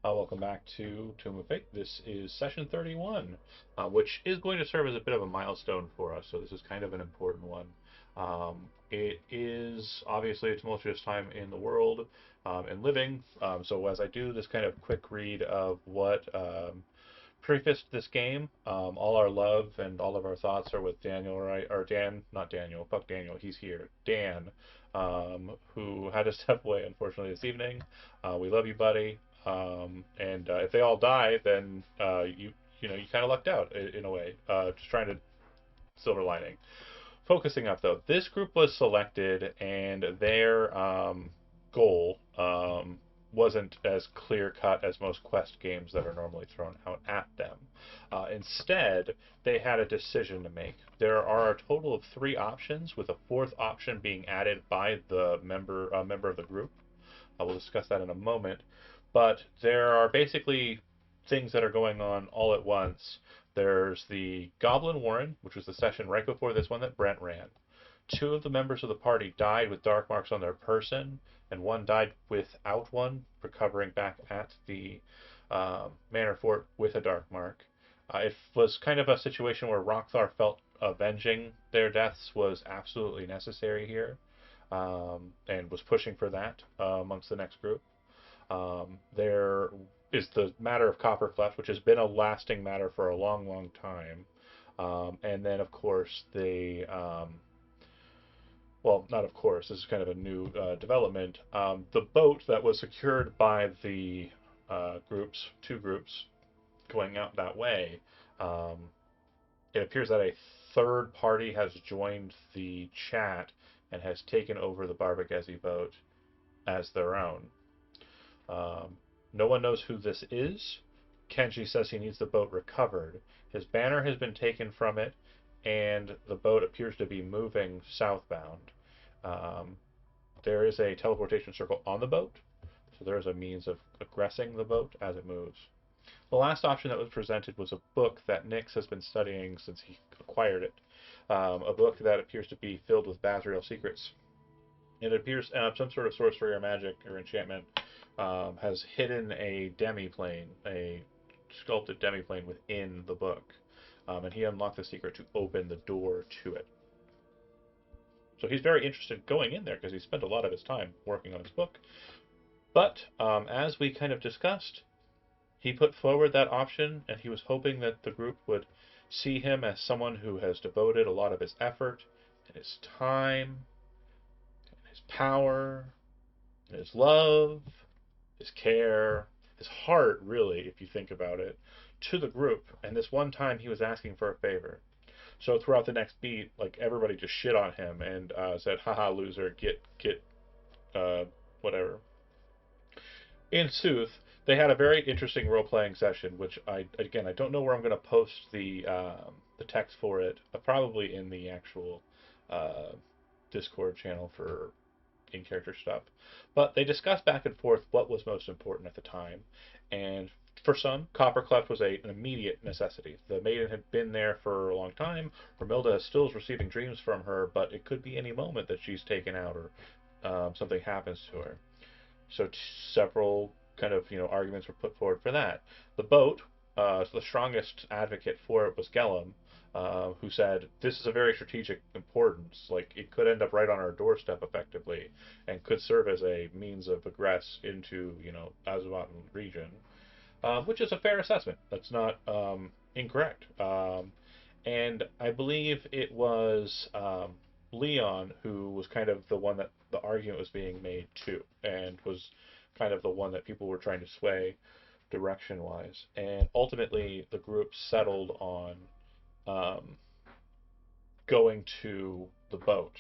Welcome back to Tomb of Fate. This is session 31, which is going to serve as a bit of a milestone for us. So this is kind of an important one. It is obviously a tumultuous time in the world and living. So as I do this kind of quick read of what prefaced this game, all our love and all of our thoughts are with Daniel, right? Or Dan, not Daniel. Fuck Daniel. He's here. Dan, who had to step away unfortunately this evening. We love you, buddy. And if they all die, then you kind of lucked out in a way. Just trying to silver lining. Focusing up though, this group was selected, and their goal wasn't as clear cut as most quest games that are normally thrown out at them. Instead, they had a decision to make. There are a total of three options, with a fourth option being added by the member of the group. We'll discuss that in a moment. But there are basically things that are going on all at once. There's the Goblin Warren, which was the session right before this one that Brent ran. Two of the members of the party died with dark marks on their person, and one died without one, recovering back at the Manor Fort with a dark mark. It was kind of a situation where Rockthar felt avenging their deaths was absolutely necessary here, and was pushing for that amongst the next group. There is the matter of Coppercleft, which has been a lasting matter for a long, long time. And then, of course, well, not of course, this is kind of a new development. The boat that was secured by the two groups going out that way, um, it appears that a third party has joined the chat and has taken over the Barbagezi boat as their own. Um, no one knows who this is. Kenji says he needs the boat recovered. His banner has been taken from it, and the boat appears to be moving southbound. Um, there is a teleportation circle on the boat, so there is a means of aggressing the boat as it moves. The last option that was presented was a book that Nyx has been studying since he acquired it. A book that appears to be filled with Basriel secrets. It appears some sort of sorcery or magic or enchantment has hidden a demiplane, a sculpted demiplane within the book. And he unlocked the secret to open the door to it. So he's very interested going in there because he spent a lot of his time working on his book. But as we kind of discussed, he put forward that option, and he was hoping that the group would see him as someone who has devoted a lot of his effort and his time, and his power, and his love, his care, his heart, really, if you think about it, to the group. And this one time he was asking for a favor. So throughout the next beat, like everybody just shit on him and said, "Haha, loser, get uh, whatever." In Sooth, they had a very interesting role playing session, which I don't know where I'm going to post the text for it. Probably in the actual uh, Discord channel for in character stuff. But they discussed back and forth what was most important at the time, and for some, Coppercleft was an immediate necessity. The maiden had been there for a long time. Romilda still is receiving dreams from her, but it could be any moment that she's taken out or something happens to her. So several kind of arguments were put forward for that. The boat, the strongest advocate for it was Gellum, who said this is a very strategic importance. Like it could end up right on our doorstep effectively, and could serve as a means of egress into Azumatin region, which is a fair assessment. That's not incorrect. And I believe it was Leon who was kind of the one that the argument was being made to, and was kind of the one that people were trying to sway direction wise. And ultimately, the group settled on um, going to the boat.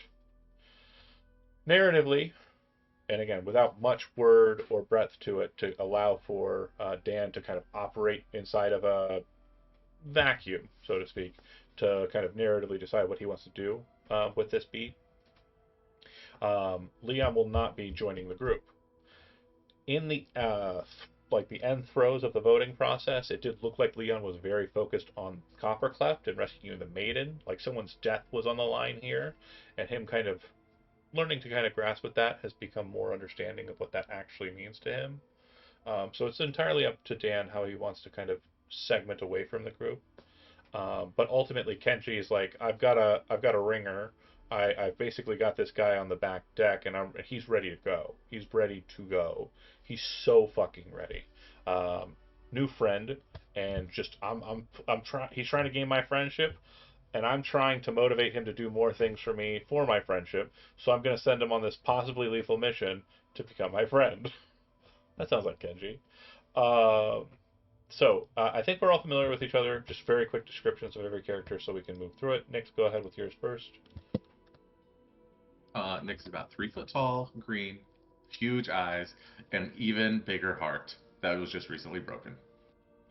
Narratively, and again, without much word or breadth to it, to allow for Dan to kind of operate inside of a vacuum, so to speak, to kind of narratively decide what he wants to do with this beat. Leon will not be joining the group. In the like the end throes of the voting process, it did look like Leon was very focused on Coppercleft and rescuing the maiden. Like someone's death was on the line here, and him kind of learning to kind of grasp with that has become more understanding of what that actually means to him. So it's entirely up to Dan how he wants to kind of segment away from the group. But ultimately, Kenji is like, I've got a ringer. I've basically got this guy on the back deck, and he's ready to go. He's ready to go. He's so fucking ready. Um, New friend, and just I'm trying. He's trying to gain my friendship, and I'm trying to motivate him to do more things for me for my friendship. So I'm going to send him on this possibly lethal mission to become my friend. That sounds like Kenji. Um, I think we're all familiar with each other. Just very quick descriptions of every character so we can move through it. Nick, go ahead with yours first. Nick's about 3 foot tall, green, huge eyes, and even bigger heart that was just recently broken.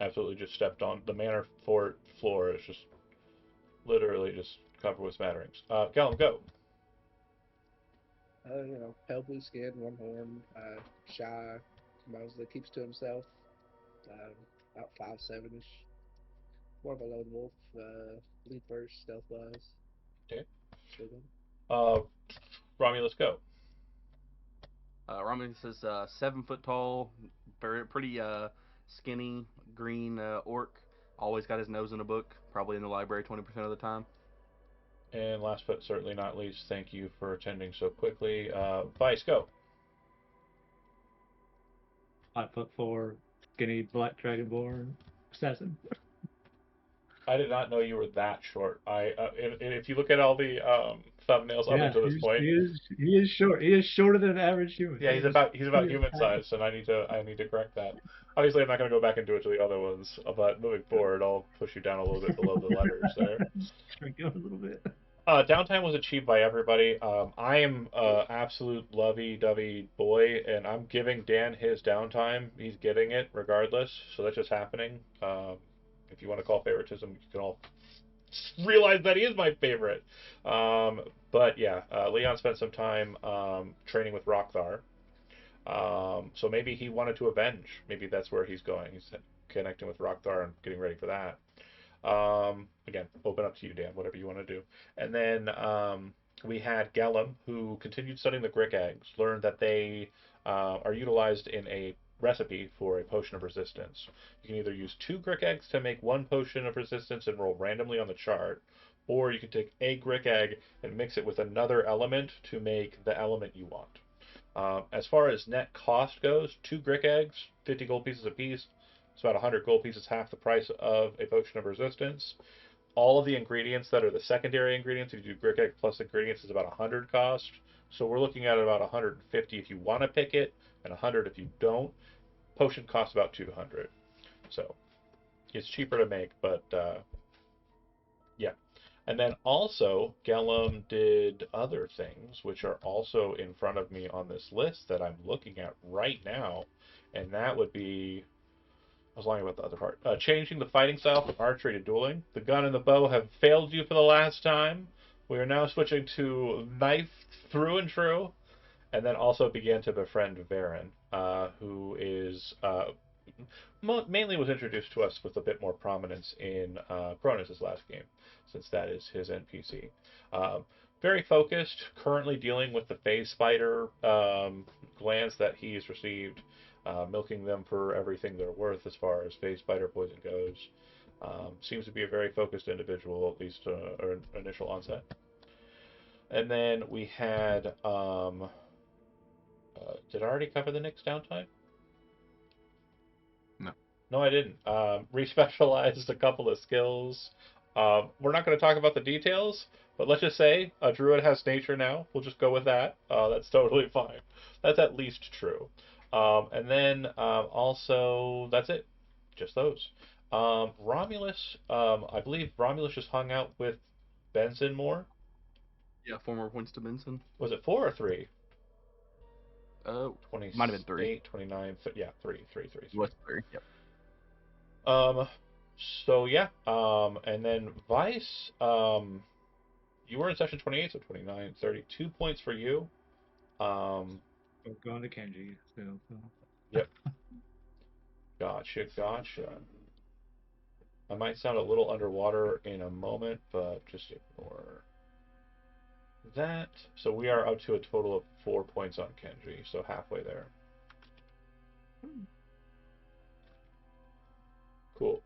Absolutely just stepped on. The manor fort floor is just literally just covered with smatterings. Gallum, go. Pale blue skin, one horn, shy, mostly keeps to himself. Um, about 5'7" ish, more of a lone wolf. Lead first, stealth wise. Okay. Big one. Uh, Romulus, go. Romulus is 7 foot tall, very pretty skinny green orc. Always got his nose in a book, probably in the library 20% of the time. And last but certainly not least, thank you for attending so quickly. Vice, go. 5'4", skinny black dragonborn assassin. I did not know you were that short. If you look at all the thumbnails up Yeah, until this point, he is short. He is shorter than an average human. yeah, he's He about is human tiny. size, and I need to correct that. Obviously, I'm not going to go back and do it to the other ones, but moving forward, I'll push you down a little bit below the letters there. Shrink it a little bit. Downtime was achieved by everybody. I am absolute lovey-dovey boy, and I'm giving Dan his downtime. He's getting it regardless, so that's just happening. If you want to call favoritism, you can all realize that he is my favorite. Um, but yeah, Leon spent some time training with Rockthar. So maybe he wanted to avenge. Maybe that's where he's going. He's connecting with Rockthar and getting ready for that. Again, open up to you, Dan, whatever you want to do. And then we had Gellum, who continued studying the Grick eggs, learned that they are utilized in a recipe for a potion of resistance. You can either use 2 Grick eggs to make 1 potion of resistance and roll randomly on the chart, or you can take a Grick egg and mix it with another element to make the element you want. As far as net cost goes, 2 Grick eggs, 50 gold pieces apiece. It's about 100 gold pieces, half the price of a potion of resistance. All of the ingredients that are the secondary ingredients, if you do Grick egg plus ingredients, is about 100 cost. So we're looking at about 150 if you want to pick it, and 100 if you don't. Potion costs about 200. So it's cheaper to make, but yeah. And then also, Gellum did other things, which are also in front of me on this list that I'm looking at right now. And that would be, I was lying about the other part. Changing the fighting style from archery to dueling. The gun and the bow have failed you for the last time. We are now switching to knife through and true. And then also began to befriend Varen, who is mainly was introduced to us with a bit more prominence in Cronus' last game, since that is his NPC. Um, very focused, currently dealing with the phase spider glands that he's received, milking them for everything they're worth as far as phase spider poison goes. Seems to be a very focused individual, at least or initial onset. And then we had, did I already cover the Nick's downtime? No. No, I didn't. Respecialized a couple of skills. We're not going to talk about the details, but let's just say a druid has nature now. We'll just go with that. That's totally fine. That's at least true. And then also, that's it. Just those. Romulus, I believe Romulus just hung out with Benson more. Yeah, former Winston Benson. Was it 4 or 3? Oh, might have been three. 28, 29, yeah, three. It was three. Yep. Um, so yeah, and then Vice, you were in session 28, so 29, 32 points for you. Um, Going to Kenji. So. yep, gotcha. I might sound a little underwater in a moment, but just ignore that. So we are up to a total of 4 points on Kenji, so halfway there. Cool.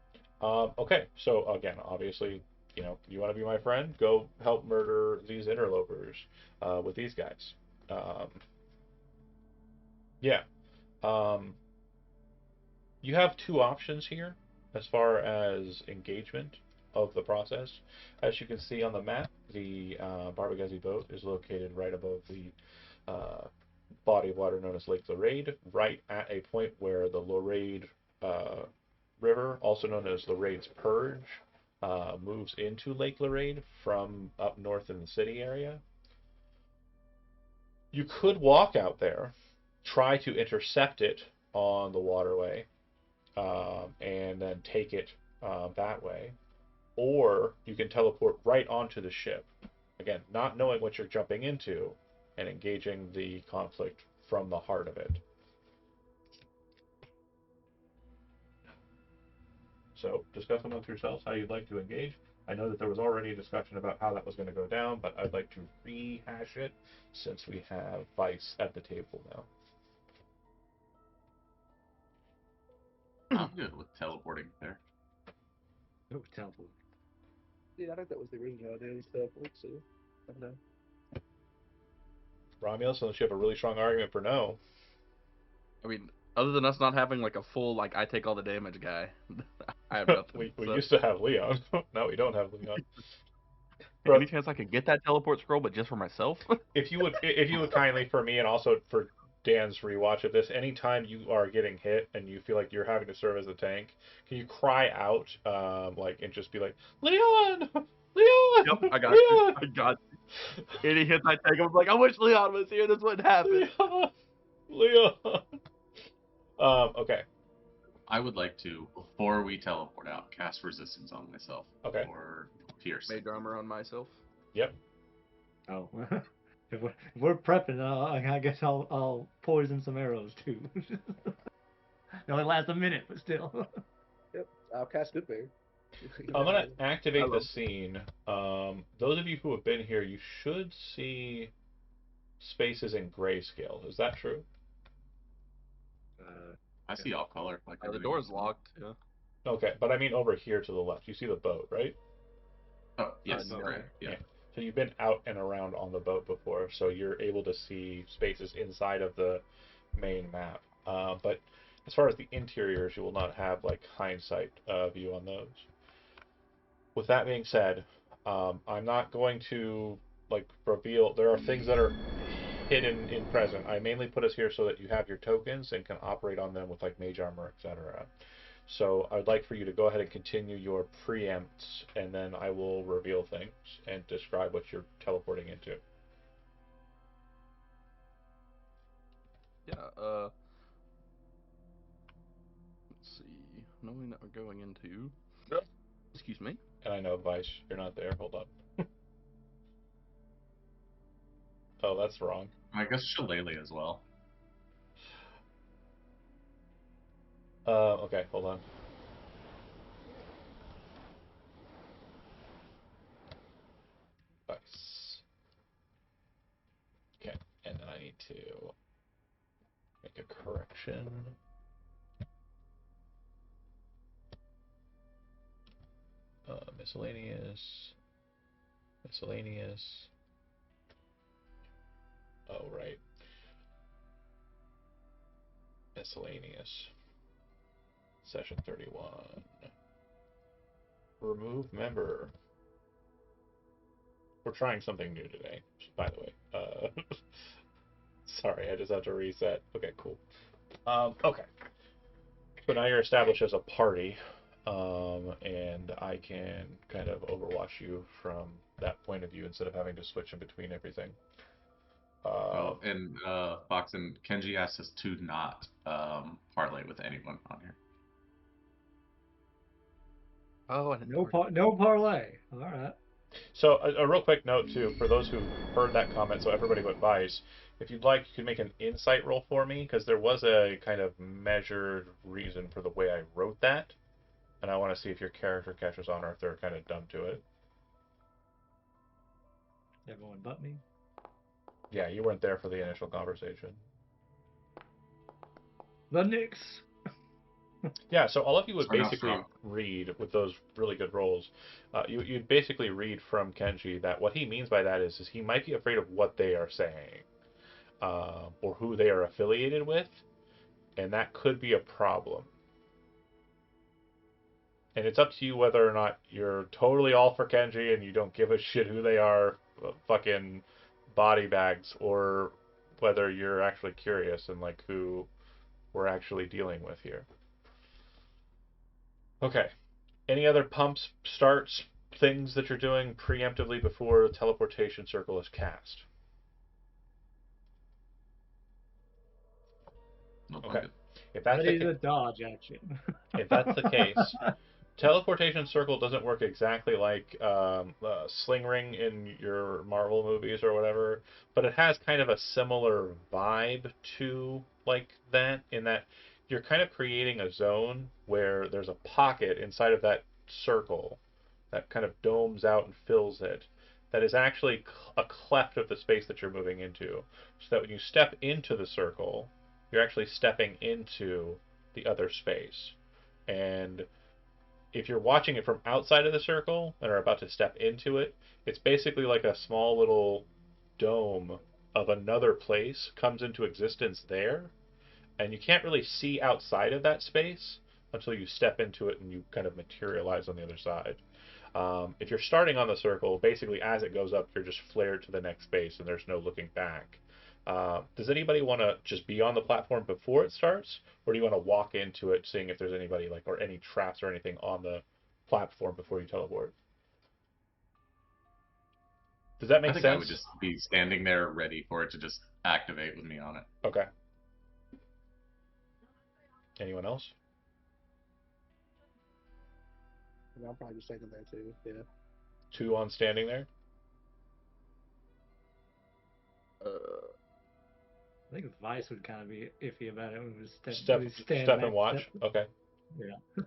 Okay, so again, obviously, you want to be my friend? Go help murder these interlopers with these guys. Um, yeah. Um, you have two options here as far as engagement of the process. As you can see on the map, the Barbagazi boat is located right above the uh, body of water known as Lake Lorade, right at a point where the Lorade uh, River, also known as Lorade's Purge, moves into Lake Lorade from up north in the city area. You could walk out there, try to intercept it on the waterway, and then take it that way. Or you can teleport right onto the ship. Again, not knowing what you're jumping into and engaging the conflict from the heart of it. So discuss amongst yourselves how you'd like to engage. I know that there was already a discussion about how that was going to go down, but I'd like to rehash it since we have Vice at the table now. I'm good with teleporting there. Oh, teleport. Yeah, I think that was the original idea. Was teleport. So I don't know. Romulus, unless you have a really strong argument for no. I mean, other than us not having like a full like I take all the damage guy, I have nothing. we So, used to have Leon. Now we don't have Leon. any Bro, chance I could get that teleport scroll, but just for myself? if you would kindly for me and also for Dan's rewatch of this, anytime you are getting hit and you feel like you're having to serve as a tank, can you cry out like and just be like, Leon, Leon, Yep, I got you. Leon, I got you. Any hits I take, I'm like, I wish Leon was here. This wouldn't happen. Leon, Leon. Okay, I would like to, before we teleport out, cast resistance on myself okay, for pierce. Made armor on myself. yep. Oh, if we're prepping, I guess I'll poison some arrows too. They only last a minute, but still. Yep, I'll cast Good Bear. I'm gonna activate the Hello. scene. Those of you who have been here, you should see spaces in grayscale. Is that true? I see all color like The everybody door's else. locked. Yeah. Okay, but I mean over here to the left. You see the boat, right? Oh, yes, no. right. Yeah. Yeah. So you've been out and around on the boat before, so you're able to see spaces inside of the main map. But as far as the interiors, you will not have like hindsight view on those. With that being said, I'm not going to like reveal. There are things that are hidden in present. I mainly put us here so that you have your tokens and can operate on them with like mage armor, etc. So I'd like for you to go ahead and continue your preempts, and then I will reveal things and describe what you're teleporting into. Yeah. Let's see. Knowing that we're going into. Excuse me. And I know, Vice, you're not there. Hold on. Oh, that's wrong. I guess Shillelagh as well. Okay, hold on. Vice. Okay, and then I need to make a correction. Miscellaneous. Miscellaneous. Oh, right. Miscellaneous. Session 31. Remove member. We're trying something new today, by the way. Sorry, I just have to reset. Okay, cool. Okay. So now you're established as a party, and I can kind of overwatch you from that point of view instead of having to switch in between everything. Oh, and Fox and Kenji asked us to not parlay with anyone on here. Oh, I didn't know. No parlay. All right. So a real quick note too, for those who heard that comment, so everybody but Vice, if you'd like, you can make an insight roll for me, because there was a kind of measured reason for the way I wrote that, and I want to see if your character catches on or if they're kind of dumb to it. Everyone but me. Yeah, you weren't there for the initial conversation. The Knicks. Yeah, so all of you would Starting off basically strong. read with those really good rolls. You'd basically read from Kenji that what he means by that is he might be afraid of what they are saying, or who they are affiliated with, and that could be a problem. And it's up to you whether or not you're totally all for Kenji and you don't give a shit who they are, fucking body bags, or whether you're actually curious and like who we're actually dealing with here. Okay. Any other pumps, starts, things that you're doing preemptively before the teleportation circle is cast? Nope, I'm Okay. good. If that's the Ready case, to dodge action. if that's the case, teleportation circle doesn't work exactly like sling ring in your Marvel movies or whatever, but it has kind of a similar vibe to like that, in that you're kind of creating a zone where there's a pocket inside of that circle that kind of domes out and fills it, that is actually a cleft of the space that you're moving into, so that when you step into the circle, you're actually stepping into the other space. And if you're watching it from outside of the circle and are about to step into it, it's basically like a small little dome of another place comes into existence there, and you can't really see outside of that space until you step into it and you kind of materialize on the other side. If you're starting on the circle, basically as it goes up, you're just flared to the next space and there's no looking back. Does anybody want to just be on the platform before it starts, or do you want to walk into it, seeing if there's anybody like or any traps or anything on the platform before you teleport? Does that I make think I would sense? just be standing there ready for it to just activate with me on it. Okay. Anyone else? And I'll probably be standing there too. Yeah. Two on standing there. I think Vice would kind of be iffy about it when we Step, stand step and next. watch. Okay. Yeah.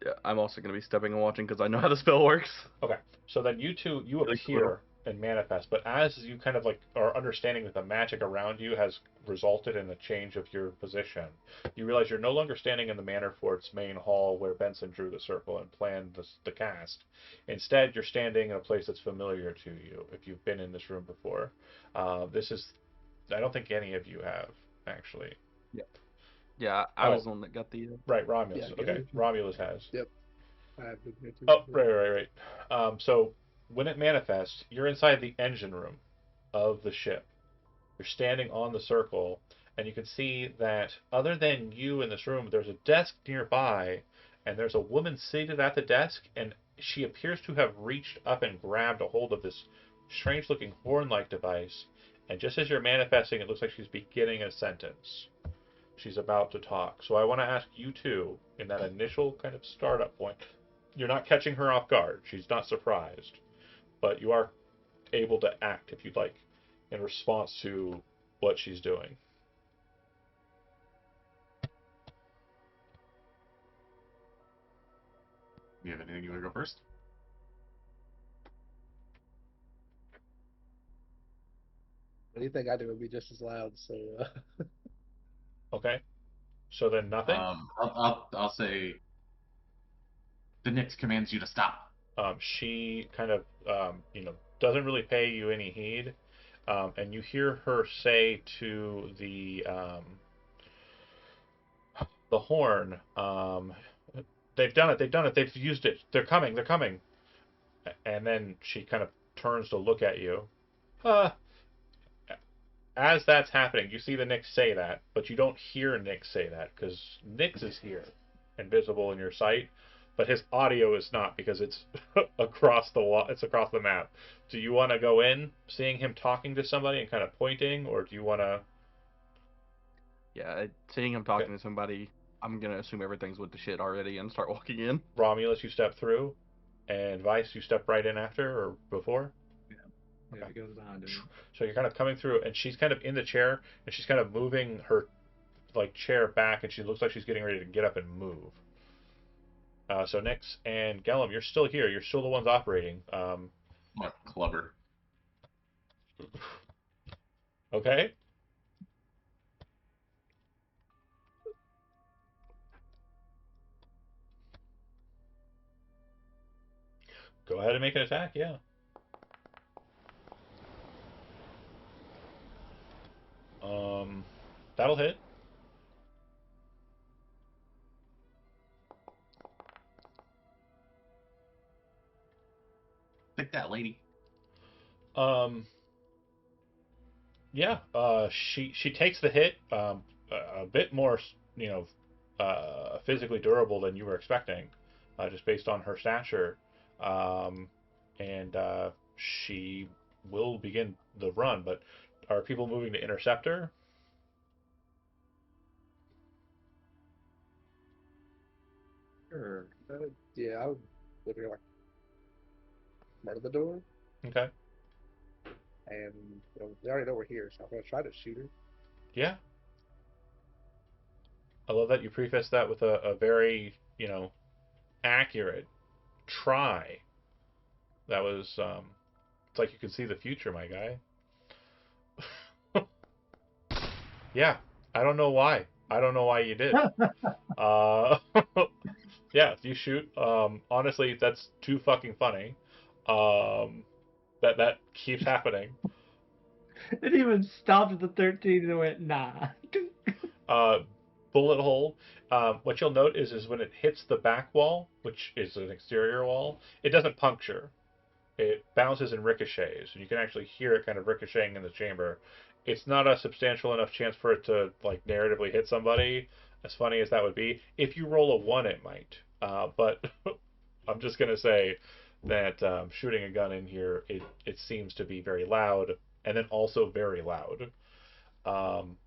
Yeah, I'm also going to be stepping and watching because I know how the spell works. Okay, so then you two, you Really cool. appear and manifest, but as you kind of like are understanding that the magic around you has resulted in a change of your position, you realize you're no longer standing in the Manor Fort's main hall where Benson drew the circle and planned the cast. Instead, you're standing in a place that's familiar to you if you've been in this room before. This is, I don't think any of you have, actually. Yeah. Yeah, I Oh, was the one that got the. right, Yeah, Romulus. I Okay, guess. Romulus has. Yep. I've been here too. Oh, right. So when it manifests, you're inside the engine room of the ship. You're standing on the circle, and you can see that other than you in this room, there's a desk nearby, and there's a woman seated at the desk, and she appears to have reached up and grabbed a hold of this strange-looking horn-like device. And just as you're manifesting, it looks like she's beginning a sentence. She's about to talk. So I want to ask you two, in that initial kind of startup point, you're not catching her off guard. She's not surprised, but you are able to act if you'd like in response to what she's doing. You have anything you want to go first? Anything I do would be just as loud. So Okay, so then nothing. I'll say the Nyx commands you to stop. She kind of doesn't really pay you any heed, and you hear her say to the horn, "They've done it. They've done it. They've used it. They're coming. They're coming." And then she kind of turns to look at you. Uh, as that's happening, you see the Nyx say that, but you don't hear Nyx say that because Nyx is here and visible in your sight, but his audio is not because it's across the wall. It's across the map. Do you want to go in, seeing him talking to somebody and kind of pointing, or do you want to? Yeah, seeing him talking to somebody, I'm going to assume everything's with the shit already and start walking in. Romulus, you step through, and Vice, you step right in after or before. Yeah, it goes behind him. So you're kind of coming through, and she's kind of in the chair, and she's kind of moving her like chair back, and she looks like she's getting ready to get up and move. So Nyx and Gellum, you're still here. You're still the ones operating. What clubber? Okay. Go ahead and make an attack, yeah. That'll hit. Take that, lady. Um, yeah. She takes the hit. A bit more, physically durable than you were expecting, just based on her stature. Um, and she will begin the run. But are people moving to intercept her? Sure. Yeah, I would literally like murder the door, Okay. and they already know we're here, so I'm gonna try to shoot her. Yeah. I love that you preface that with a very, accurate try. That was, it's like you can see the future, my guy. Yeah, I don't know why. I don't know why you did. Uh, yeah, you shoot. Honestly, that's too fucking funny. That keeps happening. It even stopped at the 13 and went, nah. Uh, Bullet hole. What you'll note is when it hits the back wall, which is an exterior wall, it doesn't puncture. It bounces and ricochets, and you can actually hear it kind of ricocheting in the chamber. It's not a substantial enough chance for it to like narratively hit somebody, as funny as that would be. If you roll a one, it might. But I'm just gonna say that shooting a gun in here, it seems to be very loud, and then also very loud. Um,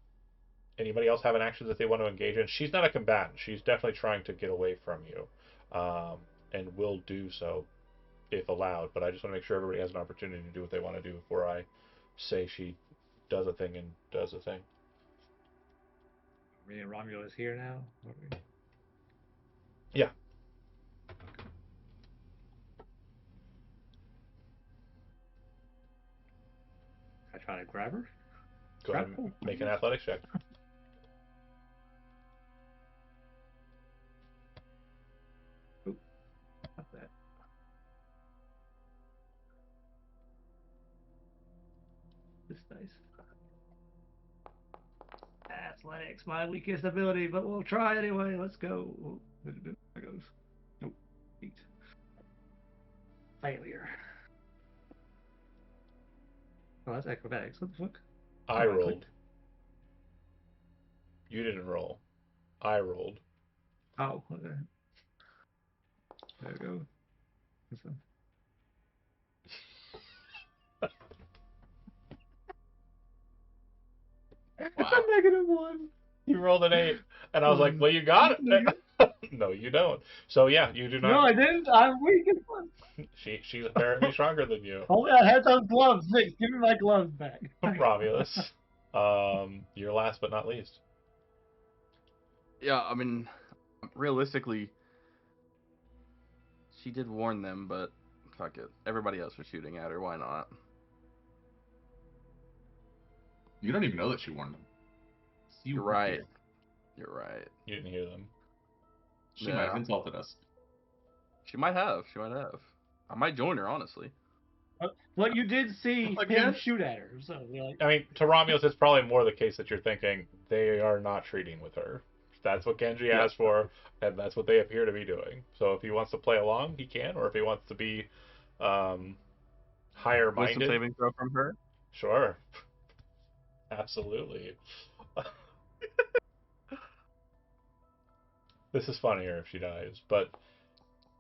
Anybody else have an action that they want to engage in? She's not a combatant. She's definitely trying to get away from you, and will do so if allowed. But I just want to make sure everybody has an opportunity to do what they want to do before I say she does a thing and does a thing. Me and Romulus here now? Yeah. I try to grab her? Go ahead and Grapple? make an athletics check. Oop, not that. This dice. Athletics, my weakest ability, but we'll try anyway. Let's go. Oh, there goes. Nope. 8. Failure. Oh, that's acrobatics. What the fuck? I Oh, rolled. clicked. You didn't roll. I rolled. Oh, okay. There we go. That's a- Wow. a -1. You rolled an 8, and I was like, "Well, you got it." No, you don't. So yeah, you do No, not. I didn't. I'm weak as fuck. She's apparently stronger than you, Only I had those gloves. Nick, give me my gloves back. Romulus. You're last but not least. Yeah, I mean, realistically, she did warn them, but fuck it. Everybody else was shooting at her. Why not? You don't even know that she warned them. You're weren't right. here. You're right. You didn't hear them. She might have Yeah. insulted us. She might have. She might have. I might join her, honestly. Well, you did see him Again? shoot at her, so you're like, I mean, to Romulus, it's probably more the case that you're thinking they are not treating with her. That's what Genji Yeah. asked for, and that's what they appear to be doing. So if he wants to play along, he can, or if he wants to be higher Wisdom minded, saving throw from her. sure, absolutely. This is funnier if she dies, but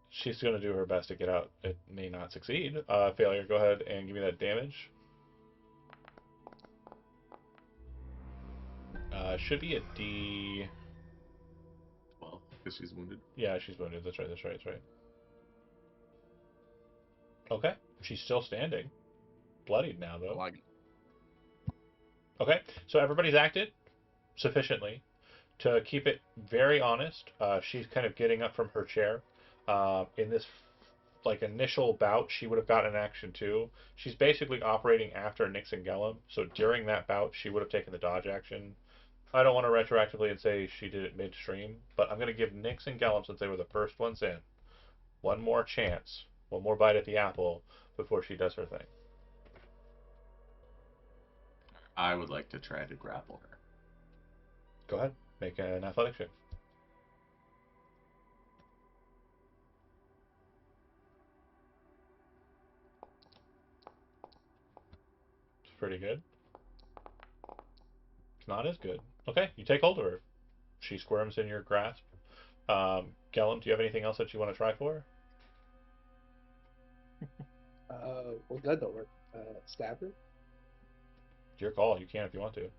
she's going to do her best to get out. It may not succeed. Failure, go ahead and give me that damage. Should be a D. Well, because she's wounded. Yeah, she's wounded. That's right. That's right. That's right. Okay, she's still standing. Bloodied now, though. Like, Okay, so everybody's acted sufficiently to keep it very honest. She's kind of getting up from her chair. In this like initial bout, she would have gotten an action too. She's basically operating after Nyx and Gellum, so during that bout, she would have taken the dodge action. I don't want to retroactively and say she did it midstream, but I'm going to give Nyx and Gellum, since they were the first ones in, one more chance one more bite at the apple before she does her thing. I would like to try to grapple her. Go ahead, make an athletic check. It's pretty good. It's not as good. Okay, you take hold of her. She squirms in your grasp. Gellum, do you have anything else that you want to try for her? Well, gun don't work. Stab her. It's your call. You can if you want to.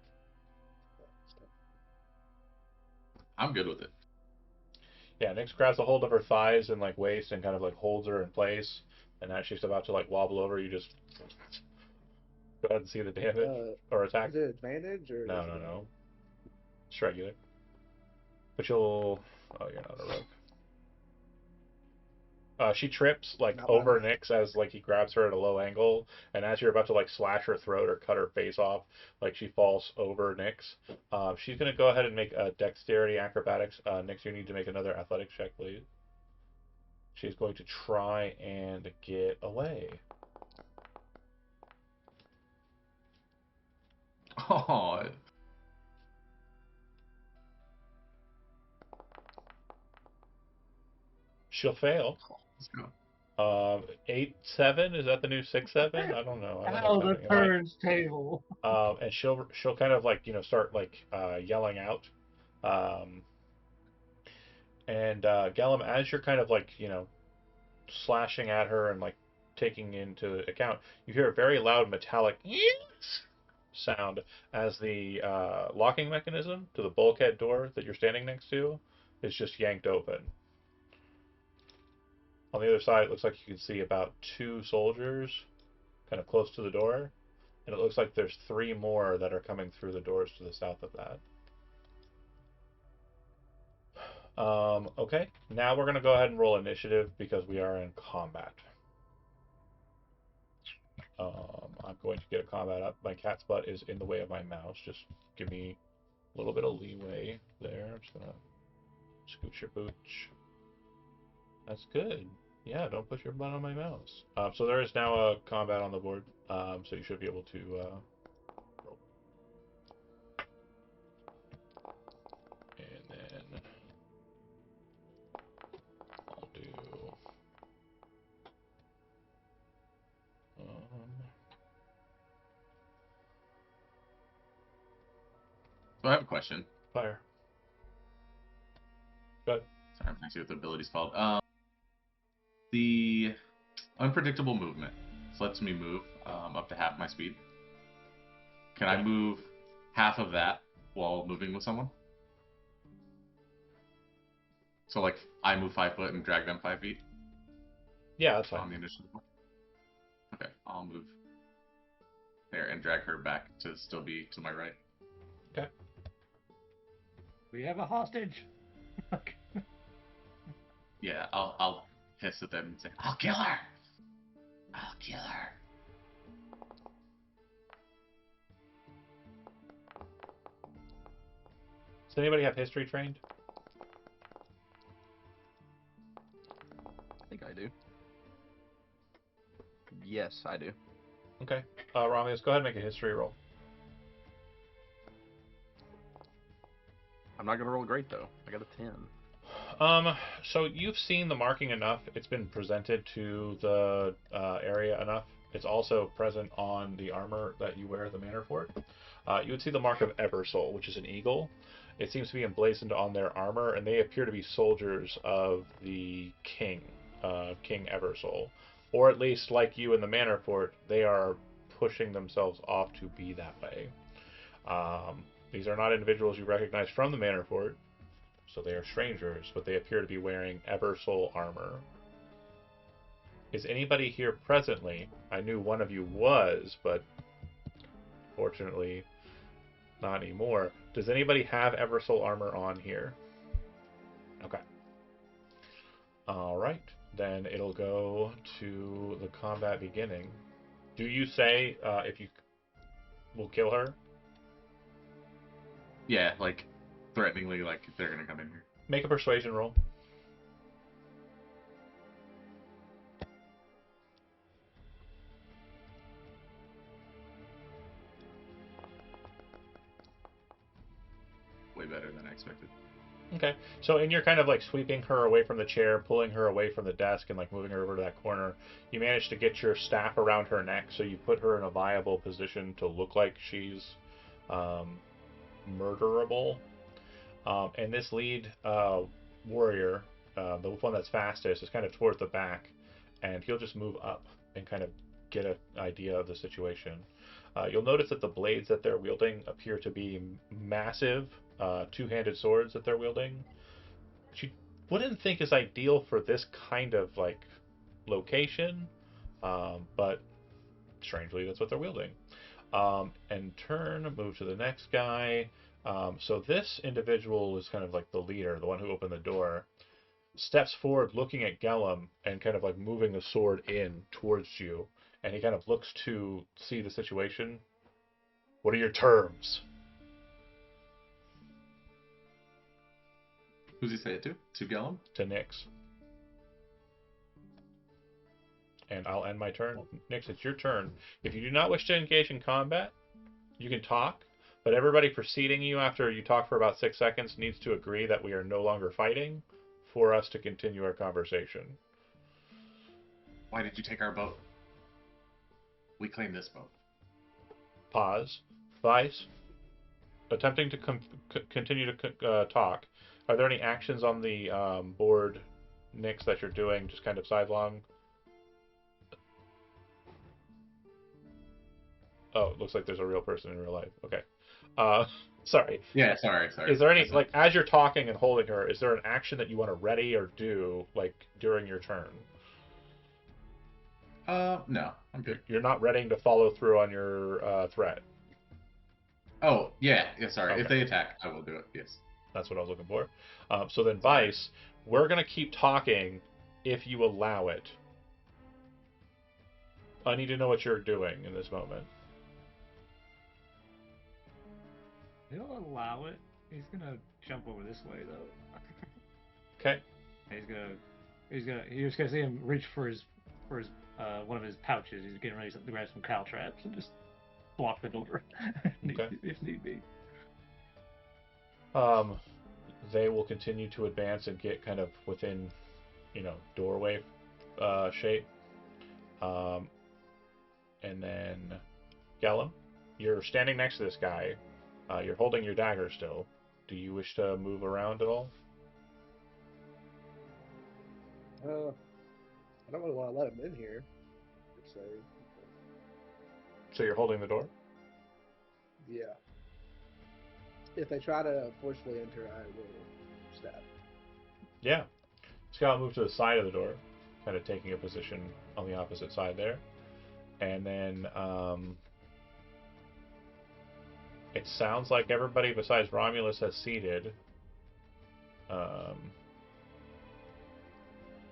Stab. I'm good with it. Yeah, Nyx grabs a hold of her thighs and like waist and kind of like holds her in place. And as she's about to like wobble over, you just go ahead and see the damage or attack. Is it advantage or? No, is no, it, no. It's regular. But you'll. Oh, you're not a rogue. She trips like Not over mine. Nyx as like he grabs her at a low angle, and as you're about to like slash her throat or cut her face off, like she falls over Nyx. She's gonna go ahead and make a dexterity acrobatics. Nyx, you need to make another athletics check, please. She's going to try and get away. Oh, She'll fail. let's go. 8-7, is that the new 6-7? I don't know. I don't know what's How the happening. It might. turns table. And she'll kind of like start like yelling out. Um, and Gellum, as you're kind of like slashing at her and like taking into account, you hear a very loud metallic sound as the locking mechanism to the bulkhead door that you're standing next to is just yanked open. On the other side, it looks like you can see about 2 soldiers kind of close to the door, and it looks like there's 3 more that are coming through the doors to the south of that. Okay, now we're going to go ahead and roll initiative because we are in combat. I'm going to get a combat up. My cat's butt is in the way of my mouse. Just give me a little bit of leeway there. I'm just going to scooch your booch. That's good. Yeah, don't push your butt on my mouse. So there is now a combat on the board. So you should be able to roll. And then I'll do. So I have a question. Fire. Go ahead. Sorry, I'm trying to see what the ability's called. The unpredictable movement. This lets me move up to half my speed. Can I Yeah. move half of that while moving with someone? So like I move 5 foot and drag them 5 feet Yeah, that's on fine. the initiative. Okay, I'll move there and drag her back to still be to my right. Okay. We have a hostage. Yeah, I'll hiss at them and say, "I'll kill her. I'll kill her." Does anybody have history trained? I think I do. Yes, I do. Okay. Romulus, go ahead and make a history roll. I'm not gonna roll great though. I got a 10. So you've seen the marking enough. It's been presented to the area enough. It's also present on the armor that you wear at the Manor Fort. You would see the mark of Eversoul, which is an eagle. It seems to be emblazoned on their armor, and they appear to be soldiers of the king, King Eversoul. Or at least, like you in the Manor Fort, they are pushing themselves off to be that way. These are not individuals you recognize from the Manor Fort, so they are strangers, but they appear to be wearing Eversoul armor. Is anybody here presently? I knew one of you was, but fortunately not anymore. Does anybody have Eversoul armor on here? Okay. Alright. Then it'll go to the combat beginning. Do you say if you will kill her? Yeah, like threateningly, like if they're gonna come in here. Make a persuasion roll. way better than I expected. Okay. So in your kind of like sweeping her away from the chair, pulling her away from the desk, and like moving her over to that corner, you manage to get your staff around her neck, so you put her in a viable position to look like she's um, murderable. And this lead warrior, the one that's fastest, is kind of towards the back, and he'll just move up and kind of get an idea of the situation. You'll notice that the blades that they're wielding appear to be massive two-handed swords that they're wielding, which you wouldn't think is ideal for this kind of like location, but strangely, that's what they're wielding. And turn, move to the next guy. So this individual is kind of like the leader, the one who opened the door. Steps forward, looking at Gellum, and kind of like moving the sword in towards you. And he kind of looks to see the situation. What are your terms? Who's he say it to? To Gellum? To Nyx. And I'll end my turn. Nyx, it's your turn. If you do not wish to engage in combat, you can talk, but everybody preceding you after you talk for about 6 seconds needs to agree that we are no longer fighting for us to continue our conversation. Why did you take our boat? We claim this boat. Pause. Vice, attempting to continue to talk. Are there any actions on the board, Nyx, that you're doing just kind of sidelong? Oh, it looks like there's a real person in real life. Okay. Sorry. Yeah, sorry. Is there any, like, as you're talking and holding her, is there an action that you want to ready or do, like, during your turn? No, I'm good. You're not readying to follow through on your threat. Oh, yeah, sorry. Okay. If they attack, I will do it, yes. That's what I was looking for. So then, Vice, we're going to keep talking if you allow it. I need to know what you're doing in this moment. He'll allow it. He's gonna jump over this way though. Okay. You're just gonna see him reach for his one of his pouches. He's getting ready to grab some cow traps and just block the door Okay. if need be. They will continue to advance and get kind of within, doorway shape. And then, Gellum, you're standing next to this guy. You're holding your dagger still. Do you wish to move around at all? I don't really want to let him in here. So, So you're holding the door? yeah. If they try to forcefully enter, I will stab. Yeah. Scout move to the side of the door, kind of taking a position on the opposite side there. And then it sounds like everybody besides Romulus has seated.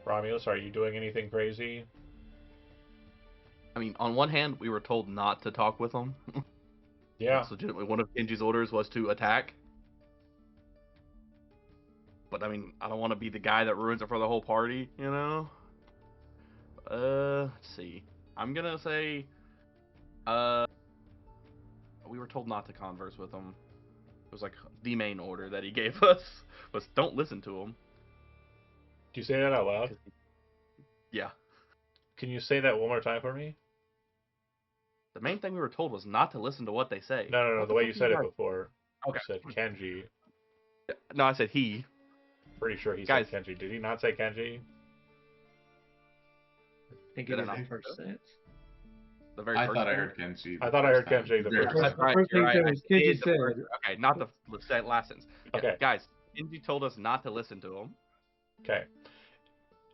Romulus, are you doing anything crazy? I mean, on one hand, we were told not to talk with them. Yeah. That's legitimately one of Kenji's orders was to attack. But I mean, I don't want to be the guy that ruins it for the whole party, you know? Let's see. I'm gonna say, we were told not to converse with him. It was like the main order that he gave us was don't listen to him. Do you say that out loud? Yeah. Can you say that one more time for me? The main thing we were told was not to listen to what they say. No. What The way you fuck said it right? before. Okay. You said Kenji. No, I said he. Pretty sure he Guys. said Kenji. Did he not say Kenji? I think Did it I is not? the first sentence. The very I first thought I one? heard Kenji. I thought I heard Kenji the Very first That's time. right. First You're thing right. said, I Kenji did the said. first- okay, not the last sentence. Yeah, Okay. Guys, Kenji told us not to listen to him. Okay.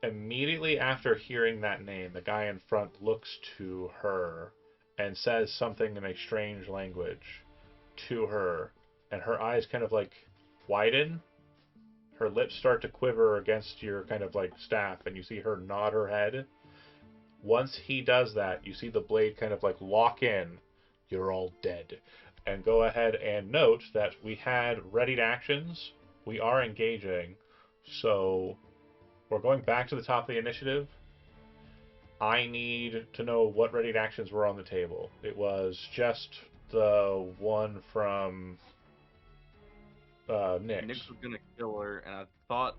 Immediately after hearing that name, the guy in front looks to her and says something in a strange language to her, and her eyes kind of like widen. Her lips start to quiver against your kind of like staff, and you see her nod her head. Once he does that, you see the blade kind of like lock in. You're all dead. And go ahead and note that we had readied actions. We are engaging. So we're going back to the top of the initiative. I need to know what readied actions were on the table. It was just the one from Nyx. Nyx was gonna kill her, and I thought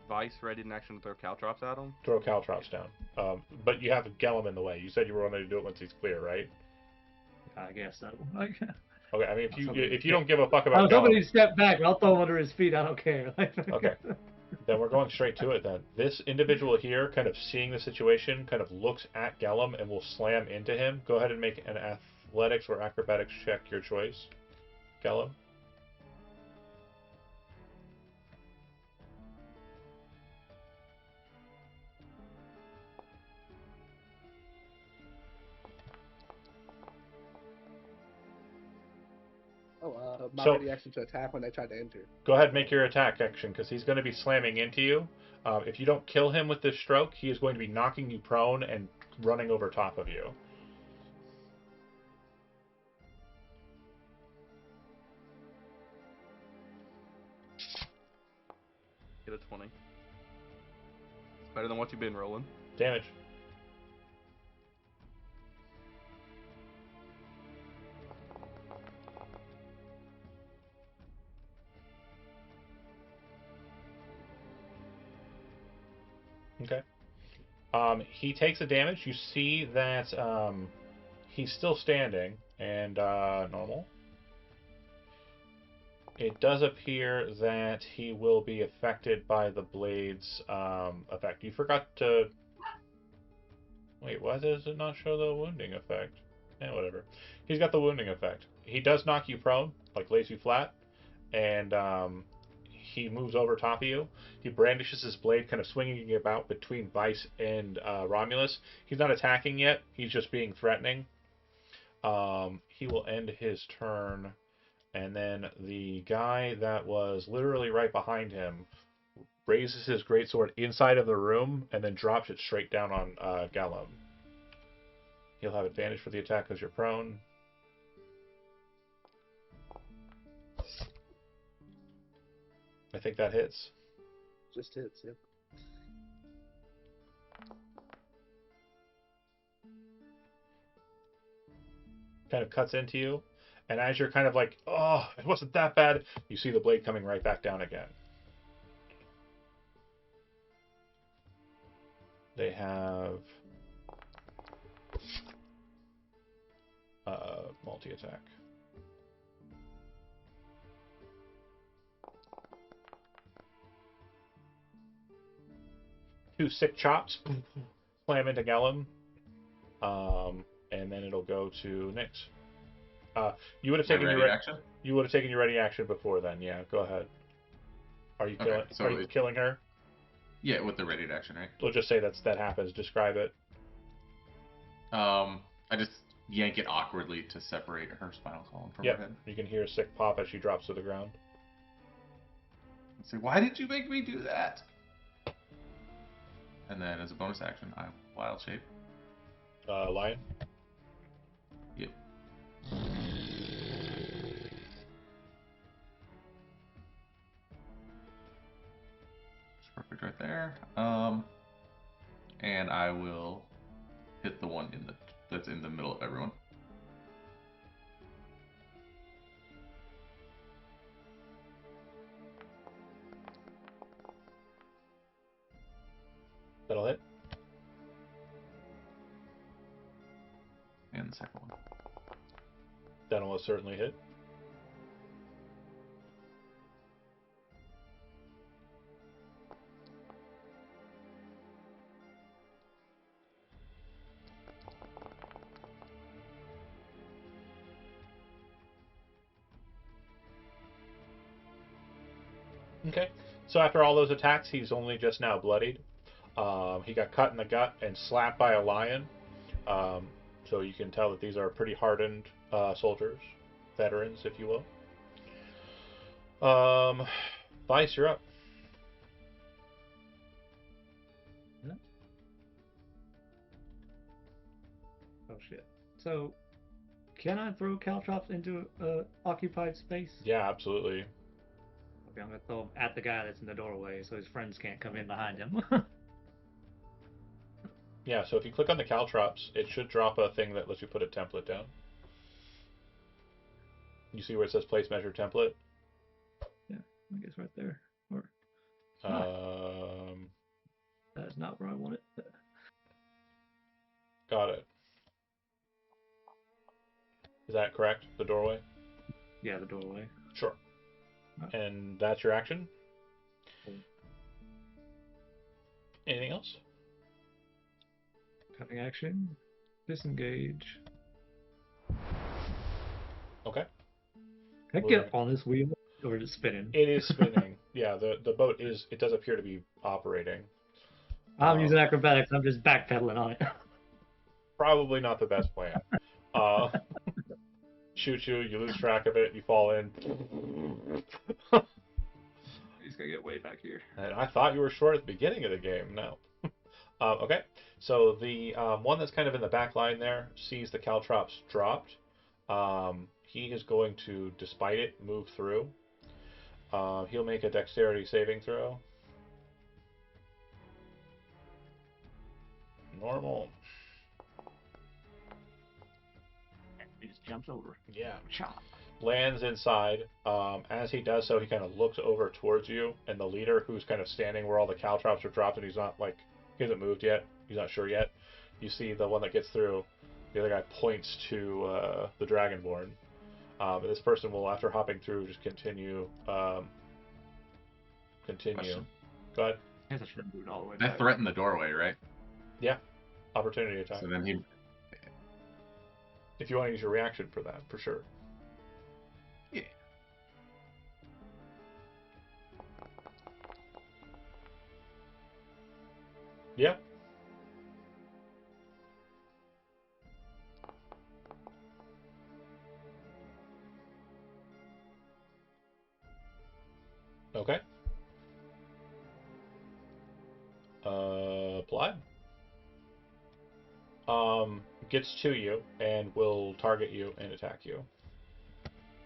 Vice ready in action to throw caltrops at him. Throw caltrops down. But you have Gellum in the way. You said you were wanting to do it once he's clear, right? I guess so. Like, Okay, I mean, I was hoping if you he'd don't give a fuck I about was hoping Gellum, he'd step back, but I'll throw him under his feet. I don't care. okay, then we're going straight to it then. This individual here, kind of seeing the situation, kind of looks at Gellum and will slam into him. Go ahead and make an athletics or acrobatics check, your choice. Gellum. My So- ready action to attack when they try to enter. Go ahead and make your attack action, because he's going to be slamming into you. If you don't kill him with this stroke, he is going to be knocking you prone and running over top of you. Get a 20. It's better than what you've been rolling. Damage. Okay. He takes a damage. You see that he's still standing and normal. It does appear that he will be affected by the blade's effect. You forgot to... Wait, why does it not show the wounding effect? Whatever. He's got the wounding effect. He does knock you prone, like lays you flat, and he moves over top of you. He brandishes his blade, kind of swinging it about between Vice and Romulus. He's not attacking yet. He's just being threatening. He will end his turn, and then the guy that was literally right behind him raises his greatsword inside of the room and then drops it straight down on Gellum. He'll have advantage for the attack because you're prone. I think that hits. Just hits, yeah. Kind of cuts into you, and as you're kind of like, oh, it wasn't that bad, you see the blade coming right back down again. They have multi-attack. Two sick chops slam into Gellum, and then it'll go to Nyx. You would have taken your action. You would have taken your ready action before then. Yeah, go ahead. Are you killing? So are you killing her? Yeah, with the ready action, right? We'll just say that happens. Describe it. I just yank it awkwardly to separate her spinal column from her Yep. head. You can hear a sick pop as she drops to the ground. And say, why did you make me do that? And then as a bonus action, I wild shape. Lion. Yep. It's perfect right there. And I will hit the one that's in the middle of everyone. That'll hit. And the second one. That'll most certainly hit. Okay. So after all those attacks, he's only just now bloodied. He got cut in the gut and slapped by a lion. So you can tell that these are pretty hardened soldiers, veterans, if you will. Vice, you're up. Oh shit. So, can I throw caltrops into occupied space? Yeah, absolutely. Okay, I'm gonna throw them at the guy that's in the doorway, so his friends can't come in behind him. Yeah, so if you click on the caltrops, it should drop a thing that lets you put a template down. You see where it says place measure template? I guess right there. Or Um, that's not where I want it. got it. Is that correct? The doorway? Yeah, the doorway. Sure. Right. And that's your action? Cool. Anything else? Cutting action. Disengage. Okay. Can I Moving. get up on this wheel? Or is it spinning? It is spinning. Yeah, the boat is. It does appear to be operating. I'm using acrobatics. I'm just backpedaling on it. Probably not the best plan. Uh, shoot you. You lose track of it. You fall in. He's gonna get way back here. And I thought you were short at the beginning of the game. No. Okay. So the one that's kind of in the back line there sees the caltrops dropped. He is going to, despite it, move through. He'll make a dexterity saving throw. Normal. He just jumps over. Yeah. Chop. Lands inside. As he does so, he kind of looks over towards you, and the leader, who's kind of standing where all the caltrops are dropped, and he's not like, he hasn't moved yet. He's not sure yet. You see the one that gets through. The other guy points to the Dragonborn. And this person will, after hopping through, just continue. Continue. Question. Go ahead. I guess I should have moved all the way That back. threatened the doorway, right? Yeah. Opportunity attack. So then he. If you want to use your reaction for that, for sure. Yeah. Yeah. Okay. Apply. Gets to you and will target you and attack you.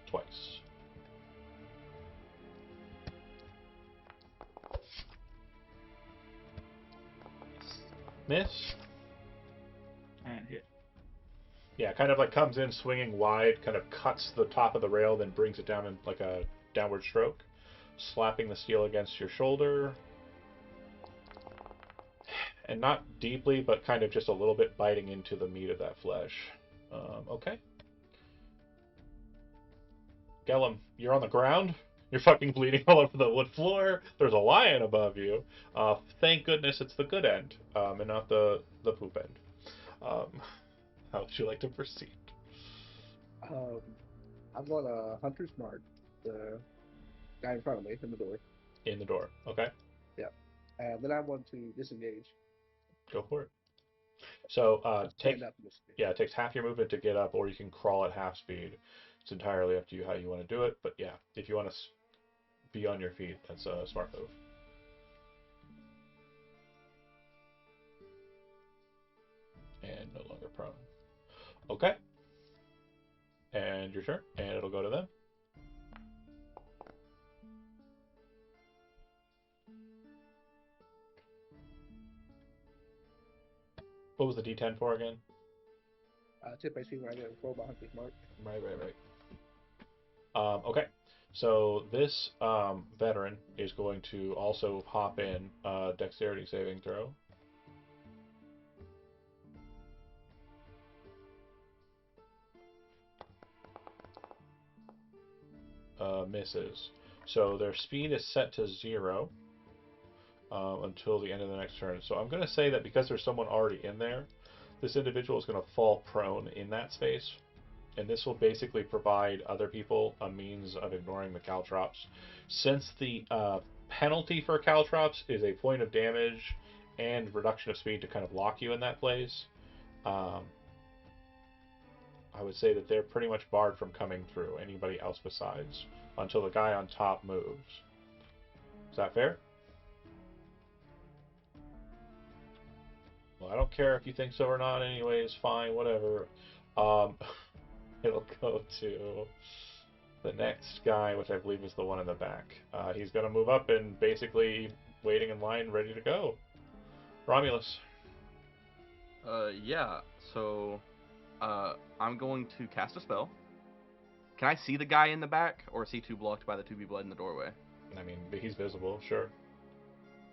Twice. Miss. And hit. Yeah, kind of like comes in swinging wide, kind of cuts the top of the rail, then brings it down in like a downward stroke, slapping the steel against your shoulder. And not deeply, but kind of just a little bit biting into the meat of that flesh. Okay. Gellum, you're on the ground. You're fucking bleeding all over the wood floor. There's a lion above you. Thank goodness it's the good end, and not the poop end. How would you like to proceed? I'm on a hunter's mark. The guy in front of me in the door. In the door. Okay, Yeah. Then I want to disengage. go for it. So Stand up and disengage. yeah, it takes half your movement to get up, or you can crawl at half speed. It's entirely up to you how you want to do it. But yeah, if you want to be on your feet, that's a smart move. And no longer prone. Okay. And your turn, and it'll go to them. What was the D10 for again? Tip I see when I get roll my hunter's mark. Right. Okay. So this veteran is going to also hop in dexterity saving throw. Misses. So their speed is set to 0 until the end of the next turn. So I'm going to say that because there's someone already in there, this individual is going to fall prone in that space. And this will basically provide other people a means of ignoring the caltrops. Since the penalty for caltrops is a point of damage and reduction of speed to kind of lock you in that place, I would say that they're pretty much barred from coming through. Anybody else besides, until the guy on top moves. Is that fair? Well, I don't care if you think so or not. Anyways, fine, whatever. It'll go to the next guy, which I believe is the one in the back. He's going to move up and basically waiting in line, ready to go. Romulus. Yeah. So, I'm going to cast a spell. Can I see the guy in the back, or is he too blocked by the 2B blood in the doorway? I mean, he's visible, sure.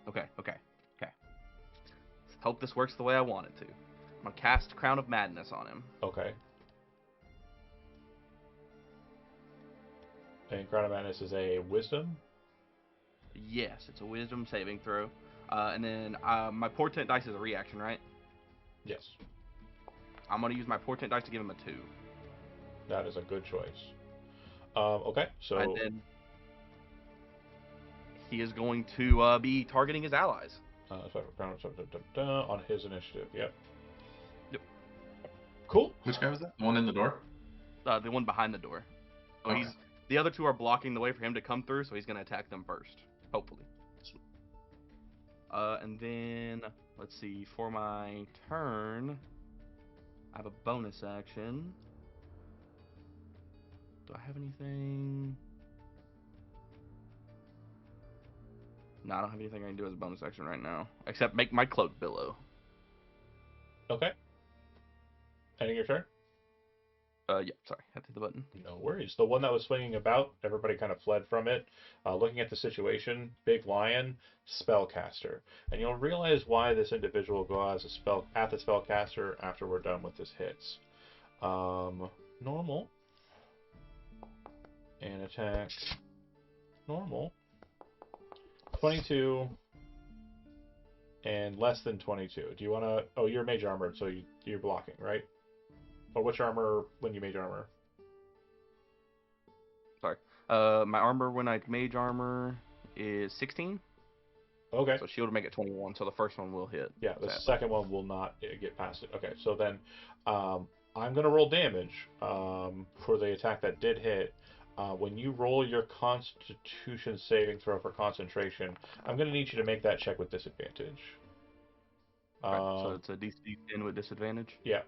Okay. Let's hope this works the way I want it to. I'm gonna cast Crown of Madness on him. Okay. And Crown of Madness is a wisdom? Yes, it's a Wisdom saving throw. And then my Portent dice is a reaction, right? Yes. I'm gonna use my Portent dice to give him a 2. That is a good choice. Okay, so... And then he is going to be targeting his allies. On his initiative, yep. Yep. Cool. Which guy was that? The one in the door? The one behind the door. So Okay. the other two are blocking the way for him to come through, so he's gonna attack them first, hopefully. And then let's see. For my turn, I have a bonus action. Do I have anything? No, I don't have anything I can do as a bonus action right now, except make my cloak billow. Okay. Ending your turn? Yeah, sorry, I hit the button. No worries. The one that was swinging about, everybody kind of fled from it. Looking at the situation, big lion, spellcaster. And you'll realize why this individual will go as the spellcaster after we're done with his hits. Normal. And attack. Normal. 22. And less than 22. Do you want to... Oh, you're mage armored, so you're blocking, right? Or what's your armor when you mage armor? Sorry. My armor when I mage armor is 16. Okay. So shield will make it 21, so the first one will hit. Yeah, the sadly. second one will not get past it. Okay, so then I'm going to roll damage for the attack that did hit. When you roll your Constitution saving throw for concentration, I'm going to need you to make that check with disadvantage. Right, so it's a DC 10 with disadvantage? Yeah.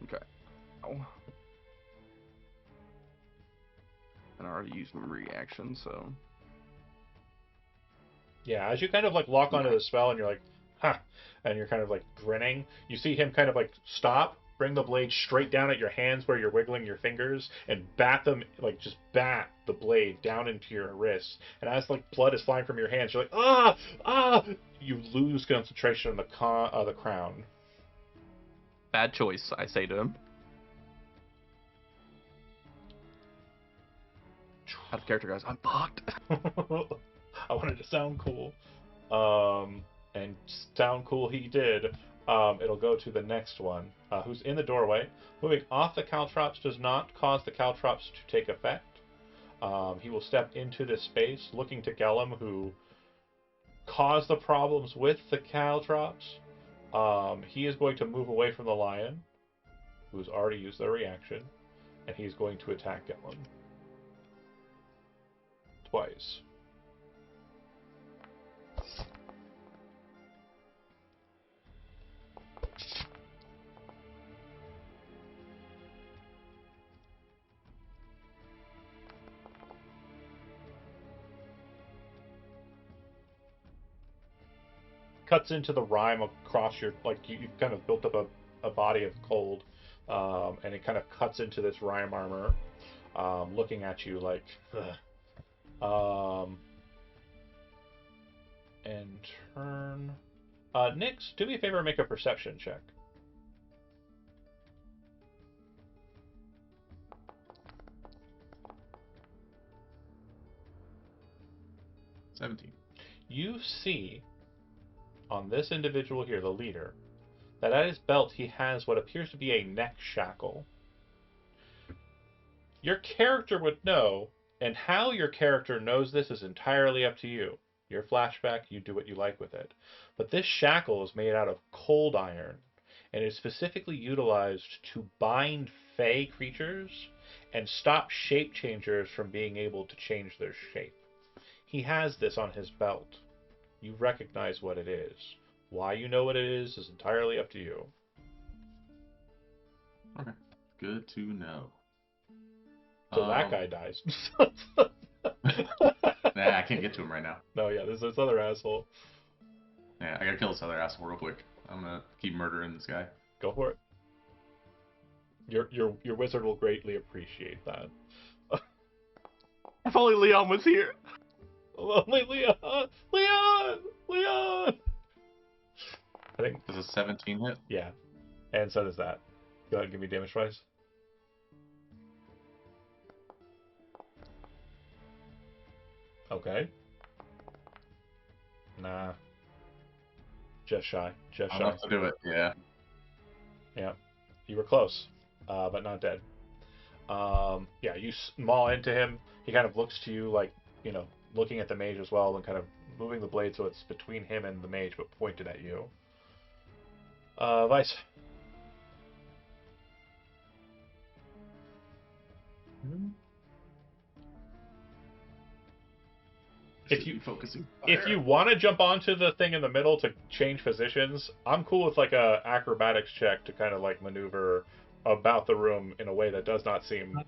Okay. Oh. And I already used my reaction, so... Yeah, as you kind of like lock onto the spell and you're like, huh, and you're kind of like grinning, you see him kind of like stop, bring the blade straight down at your hands where you're wiggling your fingers, and bat them, like just bat the blade down into your wrists. And as like blood is flying from your hands, you're like, ah! You lose concentration on the crown. Bad choice, I say to him. Out of character, guys. I'm fucked. I wanted to sound cool. And sound cool he did. It'll go to the next one, who's in the doorway. Moving off the caltrops does not cause the caltrops to take effect. He will step into this space, looking to Gellum, who caused the problems with the caltrops. He is going to move away from the lion, who's already used their reaction, and he's going to attack Gellum. Twice. Cuts into the rime across your, like, you've kind of built up a body of cold, and it kind of cuts into this rime armor, looking at you like, ugh. And turn. Nix, do me a favor and make a perception check. You see on this individual here, the leader, that at his belt he has what appears to be a neck shackle. Your character would know, and how your character knows this is entirely up to you. Your flashback, you do what you like with it. But this shackle is made out of cold iron, and is specifically utilized to bind fey creatures and stop shape changers from being able to change their shape. He has this on his belt. You recognize what it is. Why you know what it is entirely up to you. Okay. Good to know. So that guy dies. Nah, I can't get to him right now. No, yeah, there's this other asshole. Yeah, I gotta kill this other asshole real quick. I'm gonna keep murdering this guy. Go for it. Your wizard will greatly appreciate that. If only Leon was here. Only Leon! Leon! Leon! I think, Does a 17 hit? yeah. And so does that. Go ahead and give me damage twice. Okay. Nah. Just shy. Just shy. Enough to do it. Yeah. Yeah. You were close, but not dead. Yeah, you maul into him. He kind of looks to you like, looking at the mage as well and kind of moving the blade so it's between him and the mage but pointed at you. Vice. If you focusing if you want to jump onto the thing in the middle to change positions, I'm cool with like a acrobatics check to kind of like maneuver about the room in a way that does not seem I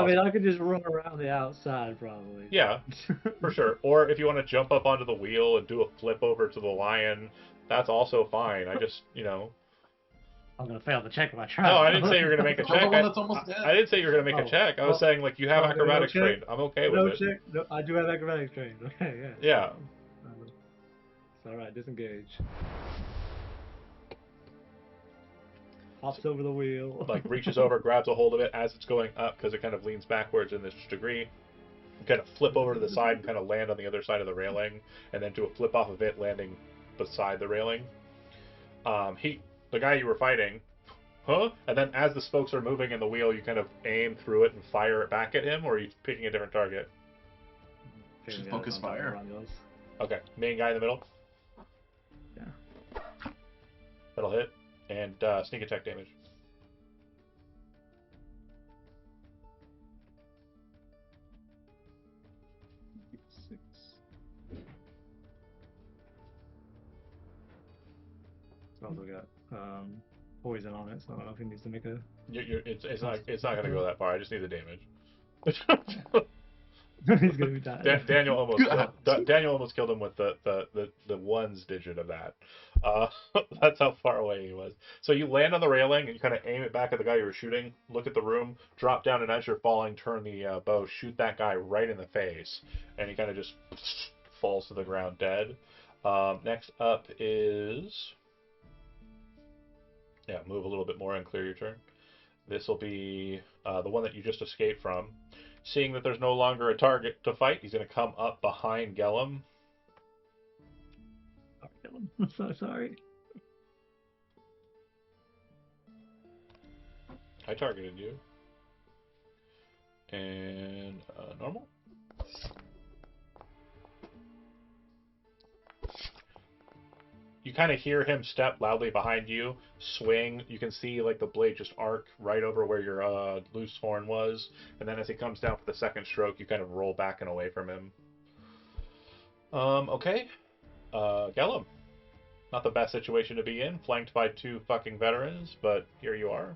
mean, plausible. I could just run around the outside probably. Yeah, for sure. Or if you want to jump up onto the wheel and do a flip over to the lion, that's also fine. I just, I'm gonna fail the check if I try. No, I didn't say you were gonna make a Kill the check. one that's almost dead. I didn't say you were gonna make a Oh, check. I was oh, saying like you have oh, no acrobatics check? trained. I'm okay with No it. check. No, I do have acrobatics trained. Okay, yeah. Yeah. It's all right. Disengage. Hops over the wheel. Like reaches over, grabs a hold of it as it's going up because it kind of leans backwards in this degree. Kind of flip over to the side and kind of land on the other side of the railing, and then do a flip off of it, landing beside the railing. The guy you were fighting, huh? And then as the spokes are moving in the wheel, you kind of aim through it and fire it back at him, or are you picking a different target? Should focus fire. Okay, main guy in the middle. Yeah. That'll hit. And sneak attack damage. It's also got poison on it, so I don't know if he needs to make a. It's not gonna go that far. I just need the damage. He's gonna be dying. Daniel almost killed him with the ones digit of that. That's how far away he was. So you land on the railing and you kind of aim it back at the guy you were shooting. Look at the room, drop down, and as you're falling, turn the bow, shoot that guy right in the face, and he kind of just falls to the ground dead. Next up is move a little bit more and clear your turn. This will be the one that you just escaped from. Seeing that there's no longer a target to fight, he's going to come up behind Gellum. I'm so sorry. I targeted you. And normal. You kind of hear him step loudly behind you, swing. You can see like the blade just arc right over where your loose horn was, and then as he comes down for the second stroke, you kind of roll back and away from him. Okay. Gellum. Not the best situation to be in, flanked by two fucking veterans, but here you are.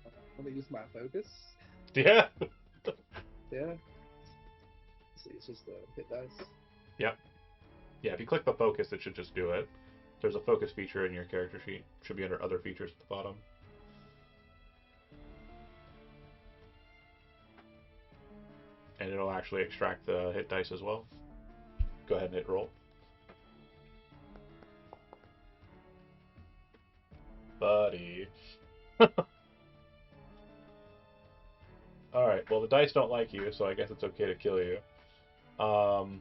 I'm gonna use my focus. Yeah. Yeah. Let's see, it's just a hit dice. Yep. Yeah, if you click the focus, it should just do it. There's a focus feature in your character sheet. Should be under other features at the bottom. And it'll actually extract the hit dice as well. Go ahead and hit roll. Buddy. Alright, well the dice don't like you, so I guess it's okay to kill you. Alright,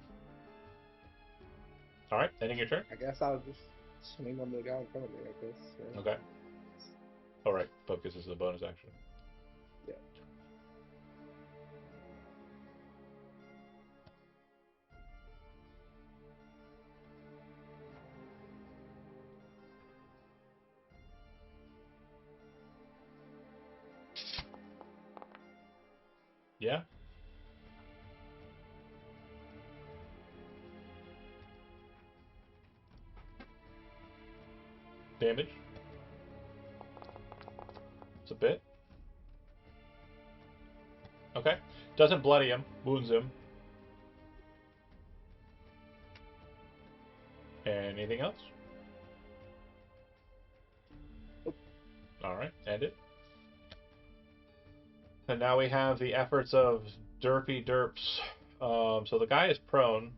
ending your turn? I guess I'll just swing on the guy in front of me, I guess. Yeah. Okay. Alright, focus is a bonus action. Yeah. Yeah? Damage? It's a bit. Okay. Doesn't bloody him, wounds him. Anything else? Alright, end it. And now we have the efforts of Derpy Derps. So the guy is prone.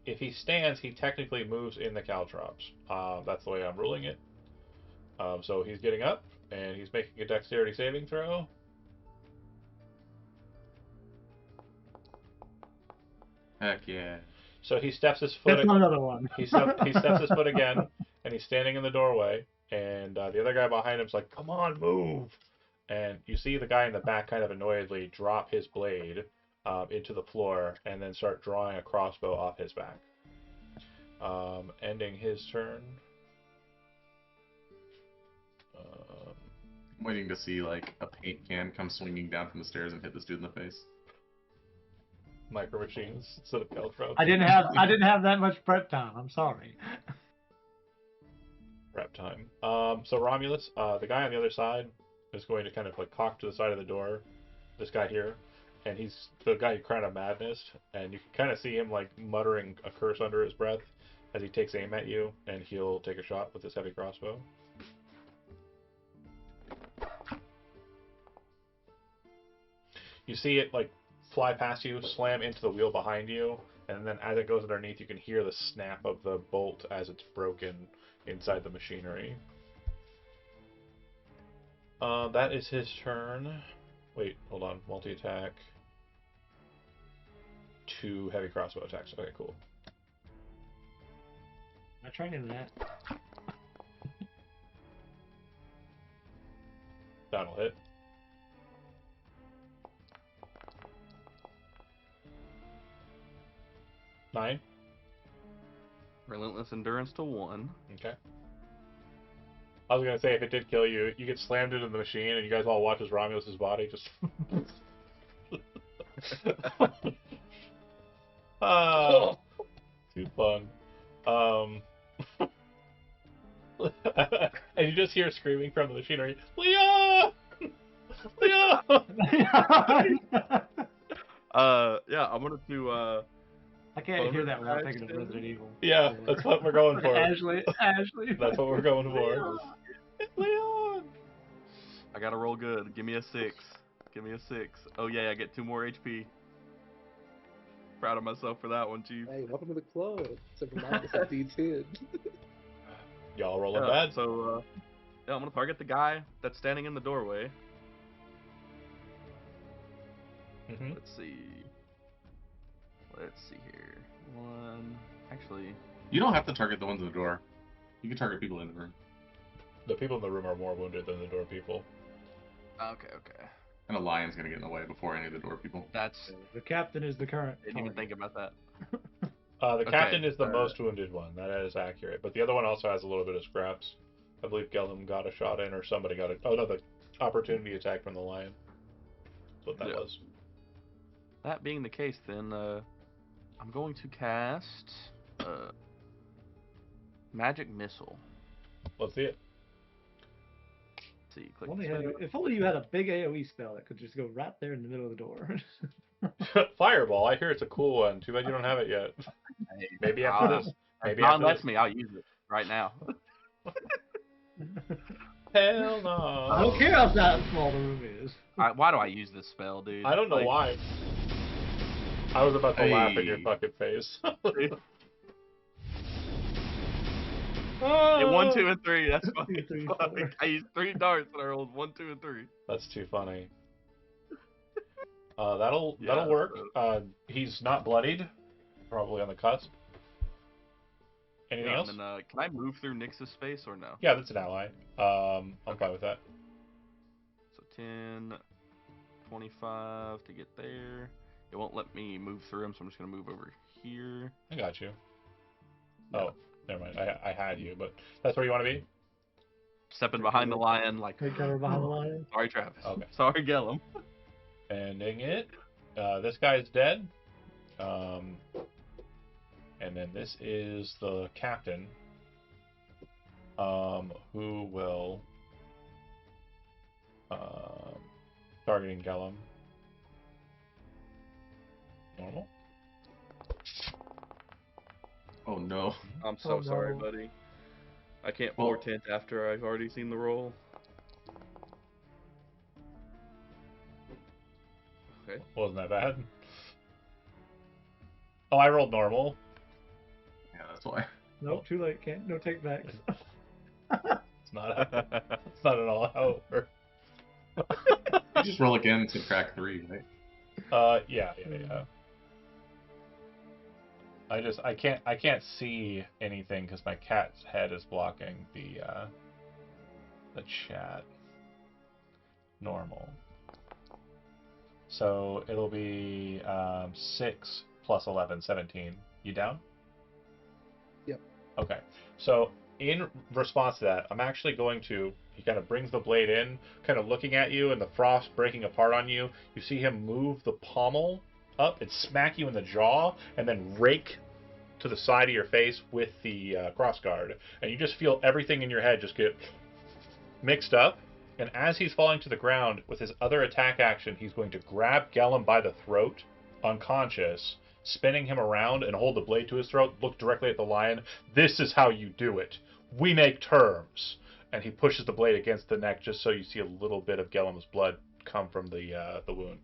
If he stands, he technically moves in the caltrops. That's the way I'm ruling it. So he's getting up, and he's making a dexterity saving throw. Heck yeah. So he steps his foot. That's another one. He steps his foot again, and he's standing in the doorway. And the other guy behind him's like, "Come on, move!" And you see the guy in the back kind of annoyedly drop his blade into the floor, and then start drawing a crossbow off his back. Ending his turn. I'm waiting to see like a paint can come swinging down from the stairs and hit this dude in the face. Micro machines instead of caltrops. I didn't have that much prep time. I'm sorry. Prep time. So Romulus, the guy on the other side is going to kind of like cock to the side of the door. This guy here, and he's the guy who Crown of Madness, and you can kind of see him like muttering a curse under his breath as he takes aim at you, and he'll take a shot with his heavy crossbow. You see it like fly past you, slam into the wheel behind you, and then as it goes underneath, you can hear the snap of the bolt as it's broken inside the machinery. That is his turn. Wait, hold on. Multi-attack. 2 heavy crossbow attacks. Okay, cool. I tried in that. That'll hit. 9. Relentless endurance to 1. Okay. I was gonna say if it did kill you, you get slammed into the machine, and you guys all watch as Romulus's body just. Ah, too fun. And you just hear screaming from the machinery, Leon! Leon! Yeah, I'm gonna do I can't hear that without thinking of Resident Evil. Yeah, that's what we're going for. Ashley. That's what we're going for. Leon! I gotta roll good. Give me a 6. Give me a 6. Oh yeah, I get 2 more HP. Proud of myself for that one, Chief. Hey, welcome to the club. Except for mine, it's a D10. Y'all rolling Yeah, bad? So, yeah, I'm gonna target the guy that's standing in the doorway. Mm-hmm. Let's see. Let's see here. One. Actually. You don't have to target the ones in the door. You can target people in the room. The people in the room are more wounded than the door people. Okay, okay. And a lion's gonna get in the way before any of the door people. That's. The captain is the current. Didn't even target. think about that. The Okay, captain is the most wounded one. That is accurate. But the other one also has a little bit of scraps. I believe Gellum got a shot in, or somebody got a. Oh no, the opportunity attack from the lion. That's what that Yeah. was. That being the case, then I'm going to cast Magic Missile. Let's see it. Let's see, click If only you had a big AoE spell that could just go right there in the middle of the door. Fireball. I hear it's a cool one. Too bad you don't have it yet. Maybe after this. Maybe John after lets this. me. I'll use it right now. Hell no. I don't care how small the room is. Why do I use this spell, dude? I don't know Like, why. I was about to laugh in your Hey. fucking face. Yeah, 1, 2, and 3. That's fine. 2, 3, It's fine. 4. I used 3 darts and I rolled 1, 2, and 3. That's too funny. That'll Yeah, work. He's not bloodied. Probably on the cusp. Anything Yeah, else? and then, can I move through Nyx's space or no? Yeah, that's an ally. I'm fine with that. So 10, 25 to get there. It won't let me move through him, so I'm just gonna move over here. I got you. Yeah. Oh, never mind. I had you, but that's where you want to be? Stepping behind the lion, like. Take cover behind the lion. Sorry, Travis. Okay. Sorry, Gellum. Ending it. This guy's dead. And then this is the captain, who will targeting Gellum. Normal. Oh no. I'm so Oh, sorry, no. buddy. I can't Well- portent after I've already seen the roll. Okay. Wasn't that bad? Oh, I rolled normal. Yeah, that's why. Nope, too late. Can't. No take backs. It's not how, it's not at all how it works. You just roll again to crack 3, right? Yeah. I can't see anything because my cat's head is blocking the chat. Normal. So it'll be 6 plus 11, 17. You down? Yep. Okay. So in response to that, I'm actually going to. He kind of brings the blade in, kind of looking at you, and the frost breaking apart on you. You see him move the pommel up and smack you in the jaw, and then rake to the side of your face with the crossguard, and you just feel everything in your head just get mixed up. And as he's falling to the ground, with his other attack action, he's going to grab Gellum by the throat, unconscious, spinning him around and hold the blade to his throat, look directly at the lion. This is how you do it. We make terms. And he pushes the blade against the neck just so you see a little bit of Gellum's blood come from the wound.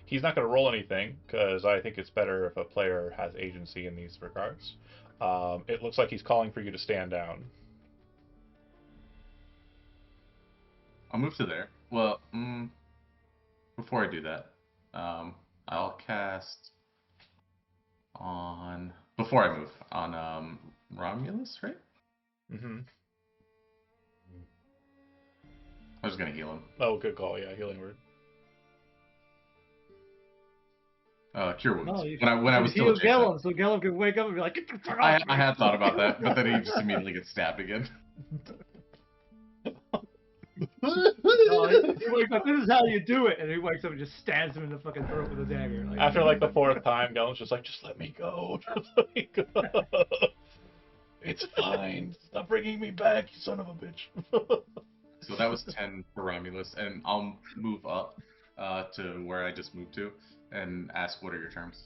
He's not going to roll anything because I think it's better if a player has agency in these regards. It looks like he's calling for you to stand down. I'll move to there. Well, before I do that, I'll cast on before I move on Romulus, right? Mm-hmm. I was gonna heal him. Oh, good call. Yeah, healing word. Cure wounds. No, you When I was still heal adjacent. Gellum, so Gellum can wake up and be like, "Get the fuck off I me." had thought about that, but then he just immediately gets stabbed again. No, he wakes up. This is how you do it, and he wakes up and just stabs him in the fucking throat with a dagger. Like, After like the fourth time, Gellum's just like, just let me go. Just let me go. It's fine. Stop bringing me back, you son of a bitch. So that was 10 for Romulus, and I'll move up to where I just moved to and ask, what are your terms?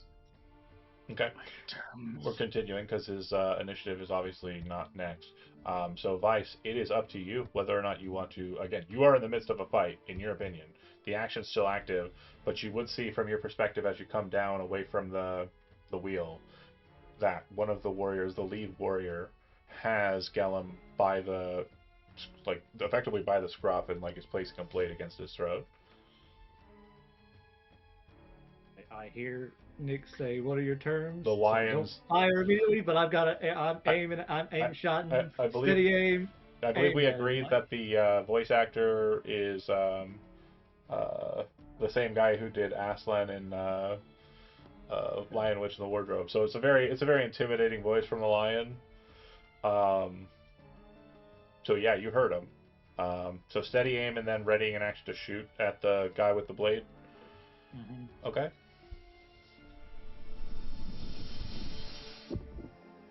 Okay. Terms. We're continuing because his initiative is obviously not next. So, Vice, it is up to you whether or not you want to. Again, you are in the midst of a fight, in your opinion. The action's still active, but you would see from your perspective as you come down away from the wheel that one of the warriors, the lead warrior, has Gellum by the, like, effectively by the scruff and, like, is placing a blade against his throat. I hear Nick say, "What are your terms?" The So lions. don't fire immediately, but I've got a. I'm aiming, shotting, I believe- steady aim. I believe we Aim, agreed man. that the voice actor is the same guy who did Aslan in Lion, Witch, and the Wardrobe. So it's a very intimidating voice from the lion. So yeah, you heard him. So steady aim and then readying an action to shoot at the guy with the blade. Mhm. Okay.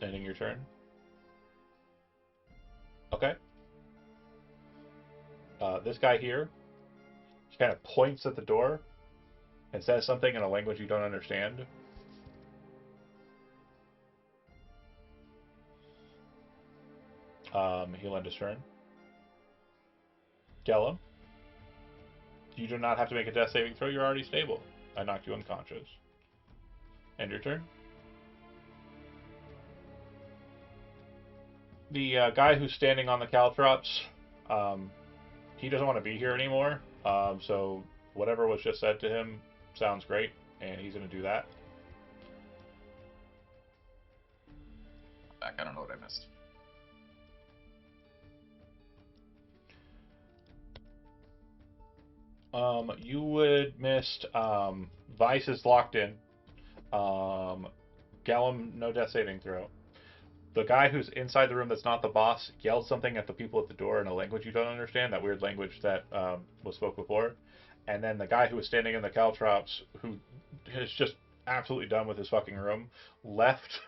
Ending your turn. Okay. This guy here, he kind of points at the door and says something in a language you don't understand. He'll end his turn. Gellum, you do not have to make a death saving throw. You're already stable. I knocked you unconscious. End your turn. The guy who's standing on the caltrops, he doesn't want to be here anymore. So whatever was just said to him sounds great, and he's going to do that. Back, I don't know what I missed. You would missed. Vice is locked in. Gallum, no death saving throw. The guy who's inside the room that's not the boss yelled something at the people at the door in a language you don't understand, that weird language that was spoke before. And then the guy who was standing in the caltrops, who is just absolutely done with his fucking room, left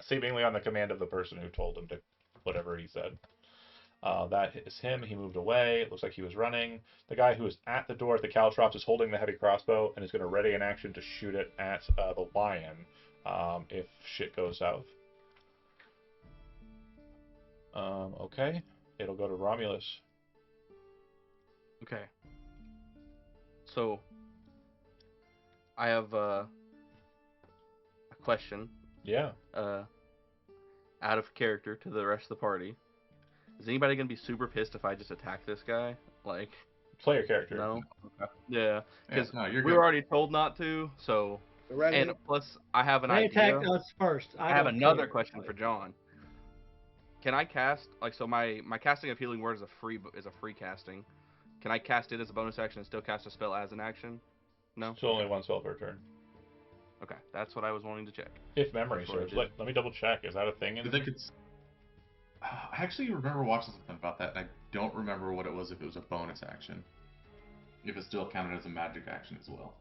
seemingly on the command of the person who told him to whatever he said. That is him. He moved away. It looks like he was running. The guy who is at the door at the caltrops is holding the heavy crossbow and is going to ready an action to shoot it at the lion if shit goes south. Okay. It'll go to Romulus. Okay. So, I have a question. Yeah. Out of character to the rest of the party. Is anybody gonna be super pissed if I just attack this guy? Like, Play your character. no. Okay. Yeah, Yeah, because no, you're we good. were already told not to. So, and Right. plus, I have an They idea. attacked us first. I have don't another care. question for John. Can I cast so my casting of healing word is a free casting? Can I cast it as a bonus action and still cast a spell as an action? No. Still only one spell per turn. Okay, that's what I was wanting to check. If memory Before I serves. did. Let me double check. Is that a thing? I think it's. I actually remember watching something about that, and I don't remember what it was. If it was a bonus action, if it still counted as a magic action as well.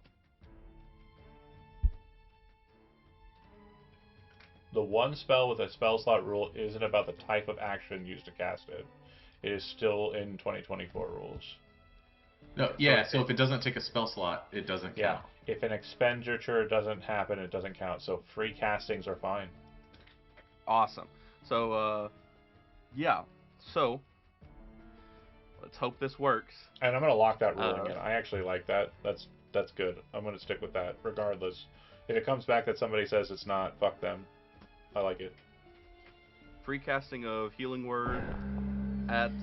The one spell with a spell slot rule isn't about the type of action used to cast it. It is still in 2024 rules. No, yeah. So if it doesn't take a spell slot, it doesn't Yeah. count. If an expenditure doesn't happen, it doesn't count. So free castings are fine. Awesome. So, yeah. So, let's hope this works. And I'm gonna lock that ruling in. I actually like that. That's good. I'm gonna stick with that regardless. If it comes back that somebody says it's not, fuck them. I like it. Free casting of healing word at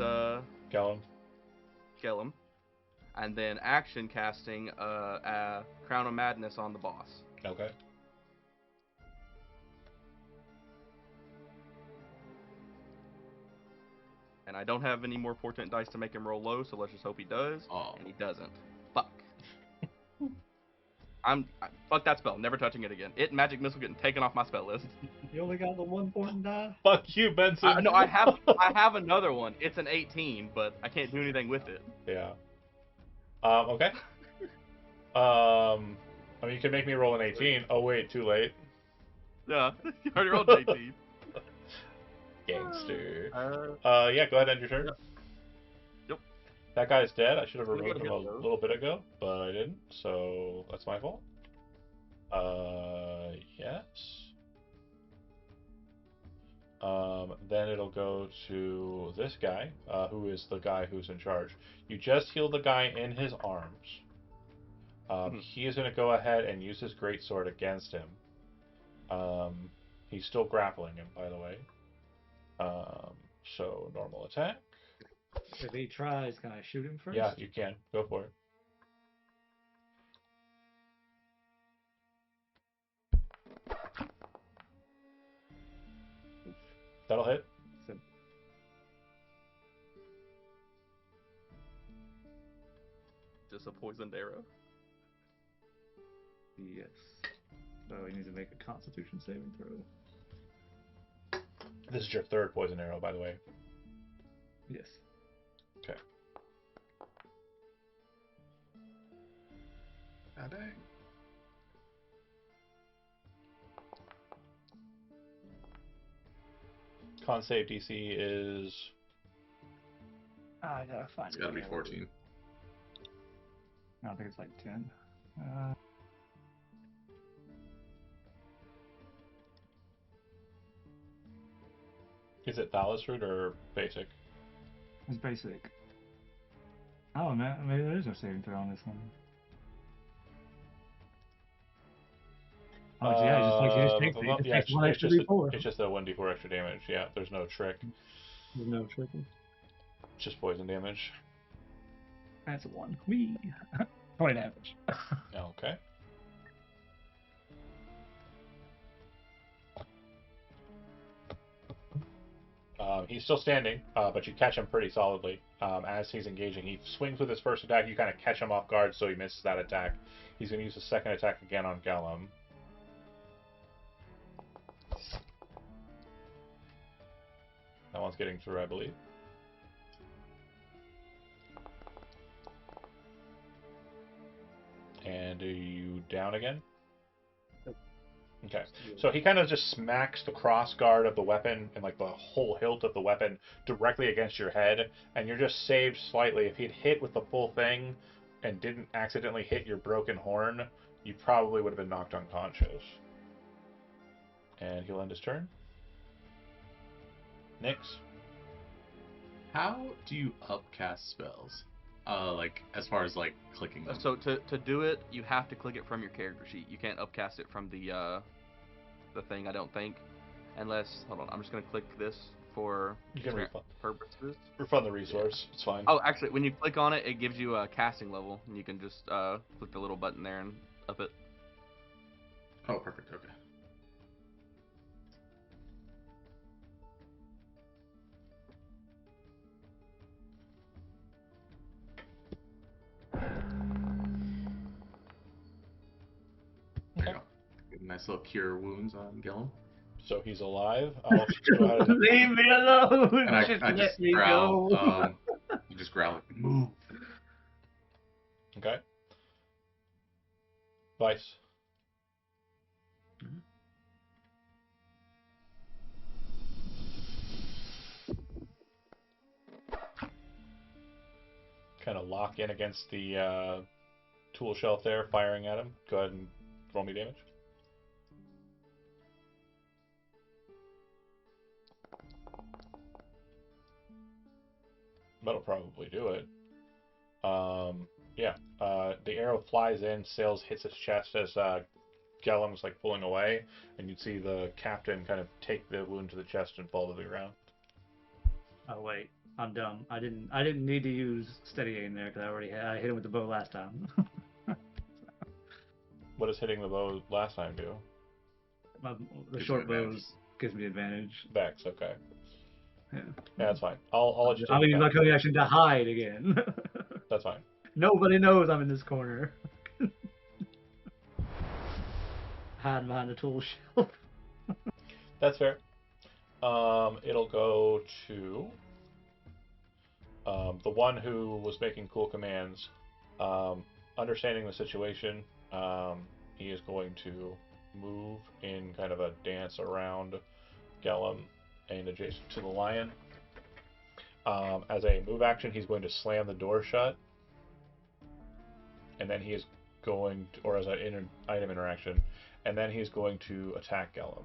Gellum. Gellum, and then action casting Crown of Madness on the boss. Okay. And I don't have any more portent dice to make him roll low, so let's just hope he does. Oh. And he doesn't. Fuck. Fuck that spell. Never touching it again. It and Magic Missile getting taken off my spell list. You only got the one point die? Fuck you, Benson. No, I have another one. It's an 18, but I can't do anything with it. Yeah. Okay. I mean, you can make me roll an 18. Oh wait, too late. Yeah, you already rolled an 18. Gangster. Uh, Yeah, go ahead, end your turn. Yep. That guy's dead. I should have Gonna removed get him a hit, though. little bit ago, but I didn't, so that's my fault. Yes. Then it'll go to this guy, who is the guy who's in charge. You just healed the guy in his arms. He is going to go ahead and use his greatsword against him. He's still grappling him, by the way. So normal attack. If he tries, can I shoot him first? Yeah, you can. Go for it. That'll hit. just a poisoned arrow. Yes. So he needs to make a Constitution saving throw. This is your third poison arrow, by the way. Yes. Okay. Ah, dang. Con save DC is I gotta find It's it. got to be again. 14. I think it's like 10. is it Thallus root or basic? It's basic. Oh man, maybe there is no saving throw on this one. Oh yeah, just takes it. It Yeah, takes one extra D4. it's just a 1d4 extra damage. Yeah, there's no trick. There's no triple. It's just poison damage. That's a 1. Whee! 20 damage. Okay. He's still standing, but you catch him pretty solidly as he's engaging. He swings with his first attack. You kind of catch him off guard, so he misses that attack. He's going to use his second attack again on Gellum. That one's getting through, I believe. And are you down again? Nope. Okay. So he kind of just smacks the cross guard of the weapon and like the whole hilt of the weapon directly against your head, and you're just saved slightly. If he'd hit with the full thing and didn't accidentally hit your broken horn, you probably would have been knocked unconscious. And he'll end his turn. Nyx. How do you upcast spells? Like as far as like clicking them. So to do it, you have to click it from your character sheet. You can't upcast it from the thing. I don't think, unless hold on. I'm just gonna click this for You can purposes. refund the resource. It's fine. Oh, actually, when you click on it, it gives you a casting level, and you can just click the little button there and up it. Oh, perfect. Okay. There you go. Get a nice little cure wounds on Gillum. So he's alive. I'll go ahead and Leave me alone. And I Just just let me growl. go. You just growl like, move. okay. Vice. Kind of lock in against the tool shelf there, firing at him. Go ahead and roll me damage. That'll probably do it. Yeah. The arrow flies in, sails, hits his chest as Gellum's like pulling away, and you'd see the captain kind of take the wound to the chest and fall to the ground. Oh wait, I'm dumb. I didn't need to use steady aim there because I hit him with the bow last time. What does hitting the bow last time do? The Gives short you advantage. bows gives me advantage. Vex, okay. Yeah. Yeah, that's fine. I'll let you I'll take use that. my code action to hide again. That's fine. Nobody knows I'm in this corner. Hiding behind the tool shelf. That's fair. It'll go to the one who was making cool commands. Understanding the situation, he is going to move in kind of a dance around Gellum and adjacent to the lion. As a move action, he's going to slam the door shut, and then he is going to, or as an item interaction, and then he's going to attack Gellum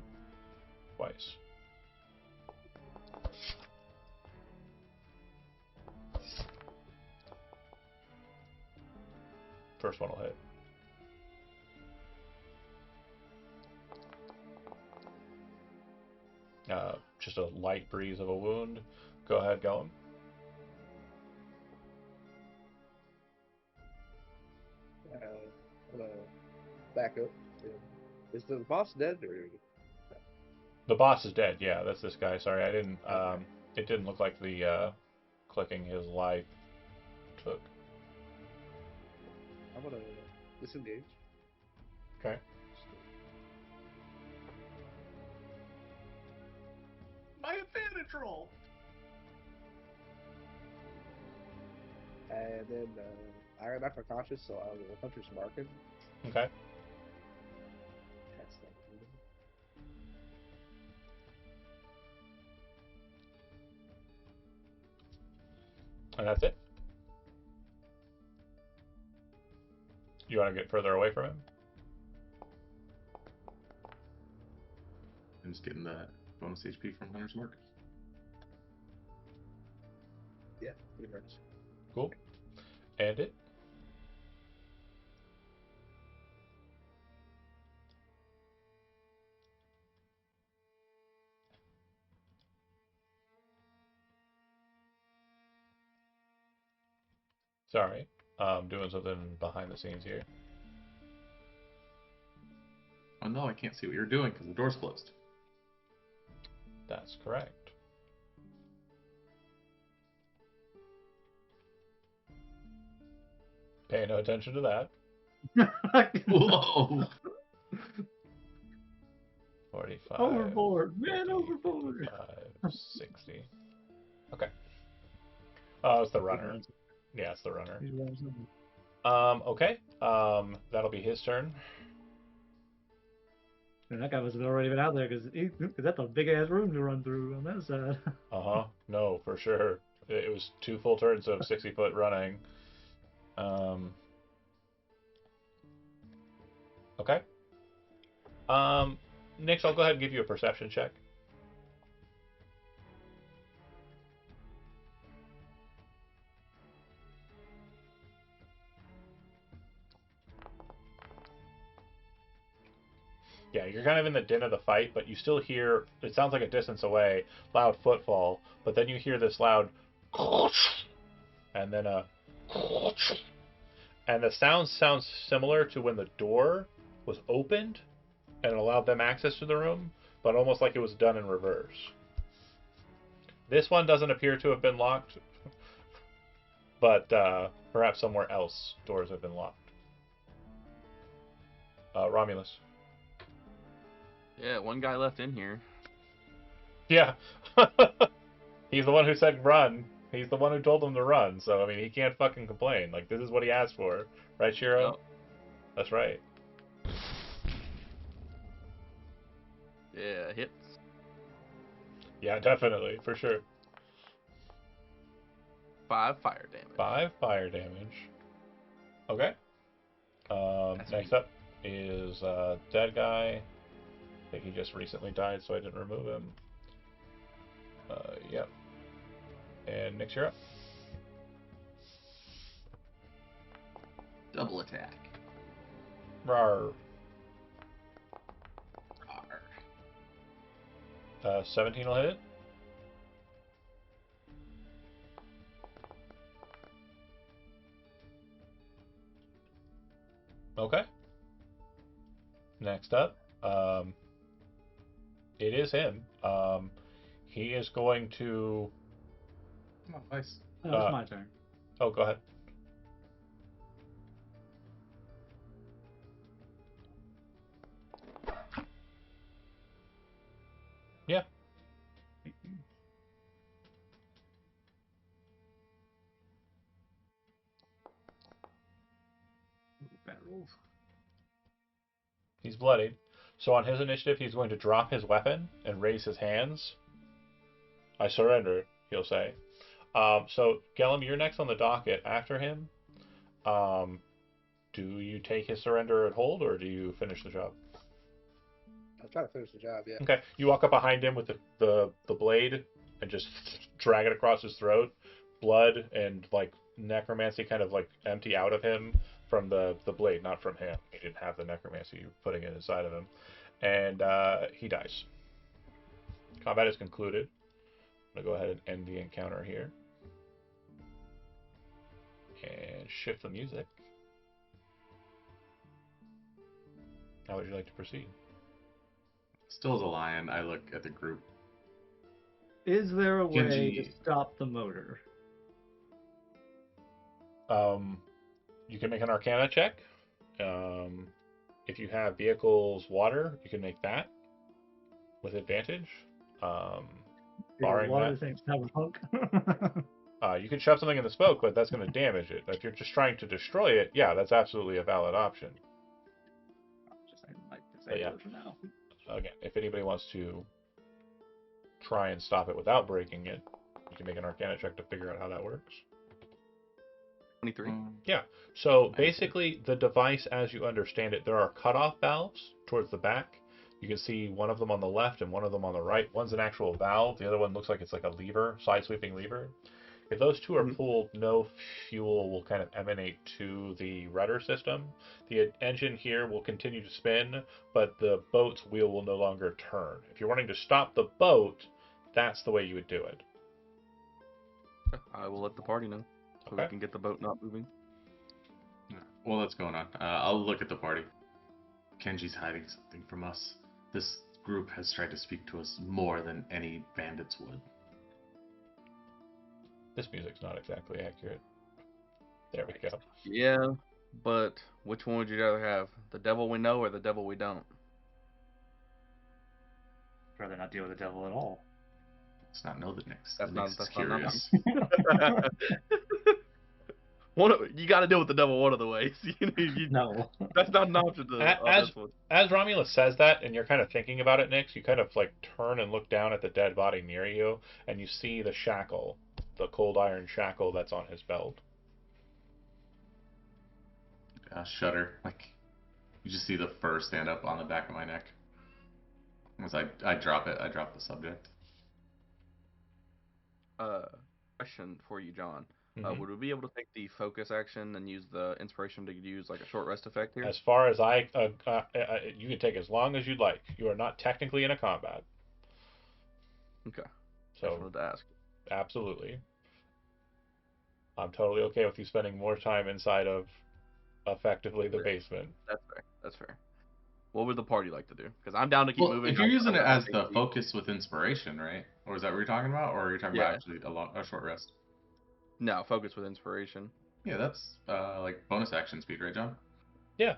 twice. First one will hit. Just a light breeze of a wound. Go ahead, Gellum. I'm gonna back up. Is the boss dead or? The boss is dead. Yeah, that's this guy. Sorry, I didn't. It didn't look like the clicking his life took. I'm gonna disengage. Okay. My advantage roll. And then I got back unconscious, so I will Hunter's Marking. Okay. Cast that. And that's it. You want to get further away from him? I'm just getting that bonus HP from Hunter's Mark. Yeah, pretty much. Cool. And it. Sorry, I'm doing something behind the scenes here. Oh no, I can't see what you're doing because the door's closed. That's correct. Pay no attention to that. Whoa! 45. Overboard, man, 50, overboard. 55, 60. Okay. It's the runner. Yeah, it's the runner. Okay. That'll be his turn. And that guy must have already been out there because that's a big ass room to run through on that side. Uh-huh. No, for sure. It was 2 full turns of 60-foot running. Okay. Nix, I'll go ahead and give you a perception check. Yeah, you're kind of in the din of the fight, but you still hear, it sounds like a distance away, loud footfall, but then you hear this loud, and then a, and the sounds similar to when the door was opened and allowed them access to the room, but almost like it was done in reverse. This one doesn't appear to have been locked, but perhaps somewhere else doors have been locked. Romulus. Yeah, one guy left in here. Yeah. He's the one who said run. He's the one who told them to run, so I mean he can't fucking complain. Like this is what he asked for. Right, Shiro? Yep. That's right. Yeah, hits. Yeah, definitely, for sure. 5 fire damage. 5 fire damage. Okay. That's Next me. up is dead guy. I think he just recently died, so I didn't remove him. Yep. And Nick's you're up. Double attack. Rawr. Rawr. 17 will hit it. Okay. Next up, it is him. He is going to. Come on, Vice. Oh, it's my turn. Oh, go ahead. Yeah. Bad rolls. He's bloodied. So on his initiative, he's going to drop his weapon and raise his hands. I surrender, he'll say. So, Gellum, you're next on the docket after him. Do you take his surrender and hold, or do you finish the job? I'll try to finish the job, yeah. Okay. You walk up behind him with the blade and just drag it across his throat. Blood and, like, necromancy kind of, like, empty out of him from the blade, not from him. He didn't have the necromancy. You're putting it inside of him. And he dies. Combat is concluded. I'm going to go ahead and end the encounter here. And shift the music. How would you like to proceed? Still as a lion, I look at the group. Is there a way Genji. to stop the motor? You can make an Arcana check. If you have vehicles water, you can make that with advantage. Barring Water that, things have a punk. you can shove something in the smoke, but that's going to damage it. If you're just trying to destroy it, yeah, that's absolutely a valid option. Just I might But disable yeah. it for now. Again, if anybody wants to try and stop it without breaking it, you can make an Arcana check to figure out how that works. 23. Yeah. So Nice. basically, the device, as you understand it, there are cutoff valves towards the back. You can see one of them on the left and one of them on the right. One's an actual valve. The other one looks like it's like a lever, side-sweeping lever. If those two are Mhm. pulled, no fuel will kind of emanate to the rudder system. The engine here will continue to spin, but the boat's wheel will no longer turn. If you're wanting to stop the boat, that's the way you would do it. I will let the party know so Okay. we can get the boat not moving. Yeah. Well, that's going on. I'll look at the party. Kenji's hiding something from us. This group has tried to speak to us more than any bandits would. This music's not exactly accurate. There we go. Yeah, but which one would you rather have? The devil we know or the devil we don't? I'd rather not deal with the devil at all. Let's not know the Nyx. That's The not- Nyx is that's not curious. You got to deal with the devil one of the ways. No. That's not an option to on this one. As Romulus says that, and you're kind of thinking about it, Nix, you kind of like turn and look down at the dead body near you, and you see the shackle, the cold iron shackle that's on his belt. Shudder. Like, you just see the fur stand up on the back of my neck. As I drop it, I drop the subject. Question for you, John. Mhm. Would we be able to take the focus action and use the inspiration to use like a short rest effect here? As far as you can take as long as you'd like. You are not technically in a combat, Okay. I just so wanted to ask. absolutely, I'm totally okay with you spending more time inside of effectively the Yeah, basement. that's fair. That's fair. What would the party like to do? Because I'm down to keep Well, moving. if you're using I've it got enough as the HP. focus with inspiration, right? Or is that what you're talking about? Or are you talking about Yeah. actually a short rest? No, focus with inspiration. Yeah, that's like bonus action speed, right, John? Yeah,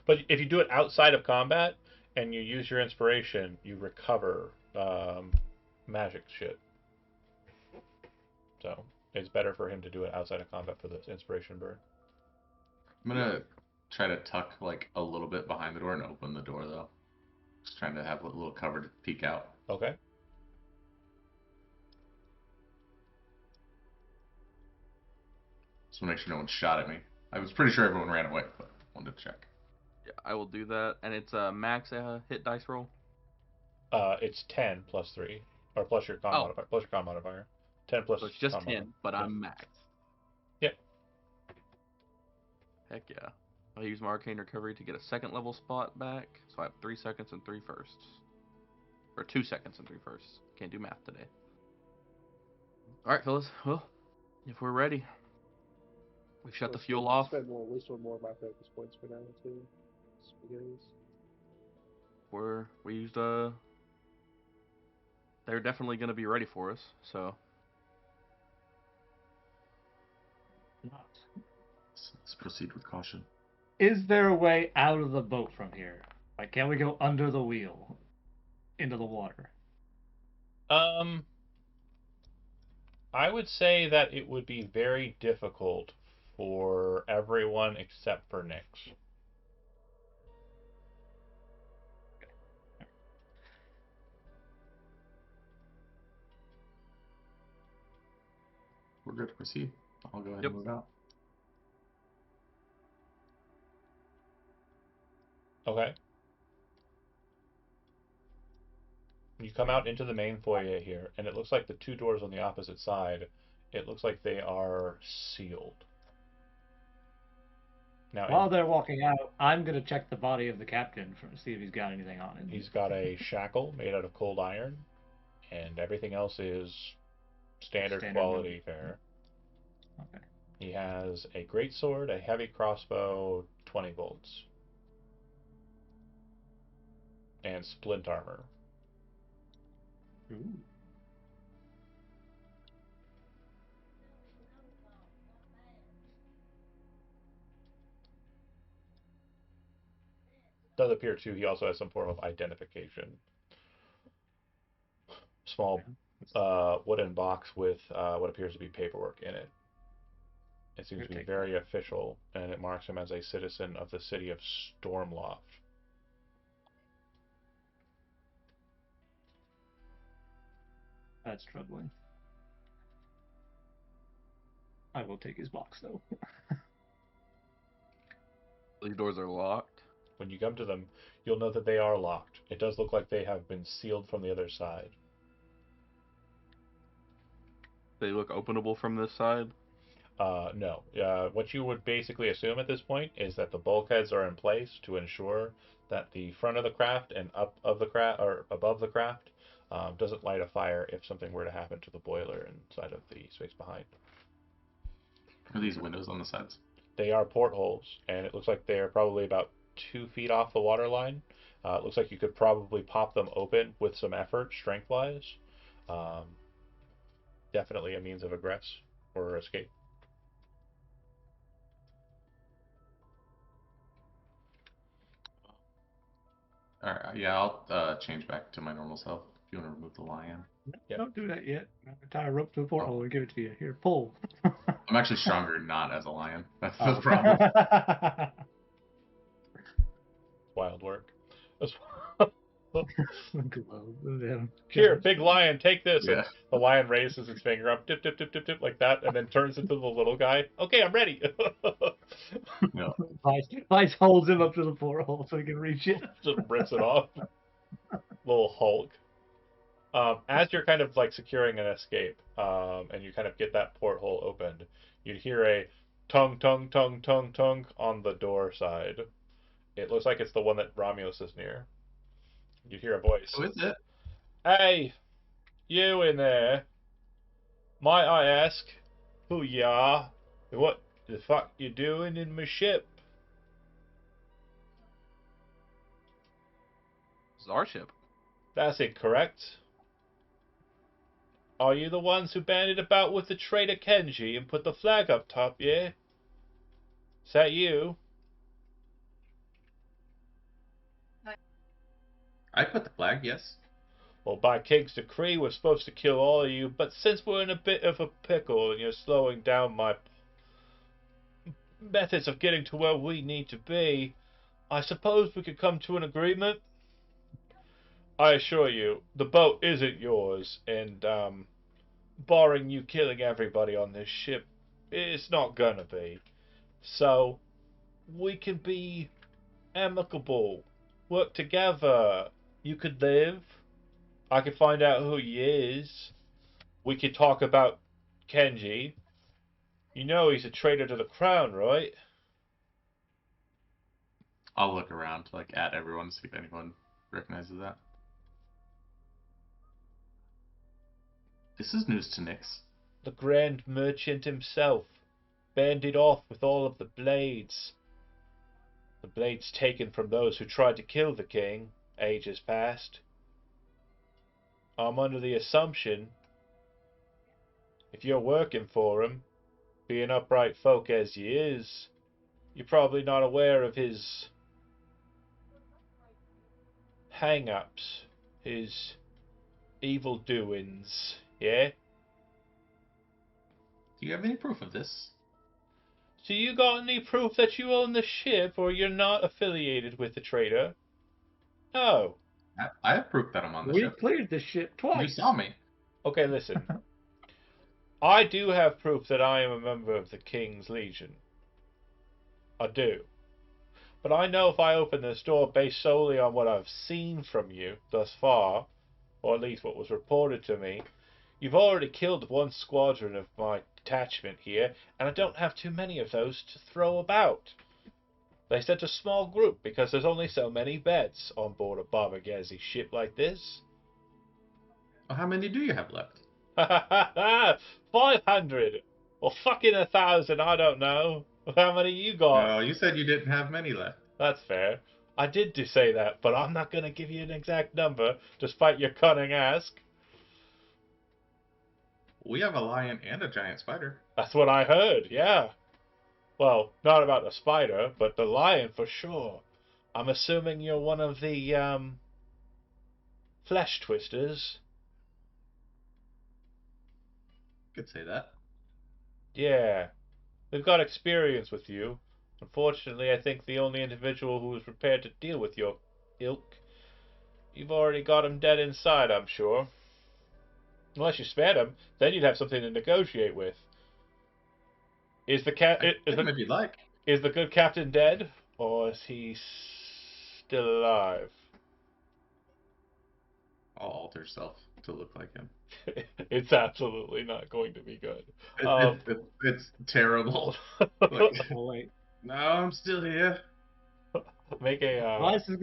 but if you do it outside of combat and you use your inspiration, you recover magic shit. So it's better for him to do it outside of combat for the inspiration burn. I'm gonna try to tuck like a little bit behind the door and open the door though. Just trying to have a little cover to peek out. Okay. Just want to make sure no one shot at me. I was pretty sure everyone ran away, but wanted to check. Yeah, I will do that. And it's a max hit dice roll. It's 10 plus 3, or plus your con Oh, modifier. Plus your con modifier. 10 plus so it's just con modifier. 10, but Yeah. I'm max. Yep. Heck yeah. I'll use my arcane recovery to get a second level spot back. So I have 3 seconds and 3 firsts. Or 2 seconds and 3 firsts. Can't do math today. Alright, fellas. Well, if we're ready, we've shut the fuel off. Spend more, at least one more of my focus points for now too. Because We used they're definitely gonna be ready for us, so Not. Let's proceed with caution. Is there a way out of the boat from here? Like, can we go under the wheel into the water? Um, I would say that it would be very difficult for everyone except for Nyx. We're good to proceed. I'll go ahead yep. and move out. Okay. You come out into the main foyer here, and it looks like the two doors on the opposite side, it looks like they are sealed. Now, While they're walking out, I'm gonna check the body of the captain to see if he's got anything on him. he's got a shackle made out of cold iron, and everything else is standard quality normal. fare. Okay. He has a great sword, a heavy crossbow, 20 bolts, and splint armor. Ooh. Does appear too. He also has some form of identification. Small wooden box with what appears to be paperwork in it. It seems to be very official, and it marks him as a citizen of the city of Stormloft. That's troubling. I will take his box though. These doors are locked. When you come to them, you'll know that they are locked. It does look like they have been sealed from the other side. They look openable from this side. No. What you would basically assume at this point is that the bulkheads are in place to ensure that the front of the craft and up of the craft or above the craft doesn't light a fire if something were to happen to the boiler inside of the space behind. Are these windows on the sides? They are portholes, and it looks like they're probably about 2 feet off the water line. It looks like you could probably pop them open with some effort, strength-wise. Um, Definitely a means of egress or escape. All right. Yeah, I'll change back to my normal self. If you want to remove the lion. Yep. Don't do that yet. I'm gonna tie a rope to a porthole Oh. and give it to you. Here, pull. I'm actually stronger not as a lion. That's Oh. the problem. Wild work. Glow. Here, big lion, take this. Yeah. And the lion raises its finger up, dip, dip, dip, dip, dip, like that, and then turns into the little guy. Okay, I'm ready. No. Vice holds him up to the porthole so he can reach it. Just rips it off. Little Hulk. As you're kind of like securing an escape, and you kind of get that porthole opened, You'd hear a tung tung tung tung tung on the door side. It looks like it's the one that Romulus is near. You'd hear a voice. Who is it? Hey, you in there? Might I ask who you are? And what the fuck you doing in my ship? This is our ship. That's incorrect. Are you the ones who banded about with the traitor Kenji and put the flag up top, yeah? Is that you? I put the flag, yes. Well, by King's decree, we're supposed to kill all of you, but since we're in a bit of a pickle and you're slowing down my methods of getting to where we need to be, I suppose we could come to an agreement? I assure you, the boat isn't yours, and, barring you killing everybody on this ship, it's not gonna be. So, we can be amicable, work together. You could live. I could find out who he is. We could talk about Kenji. You know he's a traitor to the crown, right? I'll look around, like, at everyone, see if anyone recognizes that. This is news to Nyx. The Grand Merchant himself, banded off with all of the blades. The blades taken from those who tried to kill the king, ages past. I'm under the assumption, if you're working for him, being upright folk as he is, you're probably not aware of his hang-ups, his evil doings, yeah? Do you have any proof of this? So you got any proof that you own the ship or you're not affiliated with the traitor? No. I have proof that I'm on the We ship. cleared the ship You twice. saw me. Okay, listen. I do have proof that I am a member of the King's Legion. I do. But I know if I open this door based solely on what I've seen from you thus far, or at least what was reported to me, you've already killed one squadron of my detachment here, and I don't have too many of those to throw about. They sent a small group because there's only so many beds on board a Baba Gazi ship like this. Well, how many do you have left? 500! Or fucking 1,000, I don't know. How many you got? No, you said you didn't have many left. That's fair. I did say that, but I'm not going to give you an exact number, despite your cunning ask. We have a lion and a giant spider. That's what I heard, yeah. Well, not about the spider, but the lion for sure. I'm assuming you're one of the, flesh twisters. Could say that. Yeah. We've got experience with you. Unfortunately, I think the only individual who is prepared to deal with your ilk. You've already got him dead inside, I'm sure. Unless you spared him, then you'd have something to negotiate with. Is the cat? I can if you'd like. Is the good captain dead, or is he still alive? I'll alter self to look like him. It's absolutely not going to be good. It's terrible. Like, Oh wait. no, I'm still here. Make a. Vice is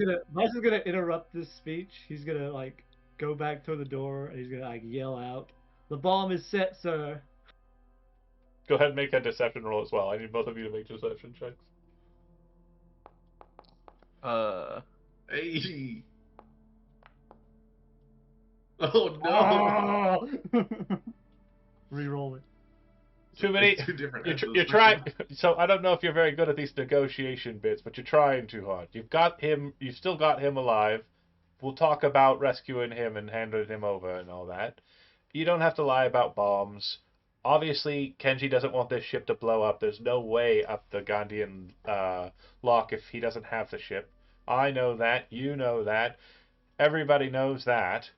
gonna interrupt this speech. He's gonna like go back to the door and he's gonna like yell out, "The bomb is set, sir." Go ahead and make a deception roll as well. I need both of you to make deception checks. Hey. Oh no. Oh! Reroll it. Too many. It's two different. You're trying. So I don't know if you're very good at these negotiation bits, but you're trying too hard. You've got him. You've still got him alive. We'll talk about rescuing him and handing him over and all that. You don't have to lie about bombs. Obviously, Kenji doesn't want this ship to blow up. There's no way up the Gandhian lock if he doesn't have the ship. I know that. You know that. Everybody knows that.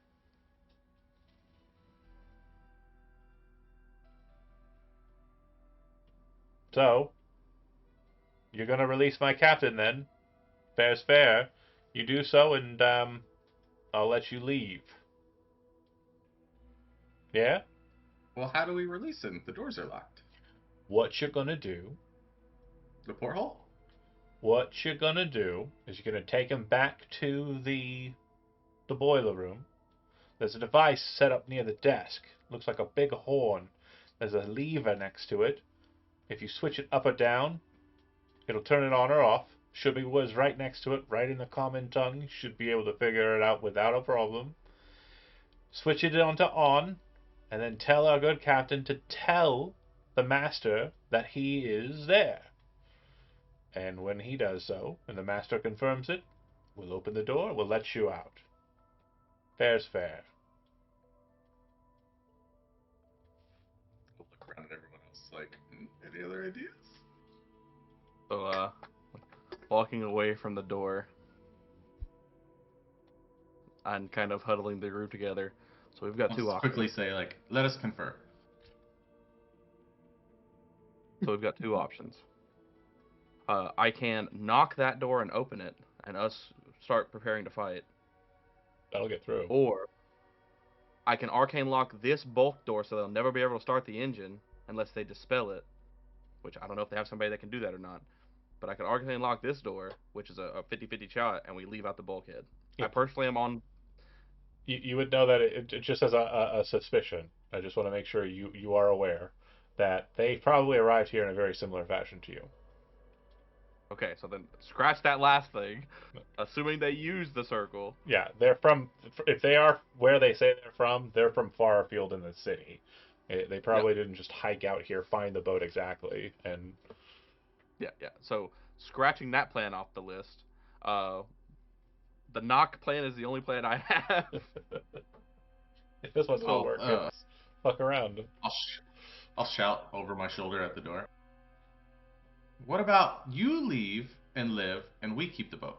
So, you're going to release my captain then. Fair's fair. You do so, and I'll let you leave. Yeah? Well, how do we release him? The doors are locked. what you're gonna do. The porthole? What you're gonna do is you're gonna take him back to the boiler room. There's a device set up near the desk. Looks like a big horn. There's a lever next to it. If you switch it up or down, it'll turn it on or off. Should be words right next to it, right in the common tongue. You should be able to figure it out without a problem. Switch it on to on, and then tell our good captain to tell the master that he is there. And when he does so, and the master confirms it, we'll open the door, we'll let you out. Fair's fair. We'll look around at everyone else. Like, any other ideas? So, walking away from the door and kind of huddling the group together. So we've got I'll two just options. quickly say, like, let us confer. So we've got two options. I can knock that door and open it, and us start preparing to fight. That'll get through. Or I can arcane lock this bulk door so they'll never be able to start the engine unless they dispel it. Which I don't know if they have somebody that can do that or not. But I can arcane lock this door, which is a 50-50 shot, and we leave out the bulkhead. I Yep. personally am on. You would know that it just as a suspicion. I just want to make sure you are aware that they probably arrived here in a very similar fashion to you. Okay, so then scratch that last thing. Assuming they use the circle. Yeah, they're from. If they are where they say they're from far afield in the city. They probably didn't just hike out here, find the boat exactly, and Yeah. So scratching that plan off the list. The knock plan is the only plan I have. if this one still I'll, works, uh, fuck around. I'll shout over my shoulder at the door. What about you leave and live, and we keep the boat?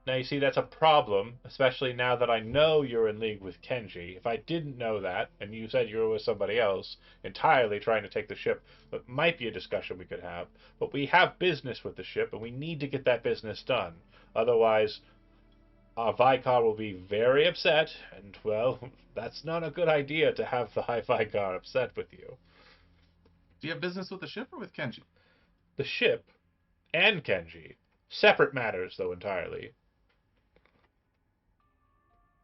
Now you see that's a problem, especially now that I know you're in league with Kenji. If I didn't know that, and you said you were with somebody else, entirely trying to take the ship, that might be a discussion we could have. But we have business with the ship, and we need to get that business done. Otherwise, Vicar will be very upset, and well, that's not a good idea to have the High Vicar upset with you. Do you have business with the ship or with Kenji? The ship and Kenji, separate matters though entirely.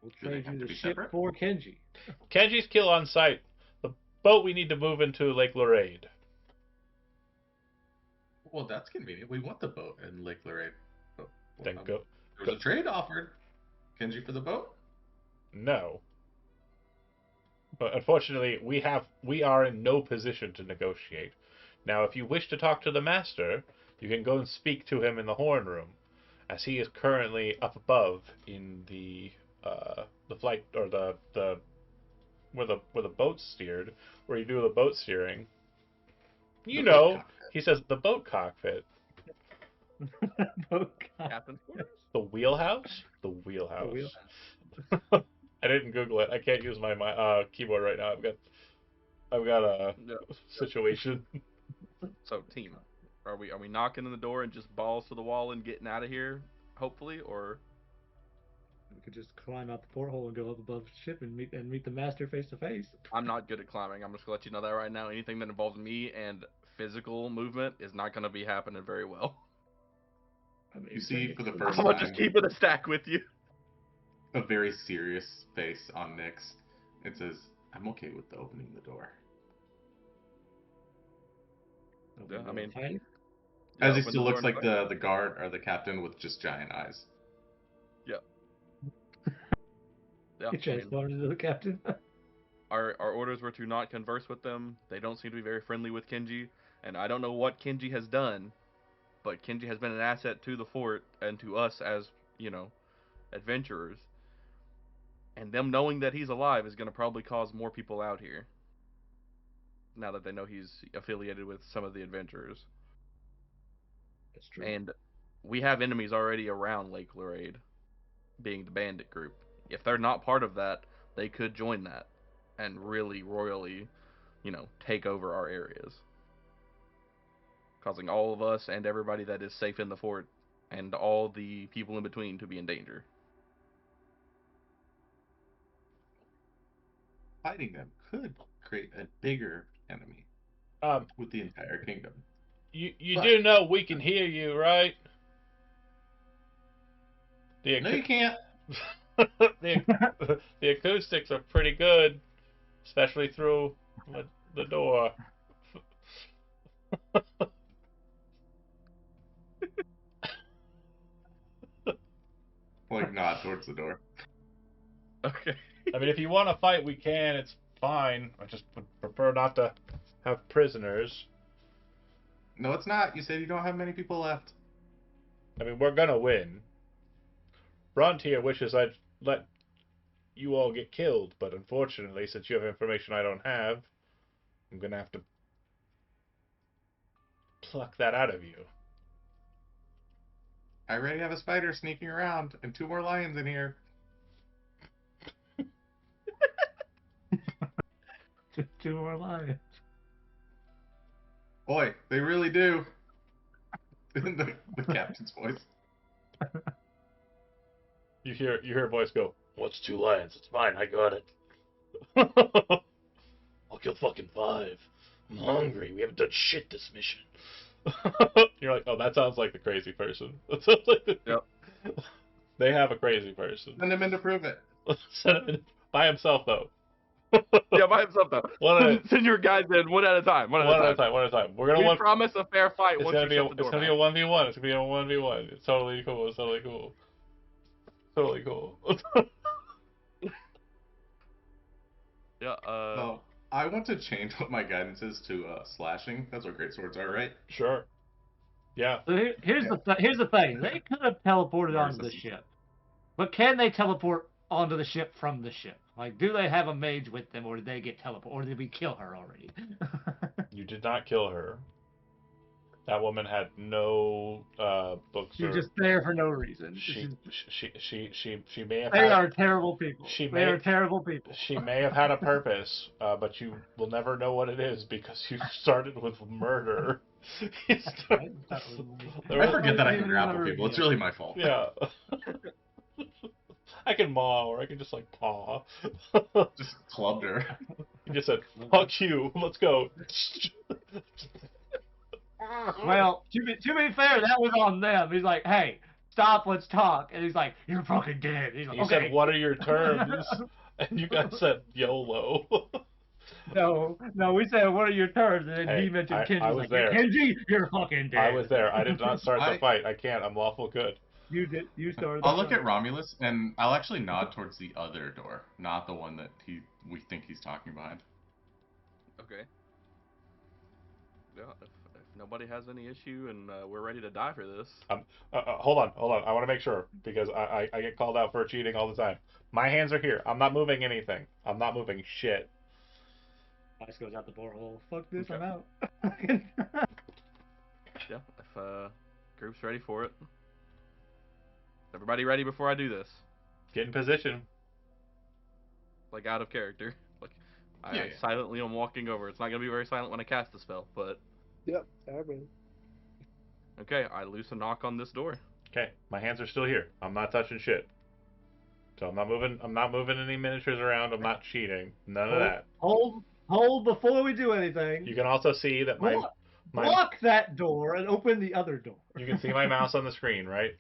We'll Do they trade have you to the be ship separate? for Kenji. Kenji's kill on site. The boat we need to move into Lake Lorraine. Well, that's convenient. We want the boat in Lake Lorraine. Oh, Then there go. was a trade offered. Kenji for the boat? No. But unfortunately, we are in no position to negotiate. Now, if you wish to talk to the master, you can go and speak to him in the horn room, as he is currently up above in the flight or the where the boat's steered, where you do the boat steering. You The boat know, cockpit. he says the boat cockpit, Oh, God. Captain's quarters? the wheelhouse, the The wheelhouse. wheelhouse. I didn't Google it. I can't use my keyboard right now. I've got a Yeah. situation. So team, are we knocking on the door and just balls to the wall and getting out of here? Hopefully, or We could just climb out the porthole and go up above the ship and meet the master face to face. I'm not good at climbing. I'm just gonna let you know that right now. Anything that involves me and physical movement is not gonna be happening very well. I mean, You see for the I'm first gonna time just keep it a stack with you. a very serious face on Nick's. It says, I'm okay with the opening the door. Yeah, I mean, fighting? As he open still the door looks and like fight. the guard or the captain with just giant eyes. Yeah, He I mean, transformed into the captain. our orders were to not converse with them. They don't seem to be very friendly with Kenji, and I don't know what Kenji has done, but Kenji has been an asset to the fort and to us as, adventurers. And them knowing that he's alive is going to probably cause more people out here. Now that they know he's affiliated with some of the adventurers. That's true. And we have enemies already around Lake Lorraine, being the bandit group. If they're not part of that, they could join that and really royally, take over our areas. Causing all of us and everybody that is safe in the fort and all the people in between to be in danger. Fighting them could create a bigger enemy. with the entire kingdom. You But- do know we can hear you, right? The No, you can't. the, the acoustics are pretty good, especially through the door. Like, nod towards the door. Okay. I mean, if you want to fight, we can. It's fine. I just would prefer not to have prisoners. No, it's not. You said you don't have many people left. I mean, we're gonna win. Frontier wishes I'd let you all get killed, but unfortunately, since you have information I don't have, I'm gonna have to pluck that out of you. I already have a spider sneaking around and 2 more lions in here. Two more lions. Boy, they really do. In the captain's voice. You hear a voice go, "What's 2 lions? It's fine. I got it." I'll kill fucking 5. I'm hungry. We haven't done shit this mission. You're like, oh, that sounds like the crazy person. That sounds like Yep. They have a crazy person. Send him in to prove it. Send him in by himself though. Yeah, by himself though. One at Send your guys in one at a time. One at a time. One at a time. We're gonna We one. promise a fair fight It's once gonna you be shut the door. it's gonna be a 1v1. It's gonna be a 1v1. It's totally cool. It's totally cool. Totally cool. Yeah. So, I want to change what my guidance is to slashing. That's what great swords are, right? Sure. Yeah. So here's the thing. They could have teleported Where onto is the this? ship, but can they teleport onto the ship from the ship? Like, do they have a mage with them, or did they get teleported, or did we kill her already? You did not kill her. That woman had no books. She's or just there for no reason. she may have They had. are terrible people. They are terrible people. She may have had a purpose, but you will never know what it is because you started with murder. You started- There I was- forget that I even can grapple remember people. It's yet. really my fault. Yeah. I can maw or I can just like paw. Just clubbed her. You just said, "Fuck you, let's go." Well, to be fair, that was on them. He's like, "Hey, stop, let's talk," and he's like, "You're fucking dead." He's like, You "Okay." said, "What are your terms?" And you guys said, "YOLO." No, we said, "What are your terms?" And then Hey, he mentioned Kenji. I He's was like, there. "Kenji, you're fucking dead." I was there. I did not start the I- fight. I can't. I'm lawful good. You did. You started. I'll the look at fight. Romulus and I'll actually nod towards the other door, not the one that we think he's talking behind. Okay. Yeah. If nobody has any issue and we're ready to die for this. Hold on. I want to make sure because I get called out for cheating all the time. My hands are here. I'm not moving anything. I'm not moving shit. Ice goes out the borehole. Fuck this, Okay. I'm out. Yeah. If group's ready for it. Everybody ready before I do this? Get in position. Like out of character. Like I Yeah. silently am walking over. It's not gonna be very silent when I cast the spell, but Yep, I mean, okay. I loose a knock on this door. Okay, my hands are still here. I'm not touching shit. So I'm not moving. I'm not moving any miniatures around. I'm not cheating. None of that. Hold before we do anything. You can also see that my Block that door and open the other door. you can see my mouse on the screen, right?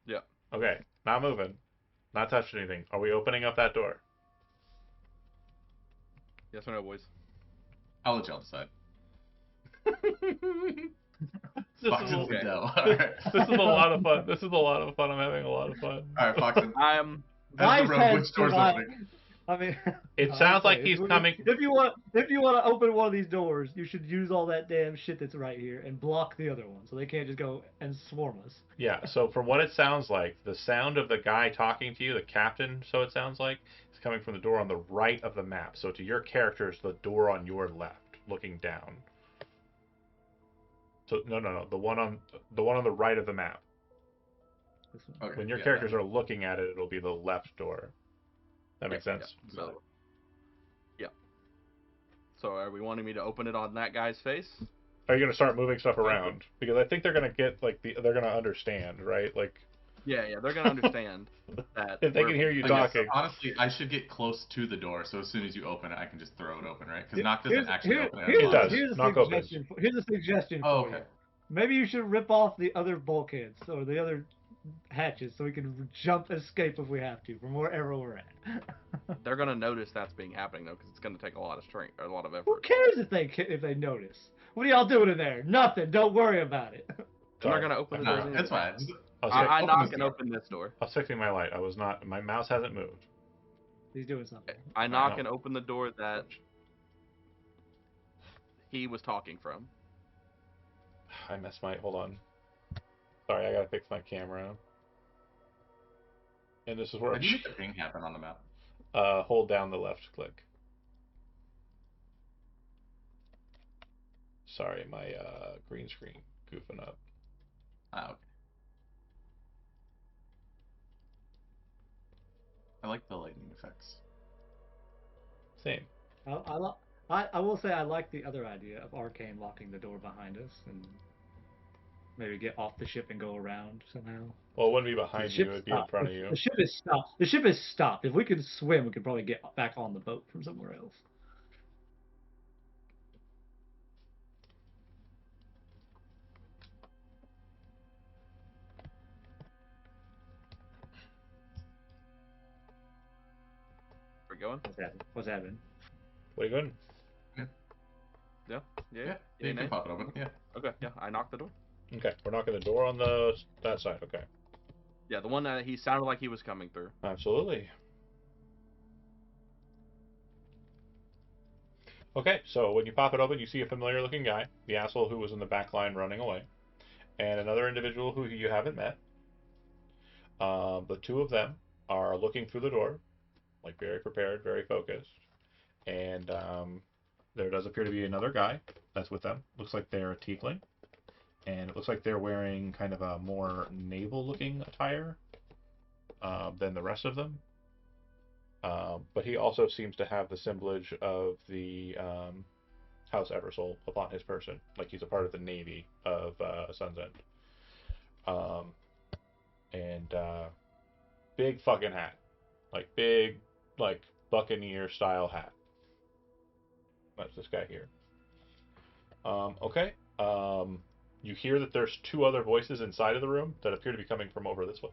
Yeah. Okay, not moving, not touching anything. Are we opening up that door? Yes or no, boys? I'll let y'all decide. This Fox is, and a, Fidel. this is a lot of fun. This is a lot of fun. I'm having a lot of fun. Alright, Foxen. I am. As the road, says which door's survive. opening? I mean, It I sounds say, like he's coming. If you want to open one of these doors, you should use all that damn shit that's right here and block the other one, so they can't just go and swarm us. Yeah. So from what it sounds like, the sound of the guy talking to you, the captain, so it sounds like, is coming from the door on the right of the map. So to your character is the door on your left, looking down. So no, the one on the right of the map. This one. Okay, When your yeah, characters that- are looking at it, it'll be the left door. That makes sense. Yeah. So. Yeah. So are we wanting me to open it on that guy's face? Are you gonna start moving stuff around? Because I think they're gonna get like they're gonna understand, right? Like Yeah, they're gonna understand that If they we're can hear you I guess, talking. honestly, I should get close to the door, so as soon as you open it, I can just throw it open, right? Because Here- knock doesn't actually open it, It unlocks does. it. Here's a Knock opens. suggestion. Here's a suggestion Oh, for okay. you. Maybe you should rip off the other bulkheads or the other hatches so we can jump escape if we have to from wherever we're at. they're gonna notice that's being happening though, because it's gonna take a lot of strength or a lot of Who effort. cares if they notice? What are y'all doing in there? Nothing. Don't worry about it. And Sorry. they're gonna open the No, doors. it's anyway. fine. Just I open knock this and door. open this door. I was fixing my light. I was not. My mouse hasn't moved. He's doing something. I knock know. and open the door that he was talking from. I messed my. Hold on. Sorry, I gotta fix my camera. And this is where How do you make the ping happen on the map? hold down the left click. Sorry, my green screen goofing up. Ah, okay. I like the lightning effects. Same. I will say I like the other idea of Arcane locking the door behind us and maybe get off the ship and go around somehow. Well, it wouldn't be The behind you. ship It'd be in stopped. front of you. The ship is stopped. The ship is stopped. If we could swim, we could probably get back on the boat from somewhere else. We're going. What's happening? What are you doing? Yeah. Yeah, Yeah, you can nay? pop it open. Yeah. Okay. Yeah, I knocked the door. Okay, we're knocking the door on that side. Okay, Yeah, the one that he sounded like he was coming through. absolutely. Okay, so when you pop it open, you see a familiar-looking guy, the asshole who was in the back line running away, and another individual who you haven't met. The two of them are looking through the door, like very prepared, very focused, and there does appear to be another guy that's with them. Looks like they're a tiefling, and it looks like they're wearing kind of a more naval-looking attire than the rest of them. But he also seems to have the assemblage of the House Eversole upon his person, like he's a part of the Navy of Sunsend. And big fucking hat, like big, like Buccaneer style hat. That's this guy here. Okay. You hear that there's two other voices inside of the room that appear to be coming from over this way,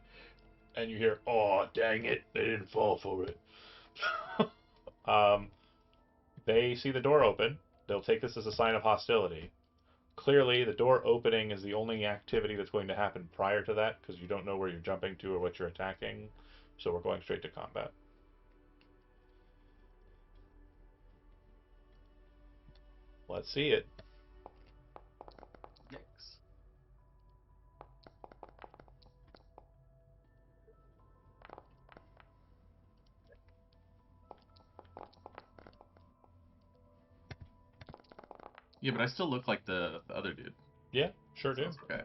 and you hear, "Oh, dang it, they didn't fall for it." They see the door open. They'll take this as a sign of hostility. Clearly, the door opening is the only activity that's going to happen prior to that, because you don't know where you're jumping to or what you're attacking. So we're going straight to combat. Let's see it. Yikes. Yeah, but I still look like the other dude. Yeah, sure So do. it's okay.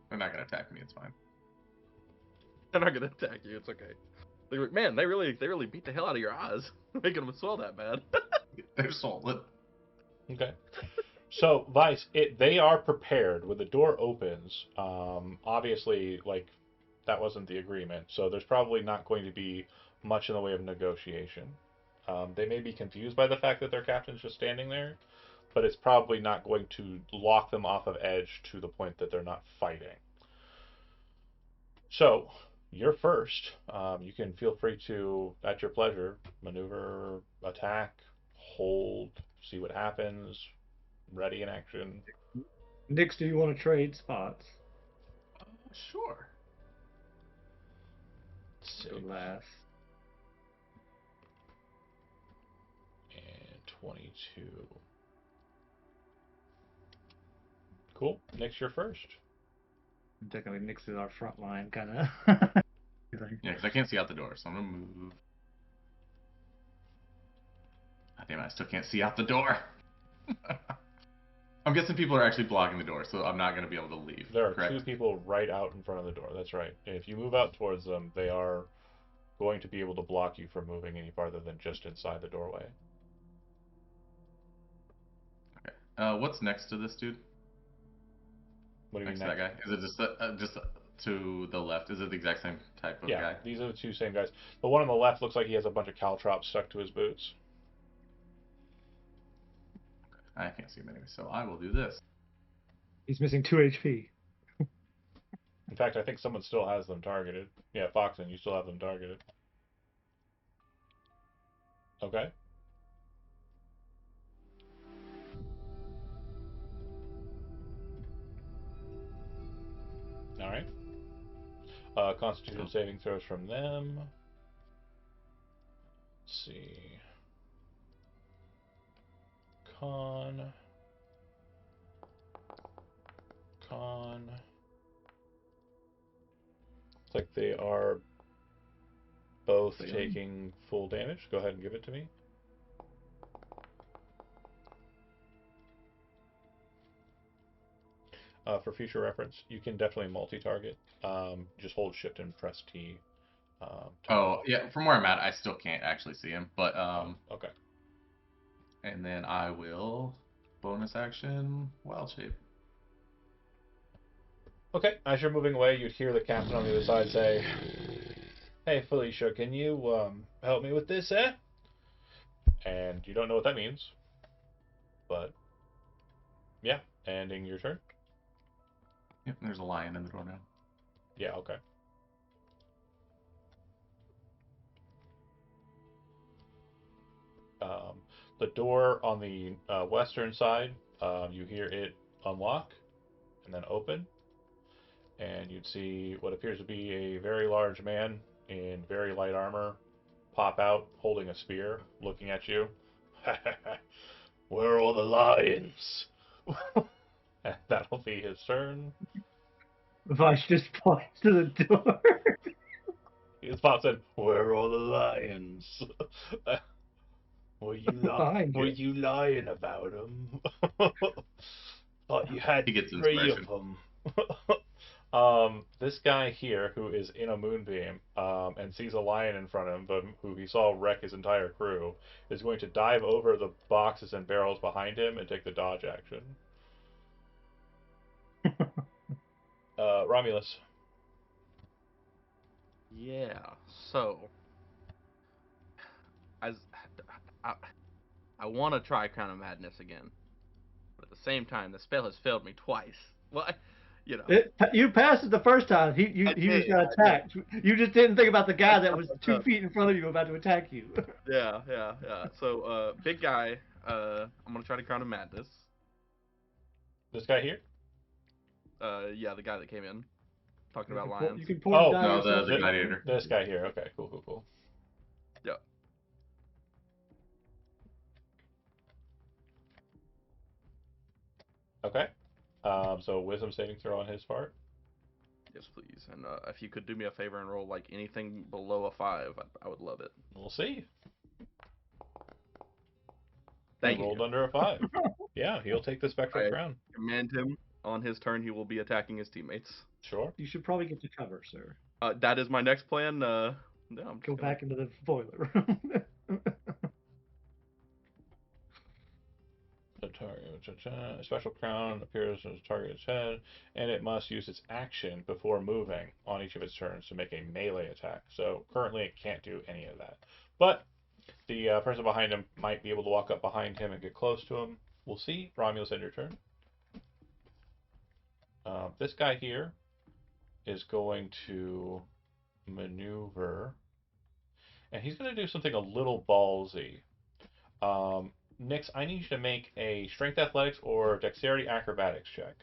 They're not gonna attack me. It's fine. They're not gonna attack you. It's okay. They're like, man, they really beat the hell out of your eyes, making them swell that bad. They're solid. Okay. So, Vice, they are prepared when the door opens. Obviously, like, that wasn't the agreement, so there's probably not going to be much in the way of negotiation. They may be confused by the fact that their captain's just standing there, but it's probably not going to lock them off of edge to the point that they're not fighting. So, you're first. You can feel free to, at your pleasure, maneuver, attack, hold, see what happens, ready in action. Nix, do you want to trade spots? Sure. Go last. And 22. Cool. Next, you're first. Technically, Nix is our front line, kind of. Yeah, because I can't see out the door, so I'm gonna move. God damn it, I still can't see out the door. I'm guessing people are actually blocking the door, so I'm not gonna be able to leave. There are correct? two people right out in front of the door. That's right. If you move out towards them, they are going to be able to block you from moving any farther than just inside the doorway. Okay. What's next to this dude? What do you Next mean to that next? guy? Is it just to the left, is it the exact same type of Yeah, guy? these are the two same guys. The one on the left looks like he has a bunch of caltrops stuck to his boots. I can't see him anyway, so I will do this. He's missing 2 HP. In fact, I think someone still has them targeted. Yeah, Foxen, you still have them targeted. Okay. All right. Constitution saving throws from them. Let's see. Con. It's like they are both taking full damage. Go ahead and give it to me. For future reference, you can definitely multi-target. Just hold Shift and press T. Oh, yeah, from where I'm at, I still can't actually see him, but okay. And then I will bonus action Wild Shape. Okay, as you're moving away, you'd hear the captain on the other side say, "Hey, Felicia, can you help me with this, eh?" And you don't know what that means, but yeah, ending your turn. Yep, there's a lion in the door now. Yeah, okay. The door on the western side, you hear it unlock and then open, and you'd see what appears to be a very large man in very light armor pop out holding a spear, looking at you. Where are all the lions? And that'll be his turn. Vice just points to the door. He pops in. Where are all the lions? Behind Were you. you lying about them? Thought you had He gets 3 of inspiration. them. This guy here, who is in a moonbeam and sees a lion in front of him, but who he saw wreck his entire crew, is going to dive over the boxes and barrels behind him and take the dodge action. Romulus. Yeah. So, as I, I want to try Crown of Madness again, but at the same time, the spell has failed me twice. Well, you know. You passed it the first time. He was gonna I did. attack. You just didn't think about the I guy that was fucked 2 up. feet in front of you about to attack you. Yeah, yeah, yeah. So, big guy. I'm gonna try to Crown of Madness. This guy here? Yeah, the guy that came in talking You about can pour, lions. you can pour Oh, die No, yourself. the gladiator. This guy here. Okay, cool. Yep. Okay. So wisdom saving throw on his part. Yes, please. And if you could do me a favor and roll like anything below a 5, I would love it. We'll see. He Thank rolled you. under a 5. Yeah, he'll take the spectral I crown. command him on his turn. He will be attacking his teammates. Sure. You should probably get to cover, sir. That is my next plan. No, I'm Go just gonna... back into the boiler room. The target, special crown appears as target's head, and it must use its action before moving on each of its turns to make a melee attack. So currently it can't do any of that. But the person behind him might be able to walk up behind him and get close to him. We'll see. Romulus, end your turn. This guy here is going to maneuver, and he's going to do something a little ballsy. Nix, I need you to make a strength athletics or dexterity acrobatics check.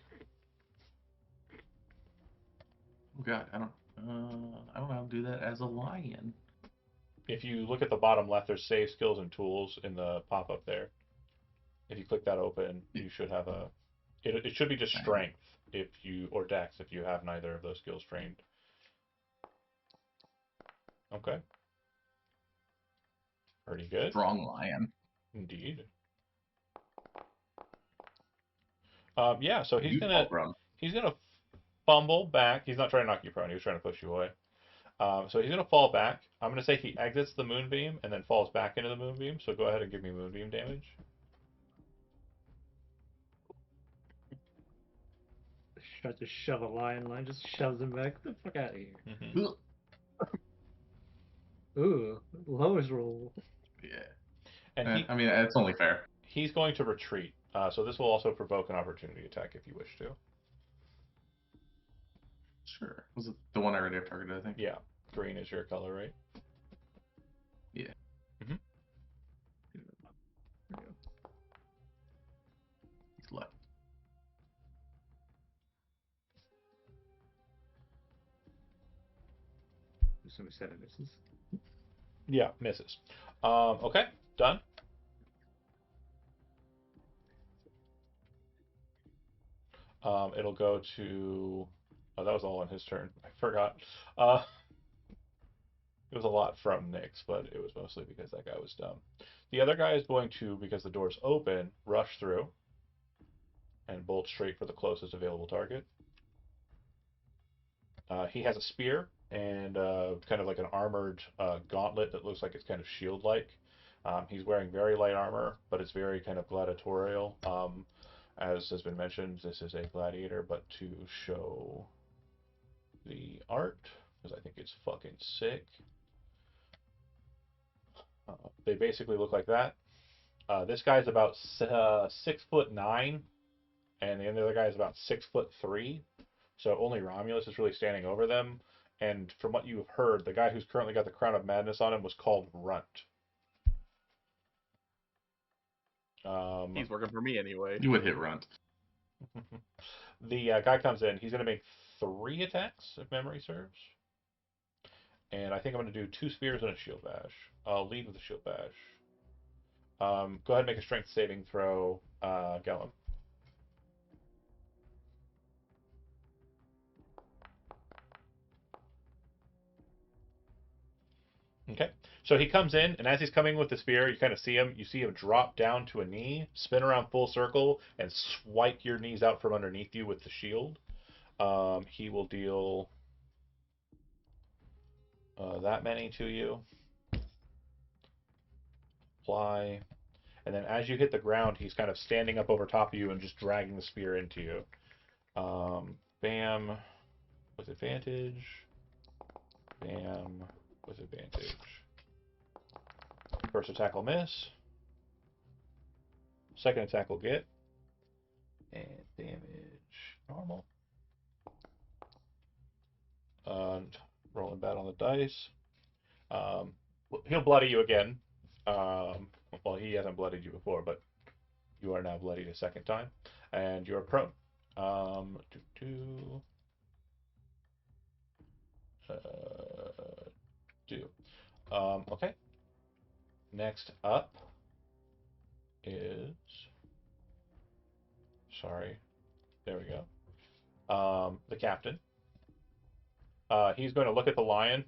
Oh god, I don't know how to do that as a lion. If you look at the bottom left, there's save skills and tools in the pop-up there. If you click that open, you should have a... It should be just strength if you, or dex if you have neither of those skills trained. Okay. Pretty good. Strong lion. Indeed. Yeah, so he's You gonna fall prone. fumble back. He's not trying to knock you prone. He was trying to push you away. So he's gonna fall back. I'm gonna say he exits the moonbeam and then falls back into the moonbeam. So go ahead and give me moonbeam damage. Tries to shove a lion. Lion just shoves him back. Get the fuck out of here. Mhm. Ugh. Ooh, lowest roll. Yeah. And I mean, it's only fair. he's going to retreat. So this will also provoke an opportunity attack if you wish to. Sure. Was it the one I already have targeted, I think? Yeah, green is your color, right? Yeah. Mhm. There we go. He's left. Somebody said it misses. Yeah, misses. Okay, done. It'll go to. Oh, that was all on his turn. I forgot. Uh, it was a lot from Nyx, but it was mostly because that guy was dumb. The other guy is going to, because the door's open, rush through and bolt straight for the closest available target. He has a spear and kind of like an armored gauntlet that looks like it's kind of shield-like. He's wearing very light armor, but it's very kind of gladiatorial. As has been mentioned, this is a gladiator, but to show the art, because I think it's fucking sick. They basically look like that. This guy's about 6'9", and the other guy is about 6'3". So only Romulus is really standing over them. And from what you've heard, the guy who's currently got the Crown of Madness on him was called Runt. He's working for me anyway. You would hit Runt. The guy comes in. He's going to make 3 attacks, if memory serves. And I think I'm going to do 2 spears and a shield bash. I'll lead with the shield bash. Go ahead and make a strength saving throw, Gellum. Okay. So he comes in, and as he's coming with the spear, you kind of see him. You see him drop down to a knee, spin around full circle, and swipe your knees out from underneath you with the shield. He will deal that many to you. Apply. And then as you hit the ground, he's kind of standing up over top of you and just dragging the spear into you. Bam. With advantage. Bam. With advantage. First attack will miss. Second attack will get. And damage normal. Rolling bad on the dice. He'll bloody you again. Well, he hasn't bloodied you before, but you are now bloodied a second time. And you're prone. Do, do, do. Okay. Next up is. Sorry. There we go. The captain. He's going to look at the lion,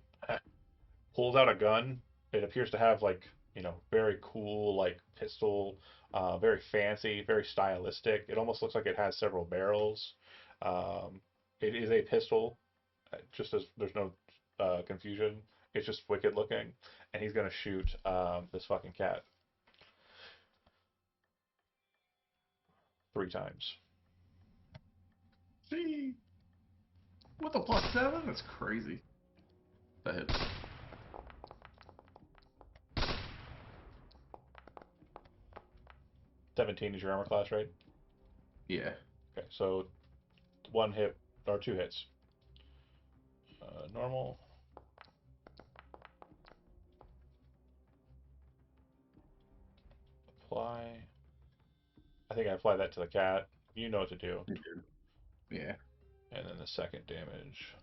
pulls out a gun. It appears to have like, very cool like pistol, very fancy, very stylistic. It almost looks like it has several barrels. It is a pistol, just as there's no confusion. It's just wicked looking, and he's gonna shoot this fucking cat 3 times. Gee. With a +7? That's crazy. That hits. 17 is your armor class, right? Yeah. Okay, so 1 hit or 2 hits. Normal. Apply. I think I apply that to the cat. You know what to do. You did. Yeah. And then the second damage.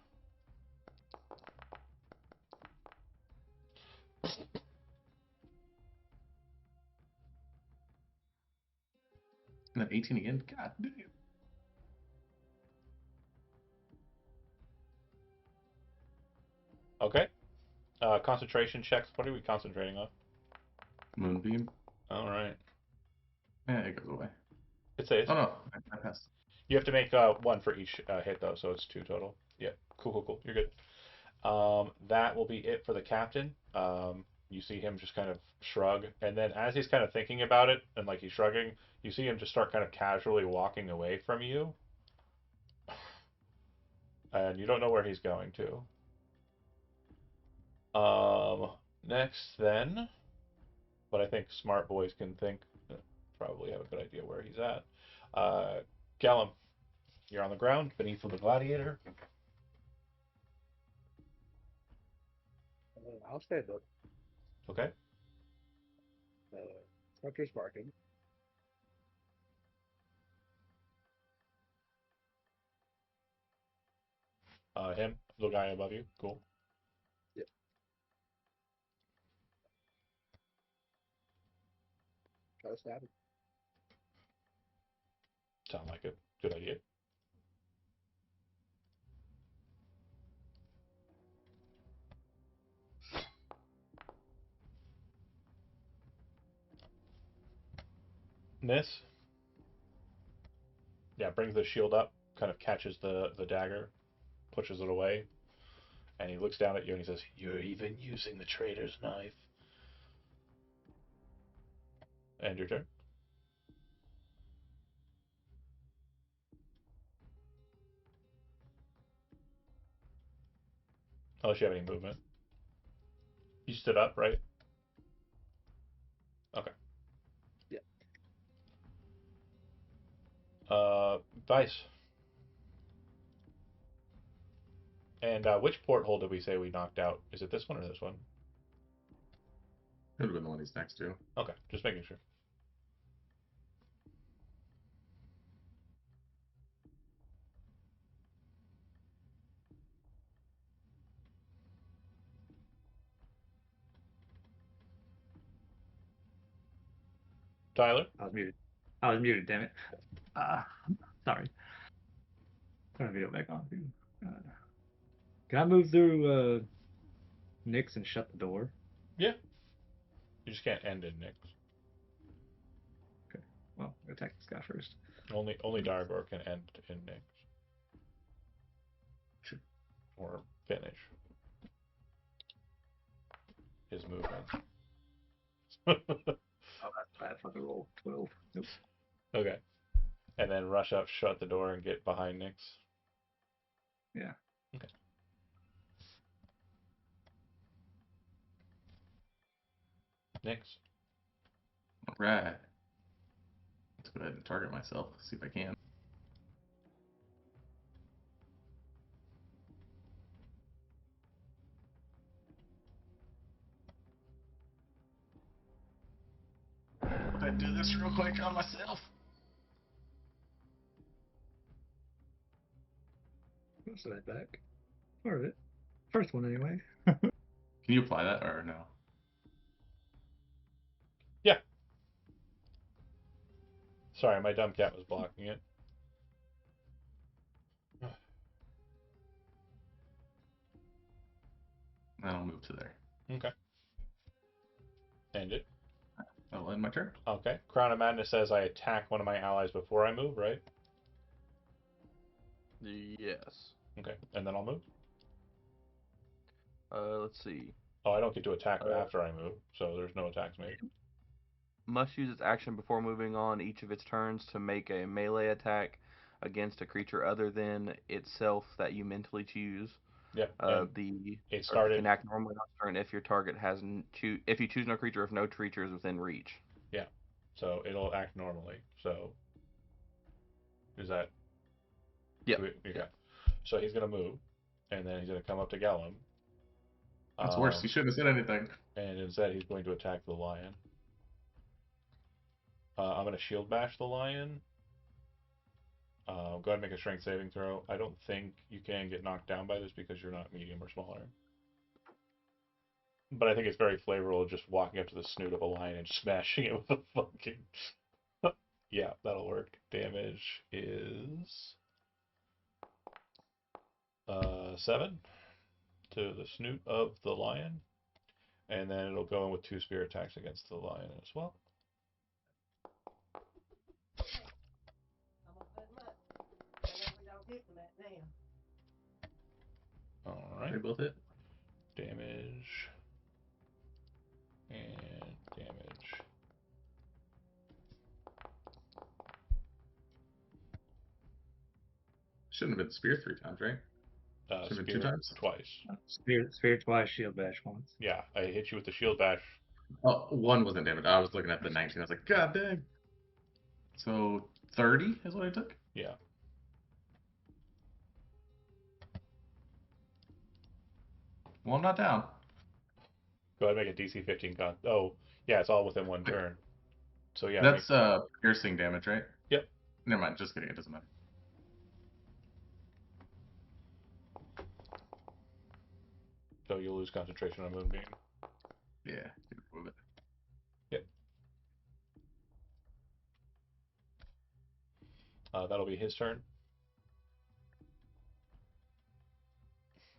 And then 18 again? God damn. Okay. Concentration checks. What are we concentrating on? Moonbeam? All right. Yeah, it goes away. It saves. Oh no, I passed. You have to make 1 for each hit, though, so it's 2 total. Yeah. Cool. You're good. That will be it for the captain. You see him just kind of shrug, and then as he's kind of thinking about it, and like he's shrugging, you see him just start kind of casually walking away from you. and you don't know where he's going to. Next then, but I think smart boys can think, probably have a good idea where he's at. Gallum, you're on the ground beneath the gladiator. I'll stand up. Okay. Hunter's barking. Him, the guy above you. Cool. Yep. Try to stab him. Sound like a good idea. Miss. Yeah, brings the shield up, kind of catches the dagger, pushes it away, and he looks down at you and he says, "You're even using the traitor's knife." And your turn. Unless you have any movement. You stood up, right? Okay. Yeah. Dice. And which porthole did we say we knocked out? Is it this one or this one? Could have been the one he's next to. Okay, just making sure. Tyler? I was muted. I was muted, damn it. Uh, sorry. Turn the video back on. Can I move through Nick's and shut the door? Yeah. You just can't end in Nyx. Okay. Well, I'll attack this guy first. Only Dargor can end in Nyx. Or finish his movement. Oh, that's a bad fucking roll. 12. Nope. Okay. And then rush up, shut the door, and get behind Nyx. Yeah. Okay. Nyx. All right. Let's go ahead and target myself. See if I can. I do this real quick on myself. Most of that back. Part of it. First one, anyway. Can you apply that or no? Yeah. Sorry, my dumb cat was blocking it. Then I'll move to there. Okay. End it. That'll end my turn. Okay. Crown of Madness says I attack one of my allies before I move, right? Yes. Okay. And then I'll move. Let's see. Oh, I don't get to attack Uh, after I move, so there's no attacks made. Must use its action before moving on each of its turns to make a melee attack against a creature other than itself that you mentally choose. Yeah. Uh, And the it target started. can act normally on turn if your target has if you choose no creature if no creature is within reach. Yeah. So it'll act normally. So is that? Yep. Okay. Yep. So he's gonna move, and then he's gonna come up to Gallum. That's worse. You shouldn't have said anything. And instead he's going to attack the lion. I'm gonna shield bash the lion. Go ahead and make a strength saving throw. I don't think you can get knocked down by this because you're not medium or smaller. But I think it's very flavorful just walking up to the snoot of a lion and smashing it with a fucking. Yeah, that'll work. Damage is 7 to the snoot of the lion, and then it'll go in with 2 spear attacks against the lion as well. All right. They both hit. Damage and damage. Shouldn't have been spear 3 times, right? Should've been two spear times? twice. Sphere twice, shield bash once. Yeah, I hit you with the shield bash. Oh, one wasn't damaged. I was looking at the 19. I was like, God dang. So 30 is what I took? Yeah. Well, I'm not down. Go ahead and make a DC 15 con. Oh, yeah, it's all within one turn. So yeah, That's piercing damage, right? Yep. Never mind. Just kidding. It doesn't matter. So you'll lose concentration on Moonbeam. Yeah. You can move it. Yep. That'll be his turn.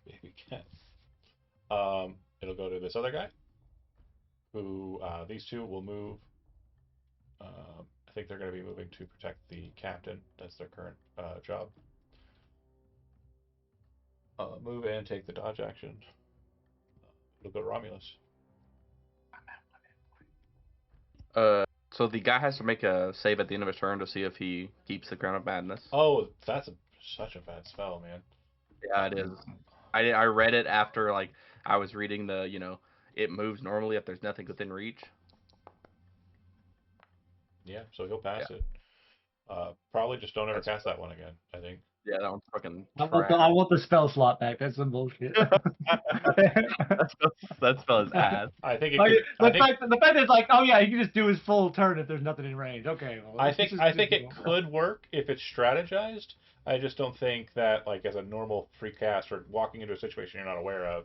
If we can. It'll go to this other guy. Who these two will move. I think they're going to be moving to protect the captain. That's their current job. Move and take the dodge action. It'll go to Romulus. So the guy has to make a save at the end of his turn to see if he keeps the Crown of Madness. Oh, that's such a bad spell, man. Yeah, it is. I read it after like I was reading the it moves normally if there's nothing within reach. Yeah, so he'll pass Yeah. it. Probably just don't ever That's cast that one again, I think. Yeah, that one's fucking I trash. want the spell slot back. That's some bullshit. That spell is ass. I think it Like, could, the fact is like, oh yeah, he can just do his full turn if there's nothing in range. Okay, well, I think it could work if it's strategized. I just don't think that like as a normal free cast or walking into a situation you're not aware of,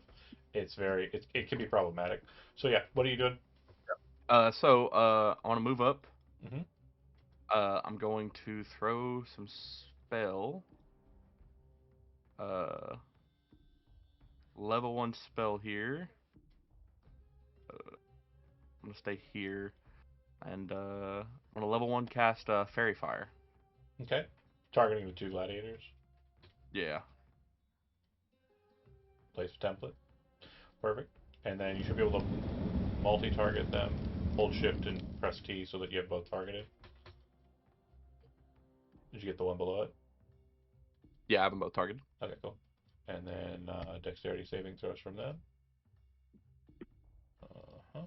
it can be problematic. So yeah, what are you doing? I want to move up. Mhm. I'm going to throw some spell. Level 1 spell here. I'm gonna stay here, and I'm gonna level 1 cast Fairy Fire. Okay. Targeting the two gladiators. Yeah. Place a template. Perfect. And then you should be able to multi-target them. Hold shift and press T so that you have both targeted. Did you get the one below it? Yeah, I have them both targeted. Okay, cool. And then dexterity saving throws from them. Uh-huh.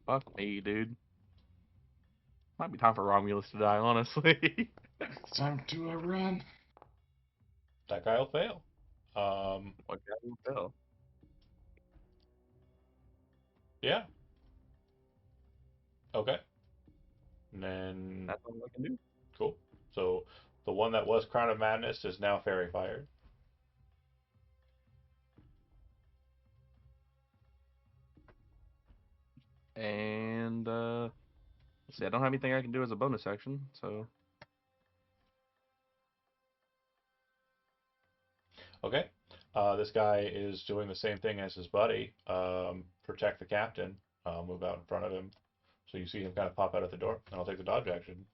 Fuck me, dude. Might be time for Romulus to die, honestly. It's time to run. That guy will fail. What guy will fail? Yeah. Okay. And then That's all I can do. cool. So the one that was Crown of Madness is now Fairy Fired. And let's see, I don't have anything I can do as a bonus action, so Okay. This guy is doing the same thing as his buddy. Protect the captain. Move out in front of him. So you see him kind of pop out at the door, and I'll take the dodge action.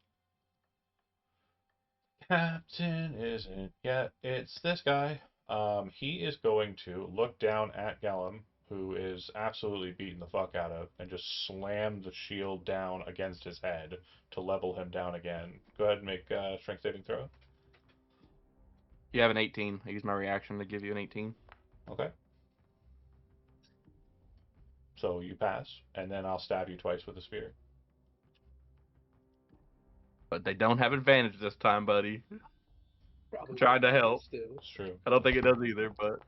Captain isn't yet. It's this guy. He is going to look down at Gellum, who is absolutely beating the fuck out of, and just slam the shield down against his head to level him down again. Go ahead and make a strength saving throw. you have an 18. I use my reaction to give you an 18. Okay. So you pass, and then I'll stab you twice with a spear. But they don't have advantage this time, buddy. Probably I'm trying to help. still. It's true. I don't think it does either, but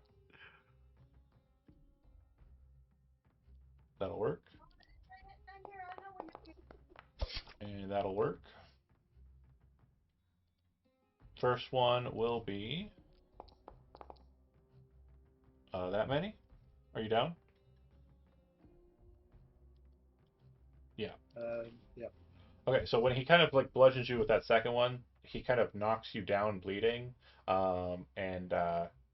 That'll work. And that'll work. First one will be that many. Are you down? Yeah. Yeah. Okay, so when he kind of like bludgeons you with that second one, he kind of knocks you down bleeding, and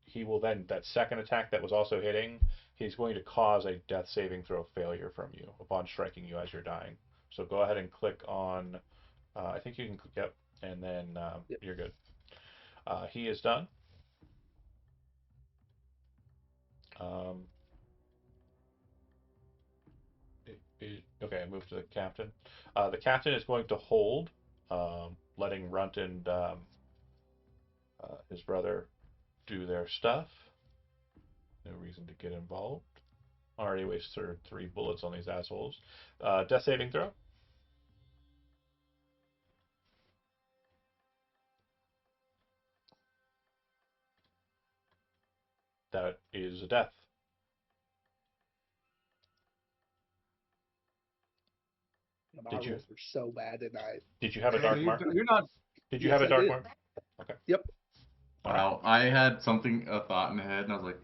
he will then, that second attack that was also hitting, he's going to cause a death saving throw failure from you upon striking you as you're dying. So go ahead and click on, I think you can click, yep, and then Yep. you're good. He is done. Um, okay, I move to the captain. The captain is going to hold, letting Runt and his brother do their stuff. No reason to get involved. Already wasted 3 bullets on these assholes. Death saving throw. That is a death. My Did you rolls were so bad tonight. did you have a Yeah, dark mark? you're not. Did you Yes, have a I dark did. mark? Okay. Yep. All right. Wow, I had a thought in my head, and I was like,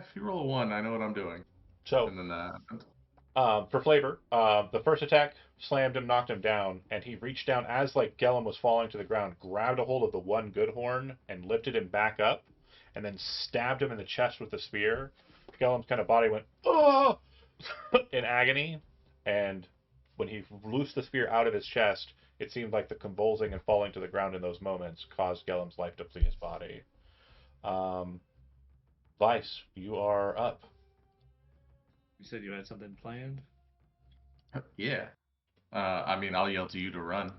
if you roll a 1, I know what I'm doing. So, And then for flavor, the first attack slammed him, knocked him down, and he reached down as like Gellum was falling to the ground, grabbed a hold of the one good horn and lifted him back up, and then stabbed him in the chest with the spear. Gellum's kind of body went oh in agony, and when he loosed the spear out of his chest, it seemed like the convulsing and falling to the ground in those moments caused Gellum's life to flee his body. Vice, you are up. You said you had something planned. yeah. I mean, I'll yell to you to run.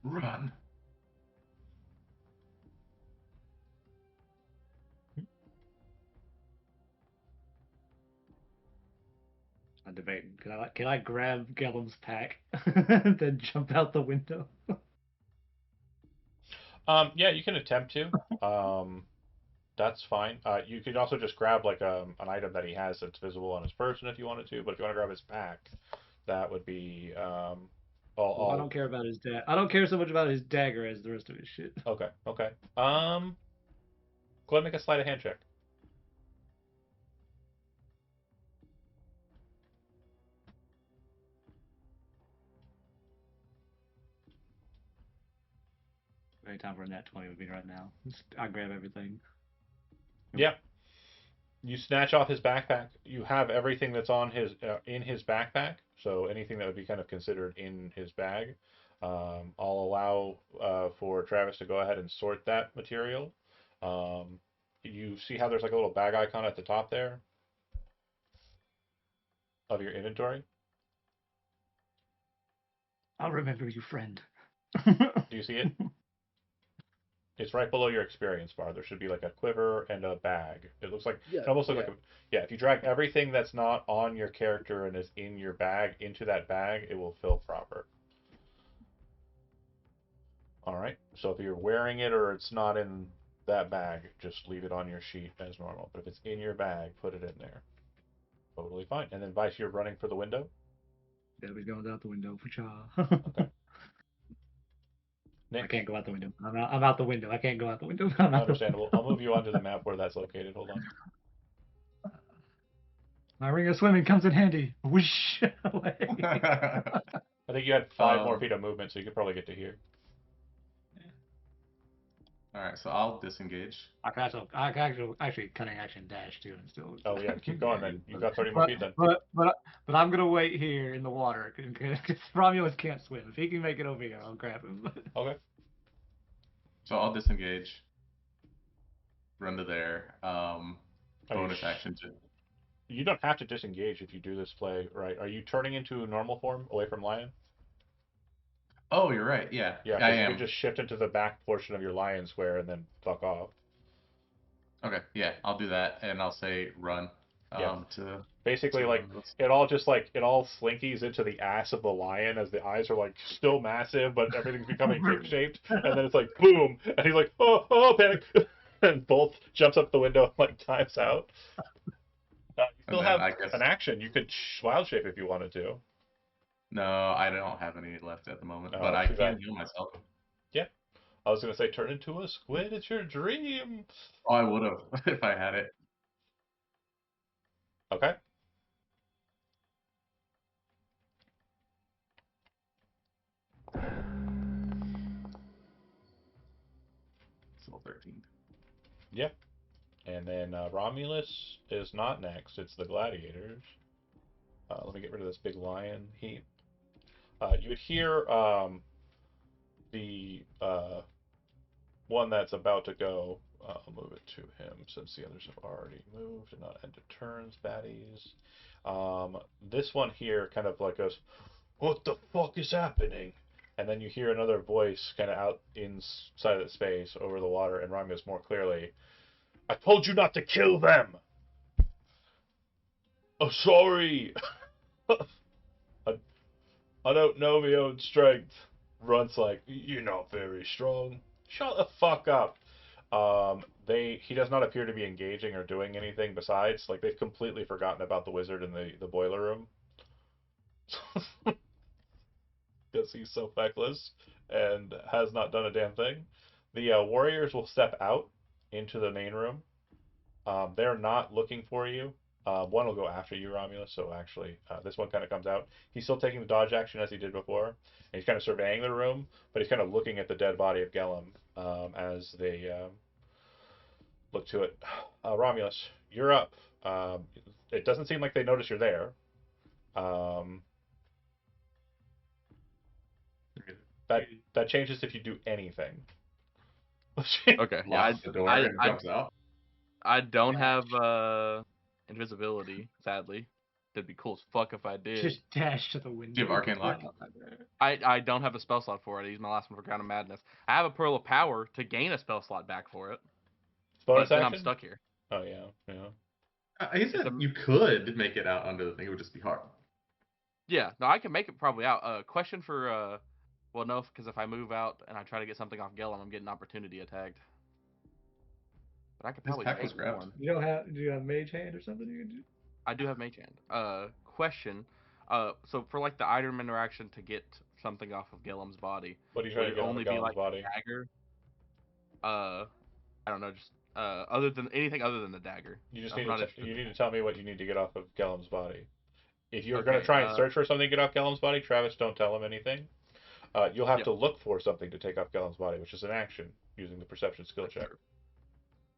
Run. I'm debating. Can I grab Gellum's pack, then jump out the window? Yeah, you can attempt to. That's fine. You could also just grab like an item that he has that's visible on his person if you wanted to. But if you want to grab his pack, that would be Well, I don't care about his I don't care so much about his dagger as the rest of his shit. okay. Okay. Go ahead and make a sleight of hand check. Any time for a nat 20 would be right now. I grab everything. Yeah. You snatch off his backpack. You have everything that's on his in his backpack. So anything that would be kind of considered in his bag. I'll allow for Travis to go ahead and sort that material. You see how there's like a little bag icon at the top there of your inventory? I'll remember you, friend. Do you see it? It's right below your experience bar. There should be like a quiver and a bag. It looks like Yeah. it almost looks Yeah. like yeah. If you drag everything that's not on your character and is in your bag into that bag, it will fill proper. All right. So if you're wearing it or it's not in that bag, just leave it on your sheet as normal. But if it's in your bag, put it in there. Totally fine. And then Vice, you're running for the window. Debbie's going out the window for Cha. Okay. I Nick, can't go out the window. I'm out the window. I can't go out the window. I'm out the understandable. I'll move you onto the map where that's located. Hold on. My ring of swimming comes in handy. Whoosh away. I think you had 5 more feet of movement, so you could probably get to here. All right, so I'll disengage. I can actually cunning action dash too and still. Oh yeah, keep going then. You've got 30 more feet then. But I'm gonna wait here in the water because Romulus can't swim. If he can make it over here, I'll grab him. Okay. So I'll disengage. Run to there. Bonus sh- action to. You don't have to disengage if you do this play right. Are you turning into normal form away from lion? Oh, you're right. Yeah, Yeah, I 'cause you am. could just shift into the back portion of your lion square and then fuck off. Okay, yeah, I'll do that, and I'll say run. Yeah. To Basically, to like it all slinkies into the ass of the lion as the eyes are like still massive, but everything's becoming kick shaped, and then it's like boom, and he's like oh panic, and Bolt jumps up the window and like dives out. You still and then have I guess an action. You could wild shape if you wanted to. no, I don't have any left at the moment, Oh, but I too can bad. heal myself. Yeah, I was gonna say turn into a squid. It's your dream. Oh, I would have if I had it. Okay. Still 13. Yeah. And then Romulus is not next. It's the gladiators. Let me get rid of this big lion heap. You would hear the one that's about to go. I'll move it to him since the others have already moved and not ended turns, baddies. This one here kind of like goes, "What the fuck is happening?" and then you hear another voice kind of out inside of the space over the water, and Romulus more clearly. I told you not to kill them! Oh, sorry! I, I don't know my own strength. Runt's like, you're not very strong. Shut the fuck up. He does not appear to be engaging or doing anything besides, like, they've completely forgotten about the wizard in the boiler room. Because he's so feckless and has not done a damn thing. The warriors will step out into the main room. They're not looking for you. One will go after you, Romulus. So actually, this one kind of comes out. He's still taking the dodge action as he did before. And he's kind of surveying the room, but he's kind of looking at the dead body of Gellum as they look to it. Romulus, you're up. It doesn't seem like they notice you're there. That changes if you do anything. Okay. Yeah, Locks the door and jumps out. I don't have invisibility, sadly. It'd be cool as fuck if I did. Just dash to the window. Do you have Arcane Lock? I don't have a spell slot for it. I used my last one for Crown of Madness. I have a Pearl of Power to gain a spell slot back for it. Bonus but then action? I'm stuck here. Oh, yeah. I guess you could make it out under the thing. It would just be hard. Yeah, no, I can make it probably out. Question for, well, no, because if I move out and I try to get something off Gellum, I'm getting opportunity attacked. But I could probably pack was take grabbed. one. Do you have Mage Hand or something you can do? I do have Mage Hand. Question. So for like the item interaction to get something off of Gellum's body, What are you trying to get only on be Gellum's like body? a dagger? I don't know, just other than anything other than the dagger. You just need to tell me what you need to get off of Gellum's body. If you're going to Okay, try and search for something to get off Gellum's body, Travis, don't tell him anything. You'll have Yep. to look for something to take off Gellum's body, which is an action using the perception skill check.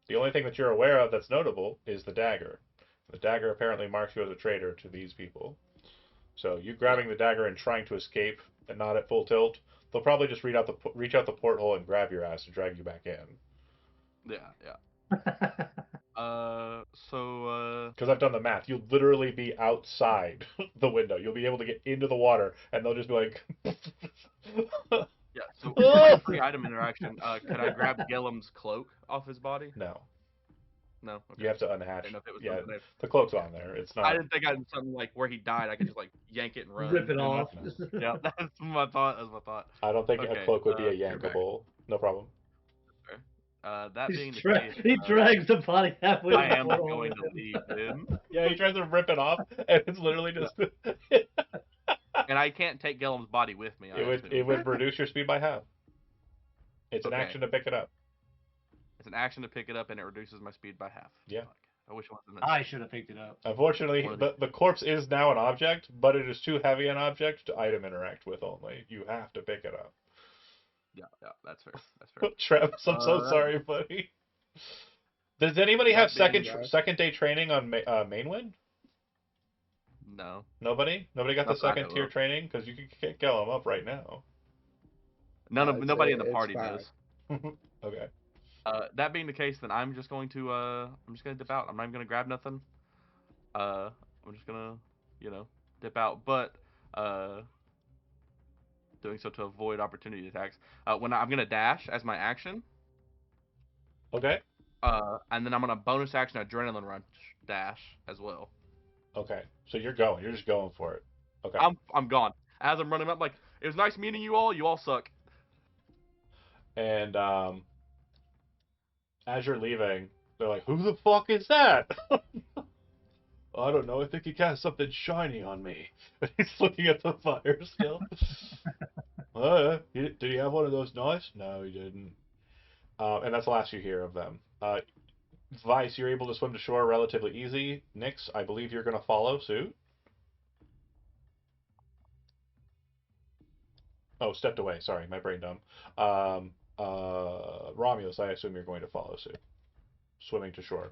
The only thing that you're aware of that's notable is the dagger. The dagger apparently marks you as a traitor to these people. So you grabbing the dagger and trying to escape and not at full tilt, they'll probably just reach out the porthole and grab your ass and drag you back in. Yeah. Because I've done the math. You'll literally be outside the window. You'll be able to get into the water, and they'll just be like. Yeah. So for free item interaction, could I grab Gellum's cloak off his body? No. No. Okay. You have to unhatch. Yeah, something the cloak's on there. It's not. I didn't think I had something like where he died. I could just like yank it and run. Rip it off. Yeah, that's my thought. I don't think a cloak would be a yankable. No problem. That being the case, he drags the body halfway. I am going to leave him. Yeah, he tries to rip it off, and it's literally just. And I can't take Gellum's body with me. It would reduce your speed by half. It's an action to pick it up. It's an action to pick it up, and it reduces my speed by half. Yeah. I wish it wasn't. I should have picked it up. Unfortunately, the corpse is now an object, but it is too heavy an object to item interact with only. You have to pick it up. Yeah, that's fair. That's fair. Travis, I'm so sorry, buddy. Does anybody have second day training on Mainwind? No. Nobody got the second tier training because you can kick Gellum up right now. Nobody in the party does. Okay. That being the case, then I'm just going to dip out. I'm not even gonna grab nothing. I'm just gonna dip out, but doing so to avoid opportunity attacks. When I'm gonna dash as my action. Okay. And then I'm gonna bonus action adrenaline rush dash as well. Okay. So you're going. You're just going for it. Okay. I'm gone. As I'm running up, like, it was nice meeting you all. You all suck. And as you're leaving, they're like, "Who the fuck is that?" I don't know. I think he cast something shiny on me. He's looking at the fire still. Did he have one of those knives? No, he didn't. And that's the last you hear of them. Vice, you're able to swim to shore relatively easy. Nyx, I believe you're going to follow suit. Oh, stepped away. Sorry, my brain dumb. Romulus, I assume you're going to follow suit. Swimming to shore.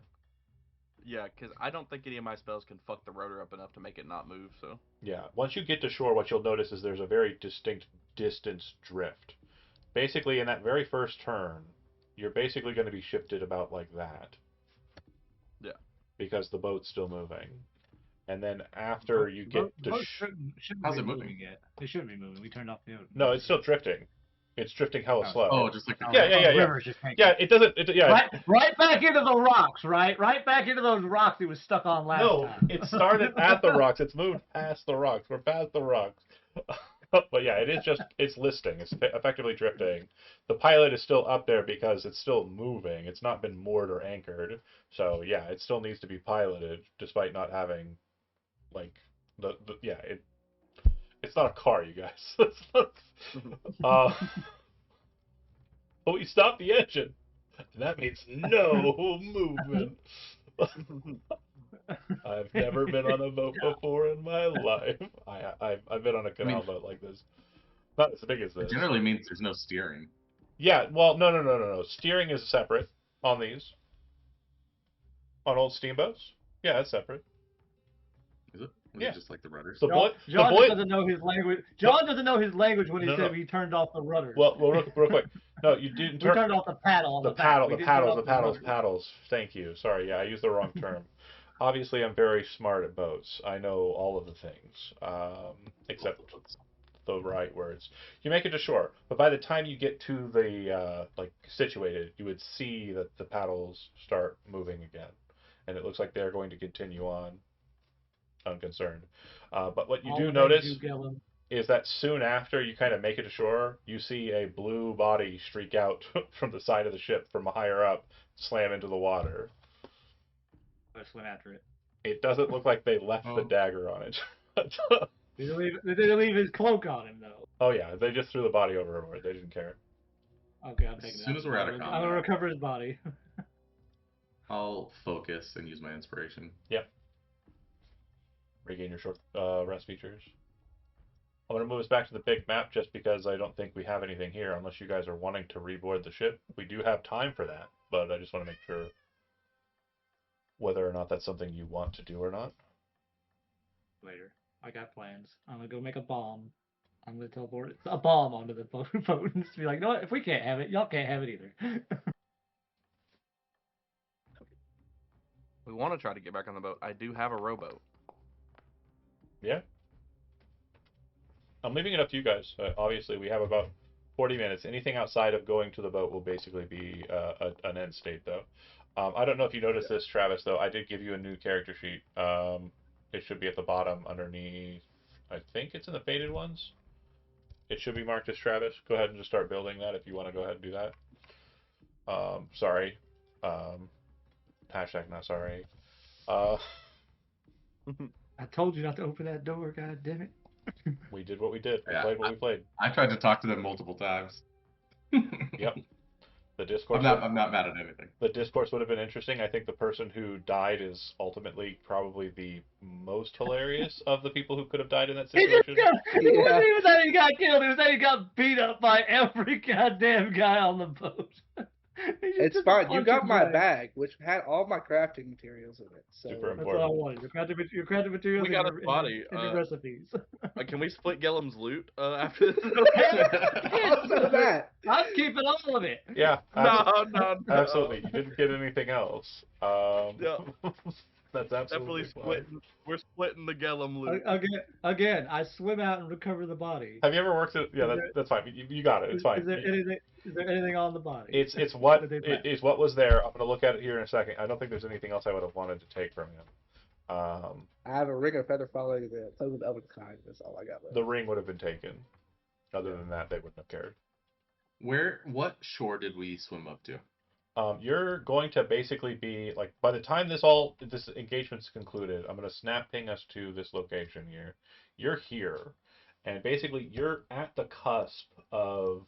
Yeah, because I don't think any of my spells can fuck the rotor up enough to make it not move, so... Yeah, once you get to shore, what you'll notice is there's a very distinct distance drift. Basically, in that very first turn, you're basically going to be shifted about like that. Yeah. Because the boat's still moving. and then after you get The to boat shouldn't How's be it moving? moving yet. They shouldn't be moving. We turned off the. no, it's still drifting. It's drifting hella slow. Oh, just like the Yeah. River's just taking. Yeah, it doesn't. Right back into the rocks, right? Right back into those rocks he was stuck on last No, time. it started at the rocks. It's moved past the rocks. We're past the rocks. But yeah, it's listing. It's effectively drifting. The pilot is still up there because it's still moving. It's not been moored or anchored. So yeah, it still needs to be piloted despite not having like it's not a car, you guys. uh, but we stopped the engine. And that means no movement. I've never been on a boat before in my life. I've been on a canal boat like this. Not as big as It this. generally means there's no steering. Yeah, well, no. Steering is separate on these. On old steamboats. Yeah, it's separate. Is it? Or is Yeah. it just like the rudders? John just doesn't know his language. John doesn't know his language when he said we turned off the rudders. Well, real quick. No, you didn't turn. We turned off the paddle on the back. Paddles. Thank you. Sorry, yeah, I used the wrong term. Obviously, I'm very smart at boats. I know all of the things, except the right words. You make it to shore, but by the time you get to the situated, you would see that the paddles start moving again, and it looks like they're going to continue on, unconcerned. But what you do notice is that soon after you kind of make it to shore, you see a blue body streak out from the side of the ship from higher up, slam into the water. I swim after it. It doesn't look like they left the dagger on it. They didn't leave his cloak on him, though. Oh, yeah. They just threw the body overboard. They didn't care. Okay, I'm taking it. As soon as we're out of combat, I'm going to recover his body. I'll focus and use my inspiration. Yep. Regain your short rest features. I'm going to move us back to the big map just because I don't think we have anything here unless you guys are wanting to reboard the ship. We do have time for that, but I just want to make sure whether or not that's something you want to do or not. Later. I got plans. I'm going to go make a bomb. I'm going to teleport a bomb onto the boat and just be like, no, if we can't have it, y'all can't have it either. We want to try to get back on the boat. I do have a rowboat. Yeah. I'm leaving it up to you guys. Obviously, we have about 40 minutes. Anything outside of going to the boat will basically be an end state, though. I don't know if you noticed this, Travis, though. I did give you a new character sheet. It should be at the bottom underneath. I think it's in the faded ones. It should be marked as Travis. Go ahead and just start building that if you want to go ahead and do that. Sorry. Hashtag not sorry. I told you not to open that door, god damn it. We did what we did. We Yeah, played what we played. I tried to talk to them multiple times. Yep. The discourse. I'm not mad at anything. The discourse would have been interesting. I think the person who died is ultimately probably the most hilarious of the people who could have died in that situation. It wasn't even that he got killed. It was that he got beat up by every goddamn guy on the boat. It's fine. You got my bag, which had all my crafting materials in it. So Super that's what I wanted. Your crafting materials. We got his body. And your recipes. Can we split Gellum's loot after this? I'm keeping all of it. Yeah. No. Absolutely. You didn't get anything else. Yeah. That's absolutely Definitely splitting. We're splitting the Gellum loot. Again, I swim out and recover the body. Have you ever worked it? Yeah, that's fine. You got it. It's fine. Is there anything on the body? It's what was there. I'm going to look at it here in a second. I don't think there's anything else I would have wanted to take from him. I have a ring of feather following the toes of elvenkind. That's all I got left. The ring would have been taken. Other than that, they wouldn't have cared. What shore did we swim up to? You're going to basically be like by the time this engagement's concluded, I'm going to snap ping us to this location here. You're here, and basically you're at the cusp of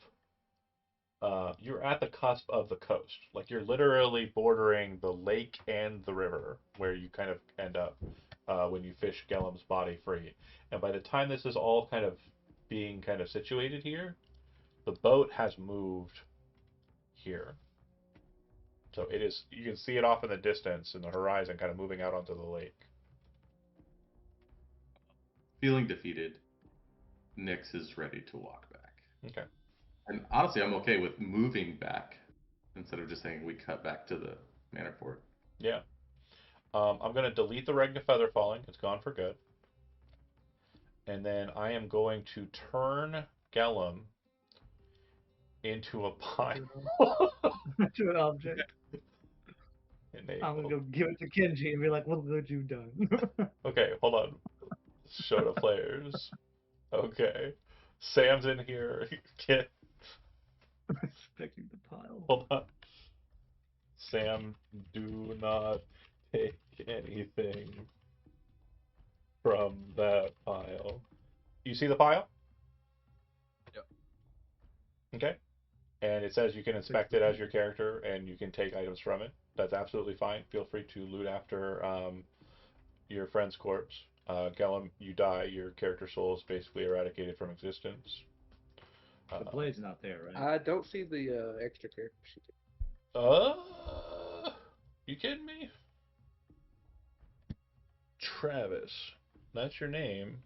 the coast. Like you're literally bordering the lake and the river where you kind of end up when you fish Gellum's body free. And by the time this is all kind of being kind of situated here, the boat has moved here. So it is, you can see it off in the distance in the horizon, kind of moving out onto the lake. Feeling defeated, Nyx is ready to walk back. Okay. And honestly, I'm okay with moving back instead of just saying we cut back to the manor fort. Yeah. I'm going to delete the Regna Feather Falling. It's gone for good. And then I am going to turn Gellum into a pile. To an object. I'm gonna go give it to Kenji and be like, "Look what you've done." Okay, hold on. Show to players. Okay. Sam's in here. Get Expecting the pile. hold on. Sam, do not take anything from that pile. You see the pile? Yep. Okay. And it says you can inspect it as your character and you can take items from it. That's absolutely fine. Feel free to loot after your friend's corpse. Gellum, you die. Your character soul is basically eradicated from existence. The blade's not there, right? I don't see the extra character sheet. Uh, you kidding me? Travis, that's your name.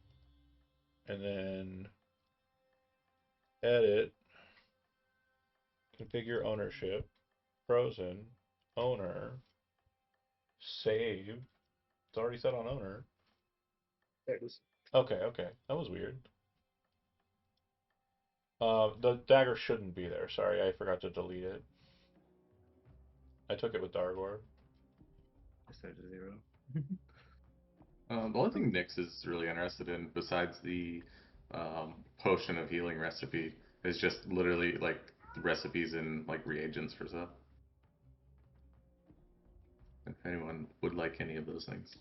And then edit, configure ownership, frozen, owner, save. It's already set on owner. There it is. Okay, okay. That was weird. The dagger shouldn't be there. Sorry, I forgot to delete it. I took it with Dargor. I set it to 0. The only thing Nyx is really interested in, besides the potion of healing recipe, is just literally like the recipes and like reagents for stuff. If anyone would like any of those things.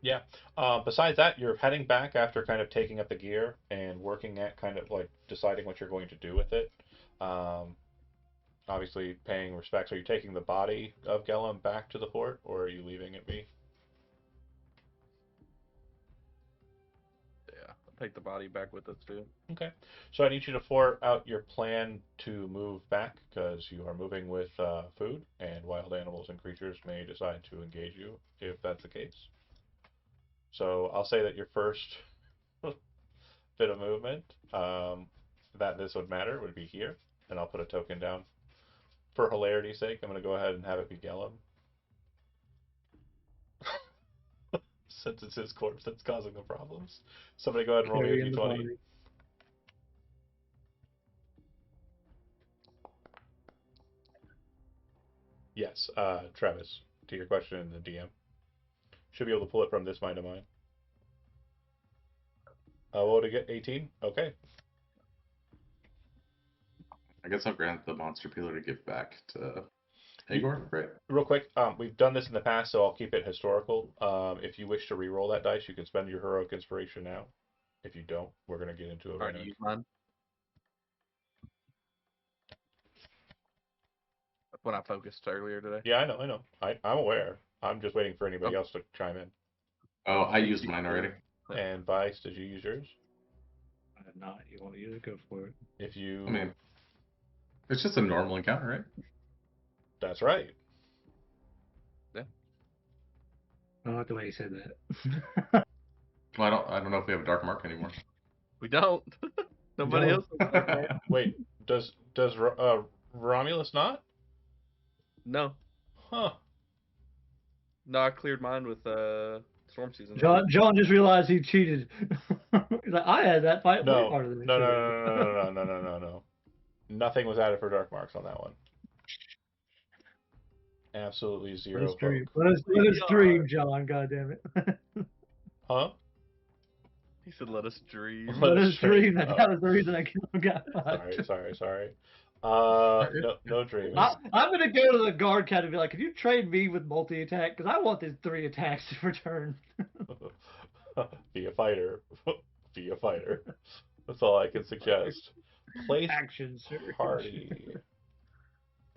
Yeah. Besides that, you're heading back after kind of taking up the gear and working at kind of like deciding what you're going to do with it. Obviously, paying respects. Are you taking the body of Gellum back to the fort, or are you leaving it be? Yeah, I'll take the body back with us too. Okay. So I need you to fort out your plan to move back because you are moving with food, and wild animals and creatures may decide to engage you if that's the case. So I'll say that your first bit of movement that this would matter would be here, and I'll put a token down. For hilarity's sake, I'm going to go ahead and have it be Gellum. Since it's his corpse that's causing the problems. Somebody go ahead and roll me a Carrying the d20. body. Yes, Travis, to your question in the DM. Should be able to pull it from this mind of mine. What would it get? 18? Okay. I guess I'll grant the monster peeler to give back to Hagor, right? Real quick, we've done this in the past, so I'll keep it historical. If you wish to re-roll that dice, you can spend your heroic inspiration now. If you don't, we're going to get into a Already random. used mine. That's when I focused earlier today. Yeah, I know, I know. I'm aware. I'm just waiting for anybody Okay. else to chime in. Oh, I used mine already. Yeah. And Vice, did you use yours? I have not. You want to use it? Go for it. If you, I mean, it's just a normal encounter, right? that's right. I don't like the way you said that. Well, I don't know if we have a dark mark anymore. We don't. Nobody No. else. Has dark mark. Wait, does Romulus not? No, Huh? no, I cleared mine with Storm Season. John just realized he cheated. He's like, I had that fight way No, harder no, than no, it no, should have. no, no, no, no, no, no. Nothing was added for dark marks on that one. Absolutely Let zero us dream. poke. Let us dream, John. God damn it. Huh? He said, "Let us dream." Let us dream. Oh, That was the reason I got sorry. No dreams. I'm gonna go to the guard cat and be like, "Can you trade me with multi attack? Because I want these 3 attacks per turn." Be a fighter. Be a fighter. That's all I can suggest. Place Action surge. party.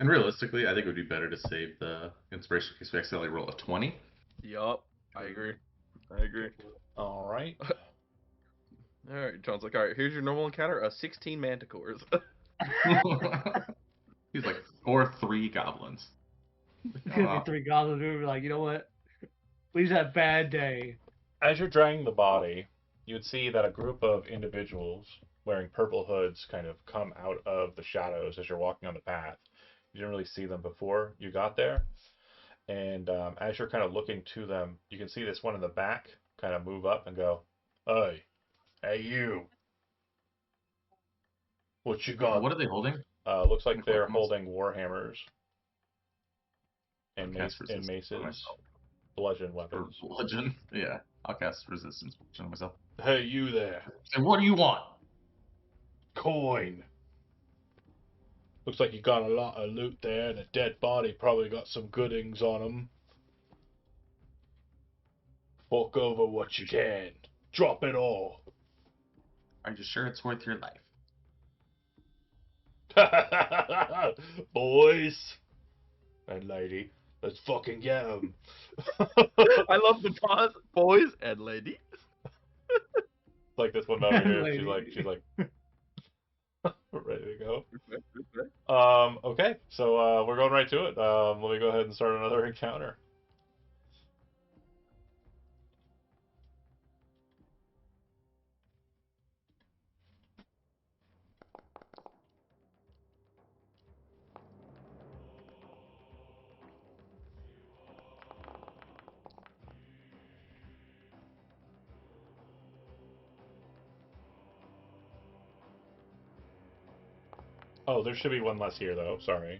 And realistically, I think it would be better to save the inspiration in case we accidentally roll a 20. Yup, I agree. I agree. All right. All right, John's like, all right, here's your normal encounter: 16 manticores. He's like, or 3 goblins. It's gonna be 3 goblins. We were like, you know what? We just had a bad day. As you're dragging the body, you would see that a group of individuals wearing purple hoods kind of come out of the shadows as you're walking on the path. You didn't really see them before you got there. And as you're kind of looking to them, you can see this one in the back kind of move up and go, "Hey, hey, you! What you got?" What are they holding? Looks like Like they're weapons? holding warhammers and I'll cast and resistance on maces, myself. bludgeon Or weapons. bludgeon. Yeah, I'll cast resistance on myself. Hey, you there! Say, what do you want? Coin. Looks like you got a lot of loot there, and a dead body probably got some goodings on him. Fork over what you can. Drop it all. Are you sure it's worth your life? Boys and lady, let's fucking get them. I love the pause, boys and lady. Like this one over here, Lady. she's like ready to go. Okay. Okay, so we're going right to it. Let me go ahead and start another encounter. Oh, there should be one less here though. Sorry.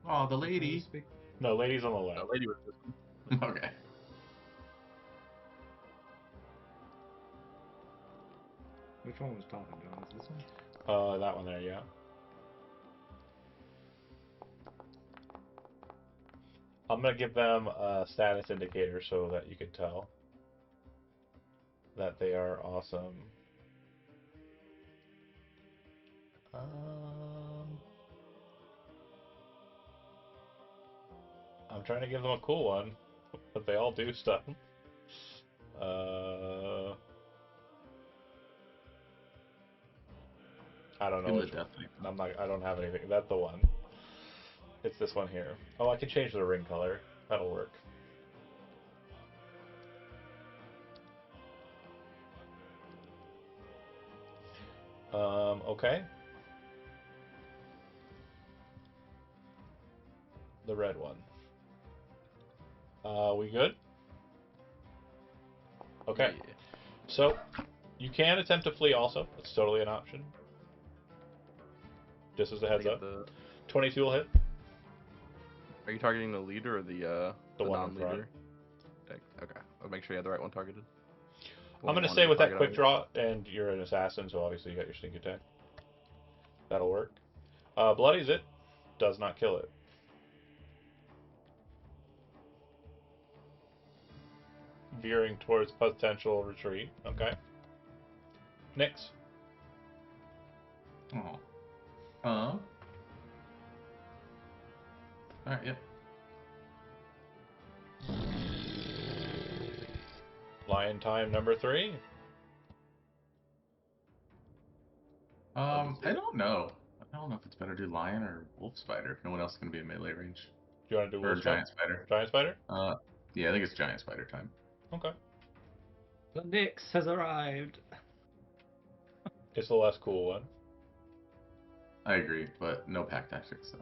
Oh, the lady. No, ladies on the The left. lady was this one. Okay. Which one was talking, John? Is this one? That one there, yeah. I'm gonna give them a status indicator so that you can tell that they are awesome. I'm trying to give them a cool one, but they all do stuff. I don't know Give him the which one. death knight. I'm not. I don't have anything. That's the one. It's this one here. Oh, I can change the ring color. That'll work. Okay. The red one. We good? Okay. Yeah. So, you can attempt to flee also. It's totally an option. Just as a I heads get up. the. 22 will hit. Are you targeting the leader or the one in non-leader? Okay, I'll make sure you have the right one targeted. I'm going to say with that quick draw, and you're an assassin, so obviously you got your sneak attack. That'll work. Bloodies it. Does not kill it. Veering towards potential retreat. Okay. Nyx. Oh. Alright, yep. Lion time number 3. I don't know. I don't know if it's better to do lion or wolf spider if no one else is going to be in melee range. Do you want to do Or wolf giant spider. Giant spider? Yeah, I think it's giant spider time. Okay. The Nyx has arrived. It's the less cool one. I agree, but no pack tactics, so.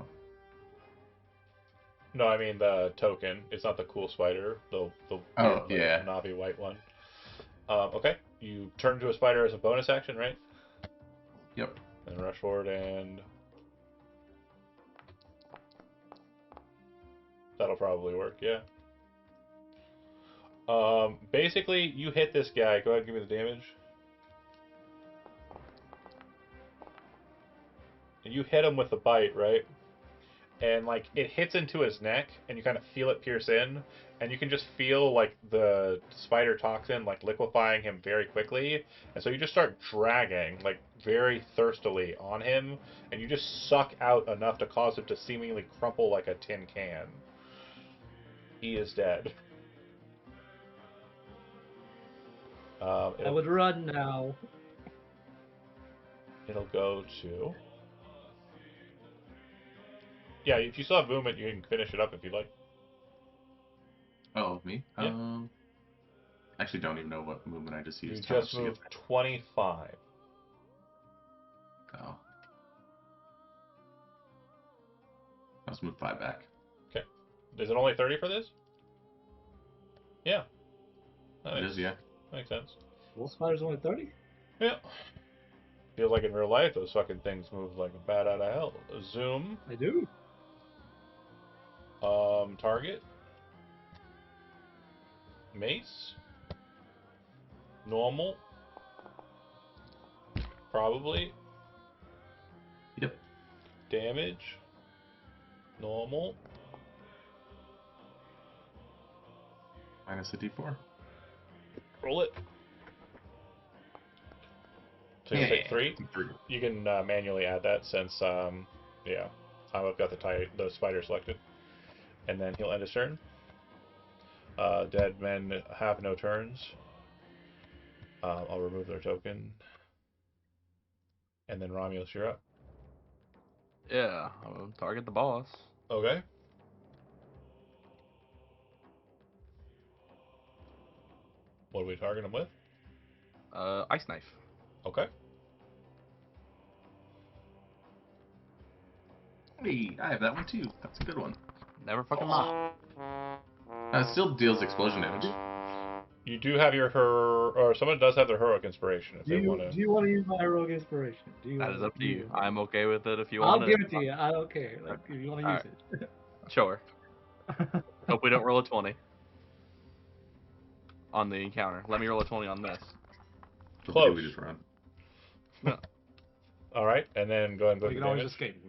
No, I mean the token. It's not the cool spider. The Oh, weird, yeah. Navi white one. Okay. You turn into a spider as a bonus action, right? Yep. And rush forward and... That'll probably work, yeah. Basically, you hit this guy. Go ahead and give me the damage. You hit him with the bite, right? And like it hits into his neck, and you kind of feel it pierce in, and you can just feel like the spider toxin like liquefying him very quickly, and so you just start dragging like very thirstily on him, and you just suck out enough to cause him to seemingly crumple like a tin can. He is dead. I would run now. It'll go to... Yeah, if you still have movement, you can finish it up if you'd like. Oh, me? Yeah. actually don't even know what movement I just You used. How much just to get moved 25. there? Oh. Let's move 5 back. Okay. Is it only 30 for this? Yeah. That It makes, is, yeah. makes sense. Wolf Spider's only 30? Yeah. Feels like in real life those fucking things move like a bat out of hell. Zoom. I do. Target. Mace. Normal. Probably. Yep. Damage. Normal. Minus a d4. Roll it. So you'll take 3. 3. You can manually add that since, yeah, I've got the spider selected. And then he'll end his turn. Dead men have no turns. I'll remove their token. And then Romulus, you're up. Yeah, I'll target the boss. Okay. What do we target him with? Ice knife. Okay. Hey, I have that one too. That's a good one. Never fucking mind. It still deals explosion damage. You do have your or someone does have their heroic inspiration if Do they you want to. do you want to use my heroic inspiration? Do you That want is up to you. it? I'm okay with it if you I'll want give it to you. I don't care. Like if you want to use Alright. Sure. Hope we don't roll a 20 on the encounter. Let me roll a 20 on this. So Close. we just run. No. All right, and then go ahead and go You to can always damage. escape.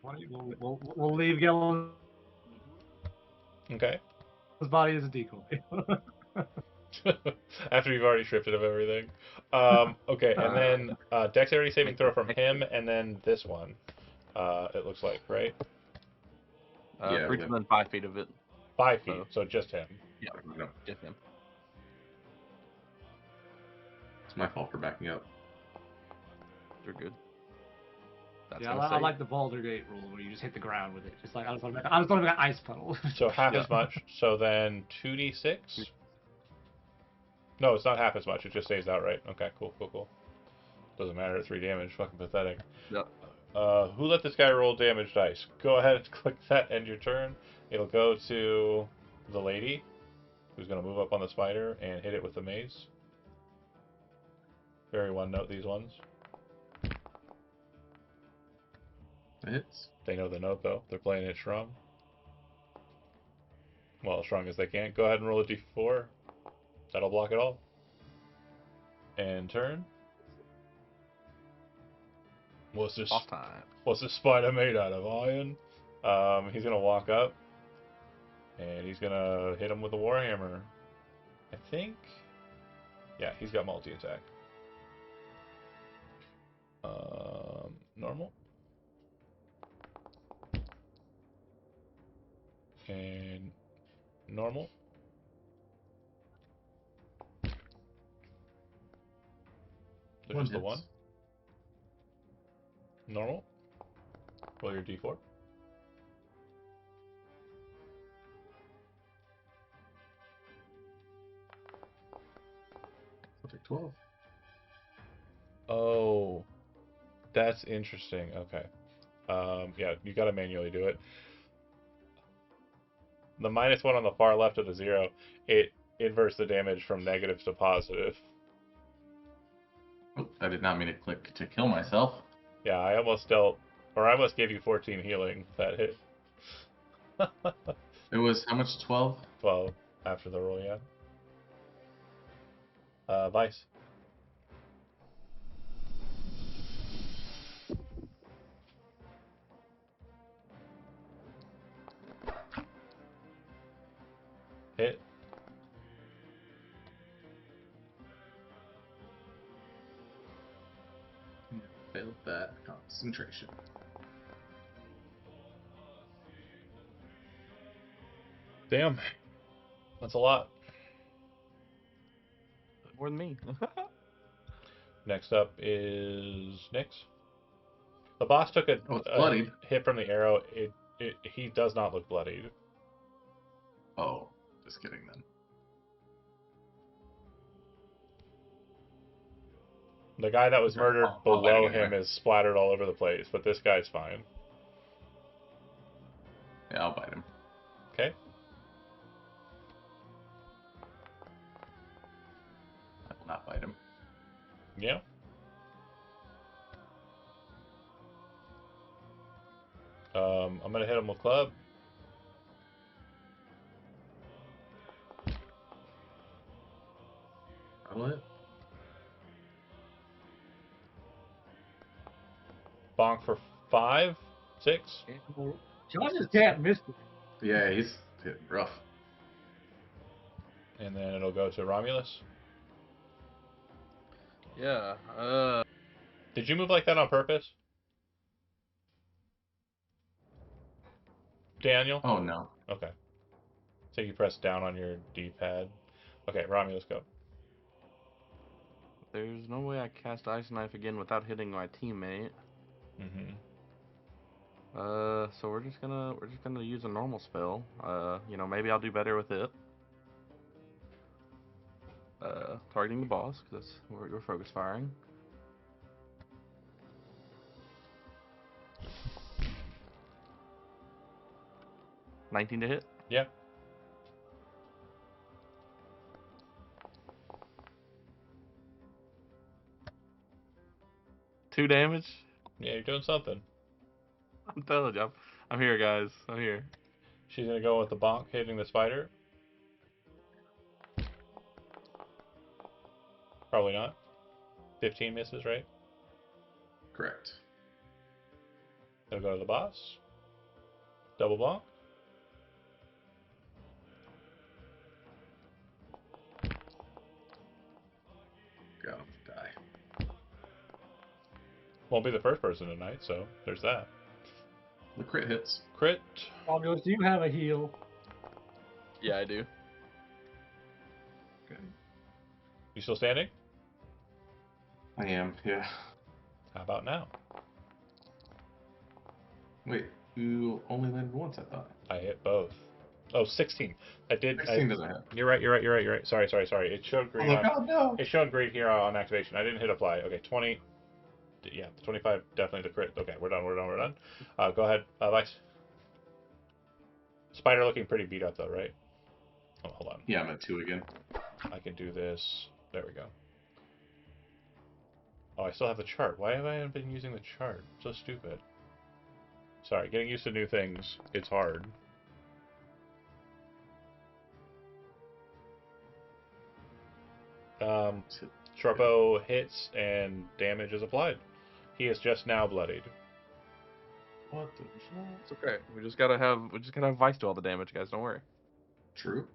We'll leave Yellow's Okay. body as a decoy. After you've already stripped it of everything. Okay, and then dexterity saving throw from him, and then this one. It looks like, right? Yeah, Creature like- within 5 feet of it. 5 feet, so just him. Yeah, No, just him. it's my fault for backing up. You're good. That's Yeah, gonna I save. like the Baldur Gate rule where you just hit the ground with it. Just like I just want to make an ice puddle. So half Yeah. as much. So then 2d6. No, it's not half as much. It just stays outright. Okay, cool. Doesn't matter. 3 damage. Fucking pathetic. Yep. Who let this guy roll damage dice? Go ahead and click that. End your turn. It'll go to the lady, who's gonna move up on the spider and hit it with the mace. Very one note these ones. It hits. They know the note though. They're playing it strong. Well, as strong as they can. Go ahead and roll a d4. That'll block it all. And turn. What's this? Off time. What's this spider made out of? Iron? He's gonna walk up. And he's gonna hit him with a warhammer. I think. Yeah, he's got multi-attack. Normal. And normal. There's just the hits. one. Normal. Roll your d4. I'll take 12. Oh, that's interesting. Okay. Yeah, you gotta manually do it. The -1 on the far left of the 0, it inverts the damage from negative to positive. Oh, I did not mean to click to kill myself. Yeah, I almost gave you 14 healing that hit. It was how much? 12? 12 after the roll, yeah. Vice. Hit. Failed that concentration. Damn. That's a lot. More than me. Next up is Nyx. The boss took Oh, it's bloodied. hit from the arrow. He does not look bloodied. Oh, Just kidding then. The guy that was Okay, murdered I'll bite below it him anyway. is splattered all over the place, but this guy's fine. Yeah, I'll bite him. Okay. I will not bite him. Yeah. I'm gonna hit him with club. I'll hit. Bonk for 5, 6. John just can't miss it. Yeah, he's hitting rough. And then it'll go to Romulus. Yeah. Did you move like that on purpose? Daniel? Oh no. Okay. So you press down on your D-pad. Okay, Romulus, go. There's no way I cast Ice Knife again without hitting my teammate. Mm-hmm. So we're just gonna use a normal spell. Maybe I'll do better with it. Targeting the boss, because that's where we're focus firing. $19 to hit. Yeah. Two damage. Yeah, you're doing something. I'm telling you, I'm here, guys. I'm here. She's gonna go with the bonk, hitting the spider. Probably not. 15 misses, right? Correct. It'll go to the boss. Double bonk. Go. Die. Won't be the first person tonight, so there's that. The crit hits. Crit. Romulus, do you have a heal? Yeah, I do. Okay. You still standing? I am, yeah. How about now? Wait, you only landed once, I thought. I hit both. Oh, 16. I did. 16 doesn't hit. You're right. Sorry. It showed green. Oh my god, no! It showed green here on activation. I didn't hit apply. Okay, 20. Yeah, 25. Definitely the crit. Okay, we're done. Go ahead, Vice. Spider looking pretty beat up though, right? Oh, hold on. Yeah, I'm at 2 again. I can do this. There we go. Oh, I still have the chart. Why have I been using the chart? So stupid. Sorry, getting used to new things. It's hard. Sharpo hits and damage is applied. He is just now bloodied. What the fuck? It's okay. We just gotta have Vice do all the damage, guys. Don't worry. True.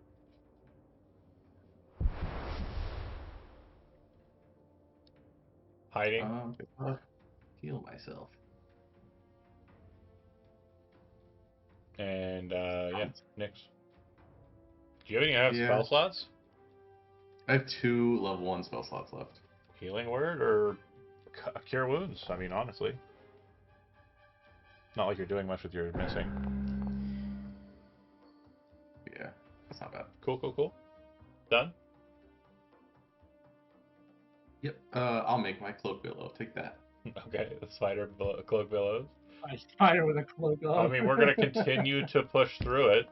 Hiding. Heal myself. And yeah, Nyx. Do you even have Yeah. spell slots? I have 2 level 1 spell slots left. Healing word or cure wounds? I mean, honestly. Not like you're doing much with your missing. Yeah, that's not bad. Cool. Done? Yep. I'll make my cloak billow. Take that. Okay, the spider cloak billows. A spider with a cloak on. I mean, we're going to continue to push through it.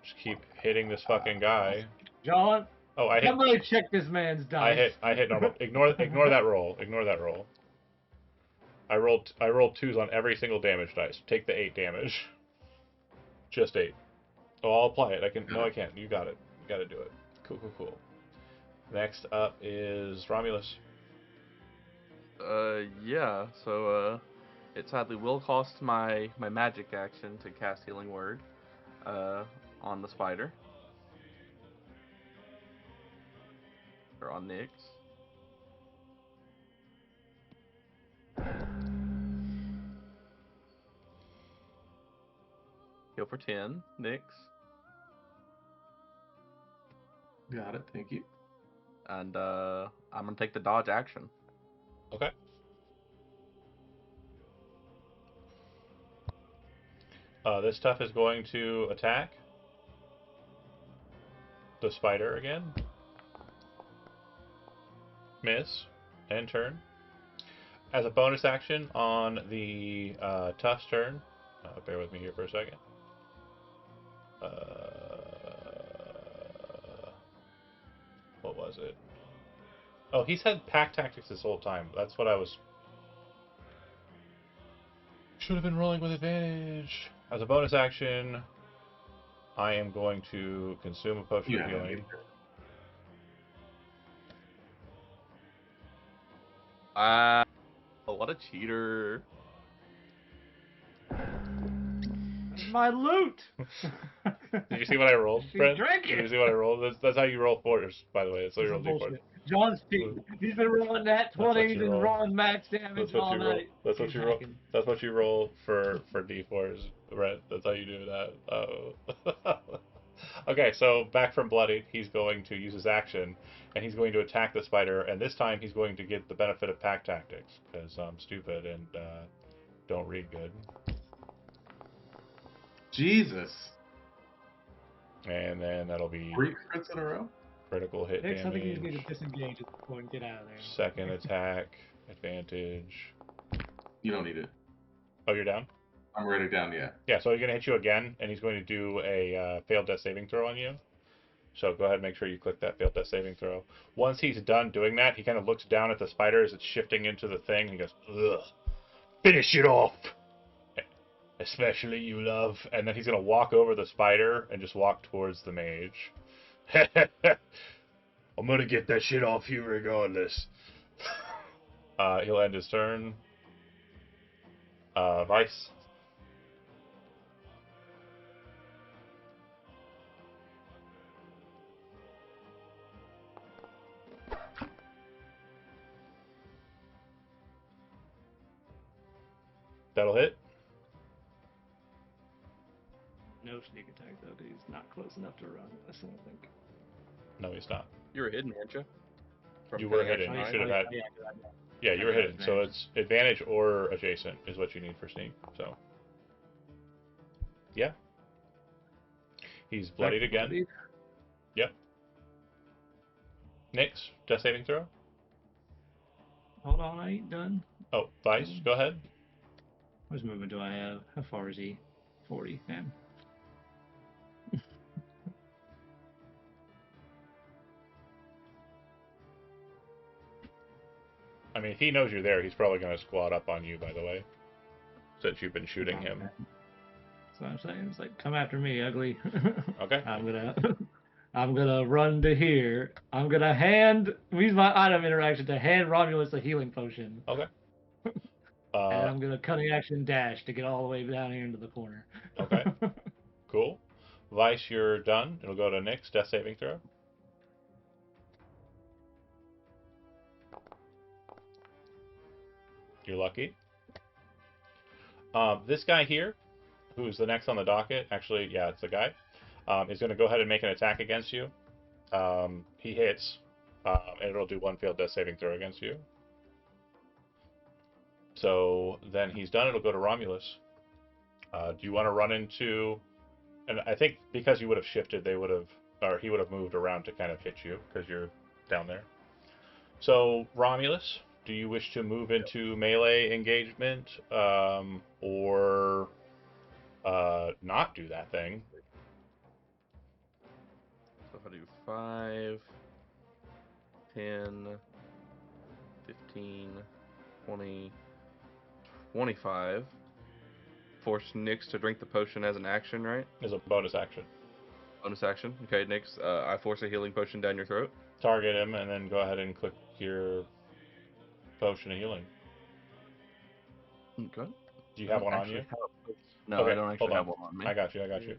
Just keep hitting this fucking guy. John, Oh, I hit. somebody check this man's dice. I hit normal. Ignore that roll. Ignore that roll. I rolled 2s on every single damage dice. Take the 8 damage. Just 8. Oh, I'll apply it. I can. No, I can't. You got it. You got to do it. Cool. Next up is Romulus. Yeah. So, it sadly will cost my magic action to cast Healing Word, on the spider. Or on Nyx. Heal for 10, Nyx. Got it. Thank you. And I'm gonna take the dodge action. Okay. This stuff is going to attack. the spider again. Miss. And turn. As a bonus action on the Tuff's turn, bear with me here for a second. What was it? Oh, he's had pack tactics this whole time. That's what I was. Should have been rolling with advantage. As a bonus action, I am going to consume a potion of healing. Oh, what a cheater. My loot. Did you see what I rolled, Brent? Drink Did you it. see what I rolled? That's how you roll fours, by the way. That's how you roll d4s. Bullshit. John's cheating. He's been rolling that 20s and rolling max damage all night. That's what you roll. That's what you roll for d4s, Brent. That's how you do that. Oh. Okay, so back from bloodied, he's going to use his action, and he's going to attack the spider, and this time he's going to get the benefit of pack tactics because I'm stupid and don't read good. Jesus. And then that'll be 3 crits in a row? critical hit Next, I think he's damage. going to disengage at this point and get out of there. Second attack, advantage. You don't need it. Oh, you're down? I'm already down, yeah. Yeah, so he's going to hit you again, and he's going to do a failed death saving throw on you. So go ahead and make sure you click that failed death saving throw. Once he's done doing that, he kind of looks down at the spider as it's shifting into the thing, and he goes, ugh, finish it off! Especially you, love. And then he's going to walk over the spider and just walk towards the mage. I'm going to get that shit off you regardless. He'll end his turn. Vice. That'll hit. No sneak attack though, dude. He's not close enough to run. I don't think. No, he's not. You were hidden, weren't you? You were hidden. You should have had. Yeah, you were hidden. So it's advantage or adjacent is what you need for sneak. So. Yeah. He's bloodied again. Bloodied. Yep. Nyx, death saving throw. Hold on, I ain't done. Oh, Vice, go ahead. How much movement do I have? How far is he? 40. Man. I mean, if he knows you're there, he's probably going to squat up on you, by the way. Since you've been shooting him. That's what I'm saying. It's like, come after me, ugly. Okay. I'm gonna run to here. I'm gonna use my item interaction to hand Romulus a healing potion. Okay. And I'm gonna cunning action dash to get all the way down here into the corner. Okay. Cool. Vice, you're done. It'll go to Nyx, death saving throw. You're lucky. This guy here, who's the next on the docket, actually, yeah, it's the guy, is going to go ahead and make an attack against you. He hits, and it'll do one failed death saving throw against you. So then he's done. It'll go to Romulus. Do you want to run into... And I think because you would have shifted, they would have... Or he would have moved around to kind of hit you, because you're down there. So, Romulus, do you wish to move into melee engagement, or not do that thing? So if I do 5, 10, 15, 20, 25. Force Nyx to drink the potion as an action, right? As a bonus action. Bonus action. Okay, Nyx, I force a healing potion down your throat. Target him, and then go ahead and click your potion of healing. Okay. Do you have one on you? No, Okay, I don't actually hold have one on me. I got you, I got you.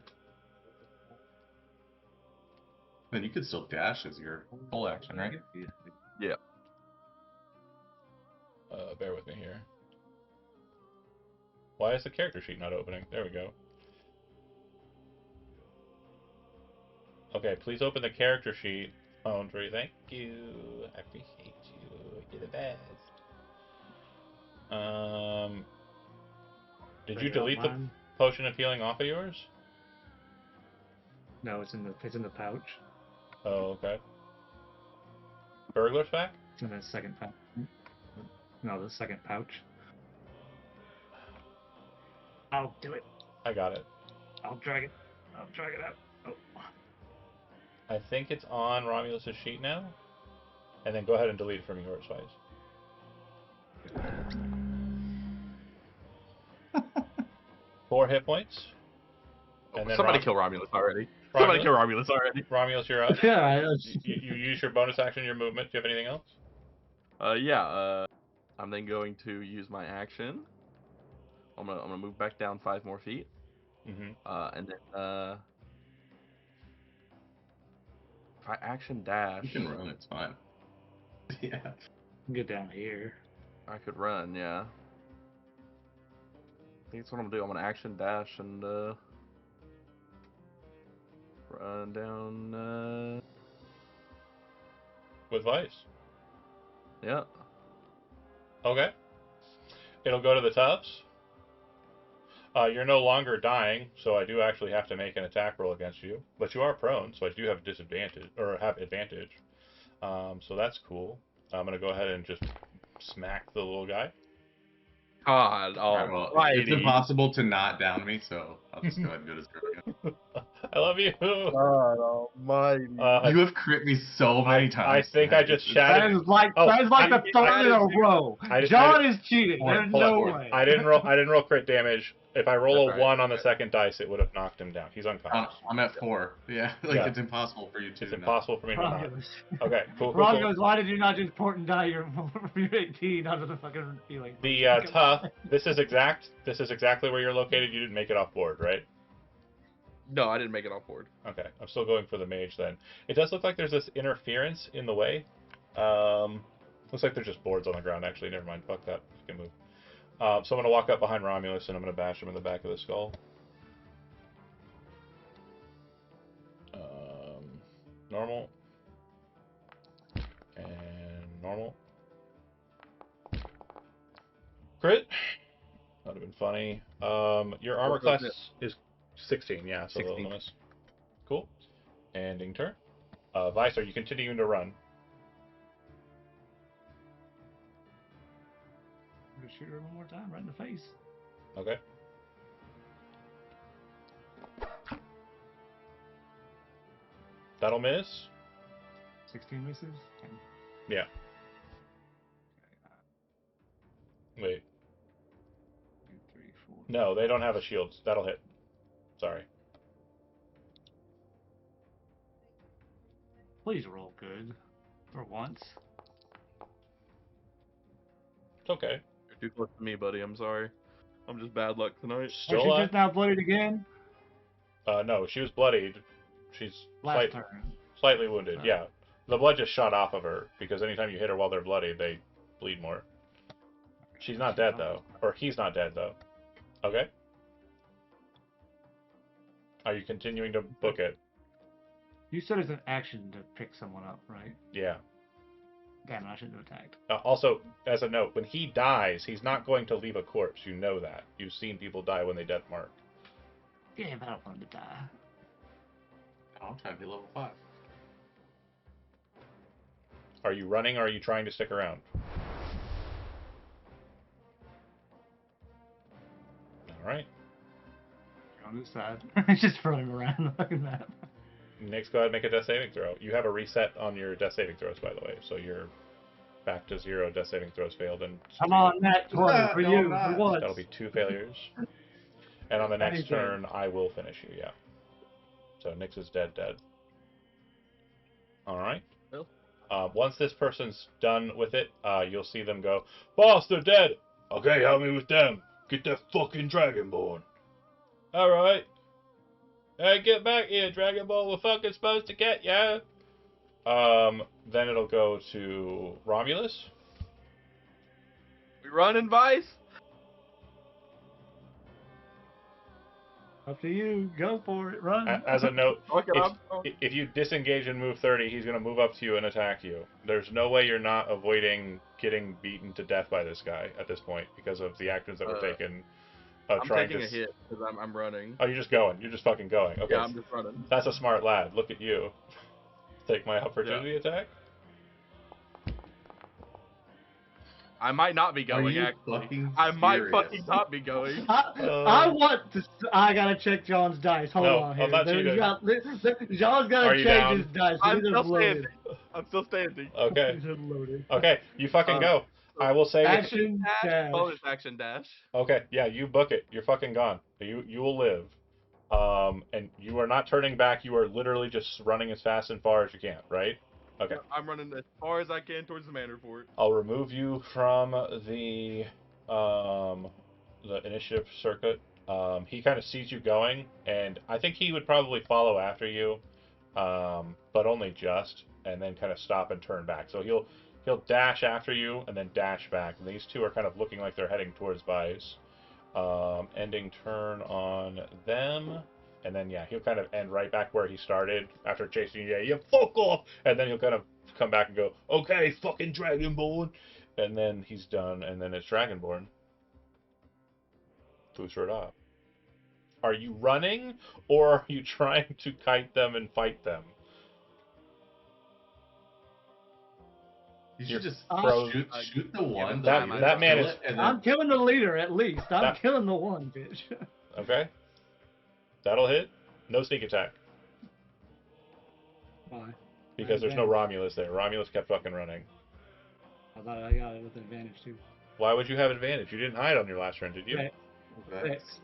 Then you could still dash as your full action, right? Yeah. Bear with me here. Why is the character sheet not opening? There we go. Okay, please open the character sheet. Andre, thank you. I appreciate you. You're the best. Did you delete the potion of healing off of yours? No, it's in the pouch. Oh, okay. Burglar's back? And then second pouch. No, the second pouch. I'll do it. I got it. I'll drag it. I'll drag it out. Oh. I think it's on Romulus's sheet now. And then go ahead and delete it from yours, Vice. 4 hit points. And then Somebody kill Romulus already. Somebody kill Romulus already. Romulus, you're up. Yeah. You use your bonus action, your movement. Do you have anything else? I'm then going to use my action. I'm gonna move back down 5 more feet. Mm-hmm. And then if I action dash, You can run, it's fine. Yeah. Get down here. I could run. Yeah. I think that's what I'm gonna do. I'm gonna action dash and run down. With Vice. Yeah. Okay. It'll go to the tubs. You're no longer dying, so I do actually have to make an attack roll against you. But you are prone, so I do have disadvantage, or have advantage. So that's cool. I'm going to go ahead and just smack the little guy. God, Alright, well, it's impossible to not down me, so I'll just go ahead and do this again. I love you. God almighty. You have crit me so many times. I think I just It's- shattered. That is like the third in a row. John is cheating. There's no way. I didn't roll crit damage. If I roll That's a 1 right. on the second dice, it would have knocked him down. He's unconscious. I'm at 4. Yeah, Yeah. it's impossible for you to. It's impossible for me to not. Romulus. Okay, cool. Romulus, why did you not just port and die your 18 onto the fucking feeling? The tough. This is exactly where you're located. You didn't make it off board, right? No, I didn't make it off board. Okay, I'm still going for the mage then. It does look like there's this interference in the way. Looks like there's just boards on the ground. Actually, never mind. Fuck that. You can move. So I'm gonna walk up behind Romulus and I'm gonna bash him in the back of the skull. Normal. And normal. Crit. That'd have been funny. Your armor What was class is 16, yeah, so 16. the miss. Cool. Ending turn. Vice, are you continuing to run? I'm gonna shoot her one more time, right in the face. Okay. That'll miss. 16 misses. 10. Yeah. Wait. 2, 3, 4. No, they don't have a shield. That'll hit. Sorry. Please roll good. For once. It's okay. You're too close to me, buddy. I'm sorry. I'm just bad luck tonight. Are Still she alive? just now bloodied again? No, she was bloodied. She's Last turn. slightly wounded, yeah. The blood just shot off of her, because anytime you hit her while they're bloody, they bleed more. She's not dead, though. Or he's not dead, though. Okay. Are you continuing to book it? You said it's an action to pick someone up, right? Yeah. Damn, I shouldn't have attacked. Also, as a note, when he dies, he's not going to leave a corpse. You know that. You've seen people die when they death mark. Yeah, but I don't want him to die. I'm trying to be level 5. Are you running or are you trying to stick around? Alright. You're on this side. Just running around the fucking map. Next, go ahead and make a death saving throw. You have a reset on your death saving throws, by the way, so you're back to 0 death saving throws failed. And I'm on that 20 for No, you. I'm not. For once. that'll be 2 failures. And on the next Anything. turn, I will finish you, yeah. So Nyx is dead. Alright. Well. Once this person's done with it, you'll see them go, "Boss, they're dead!" "Okay, help me with them. Get that fucking Dragonborn." "Alright." "Hey, get back here, Dragonborn. We're fucking supposed to get ya." Then it'll go to Romulus. We running, Vice? Up to you. Go for it. Run. As a note, Okay, if you disengage and move 30, he's going to move up to you and attack you. There's no way you're not avoiding getting beaten to death by this guy at this point because of the actions that were taken. I'm Trying taking to... a hit because I'm running. Oh, you're just going. You're just fucking going. Okay. Yeah, I'm just running. That's a smart lad. Look at you. Take my opportunity attack. I might not be going, you actually. fucking I might serious? fucking not be going. I want to. I gotta check John's dice. Hold No, on I'm here. not cheating. John's Are gotta you change down? his dice. I'm These are still loaded. standing. I'm still standing. Okay. These are loaded. Okay, you fucking go. I will say. Action dash. Bonus action dash. Okay, yeah, you book it. You're fucking gone. You will live. And you are not turning back. You are literally just running as fast and far as you can, right? Okay. I'm running as far as I can towards the manor fort. I'll remove you from the initiative circuit. He kind of sees you going, and I think he would probably follow after you, but only just, and then kind of stop and turn back. So he'll dash after you and then dash back. And these two are kind of looking like they're heading towards Vice. Ending turn on them. And then, yeah, he'll kind of end right back where he started after chasing you. Yeah, you fuck off! And then he'll kind of come back and go, okay, fucking Dragonborn! And then he's done, and then it's Dragonborn. Booster it up. Are you running, or are you trying to kite them and fight them? You should just frozen. shoot the one. That man is. I'm killing the leader at least. I'm That- killing the one, bitch. Okay. That'll hit. No sneak attack. Why? Because there's no Romulus there. Romulus kept fucking running. I thought I got it with advantage too. Why would you have advantage? You didn't hide on your last turn, did you? Okay. Dex. Dex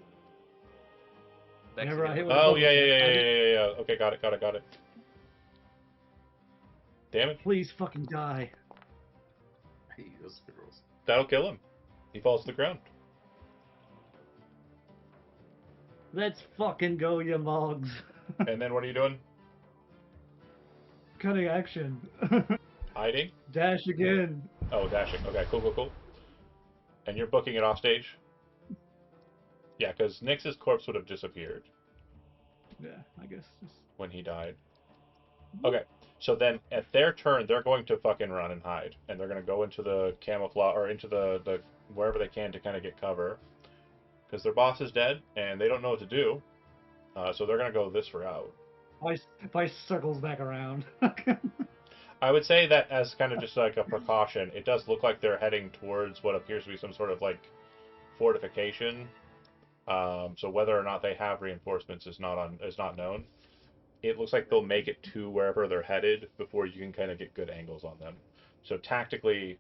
Whenever I again. hit with a Oh, bonus yeah. attack, Okay, got it. Damage? Please fucking die. I hate those squirrels. That'll kill him. He falls to the ground. Let's fucking go, you mogs. And then what are you doing? Cutting action. Hiding? Dash again. Oh, dashing. Okay, cool. And you're booking it off stage? Yeah, because Nyx's corpse would have disappeared Yeah, I guess. when he died. Okay, so then at their turn, they're going to fucking run and hide. And they're going to go into the camouflage, or into the wherever they can to kind of get cover. Because their boss is dead, and they don't know what to do. So they're going to go this route. Vice circles back around. I would say that as kind of just like a precaution, it does look like they're heading towards what appears to be some sort of like fortification. So whether or not they have reinforcements is not known. It looks like they'll make it to wherever they're headed before you can kind of get good angles on them. So tactically,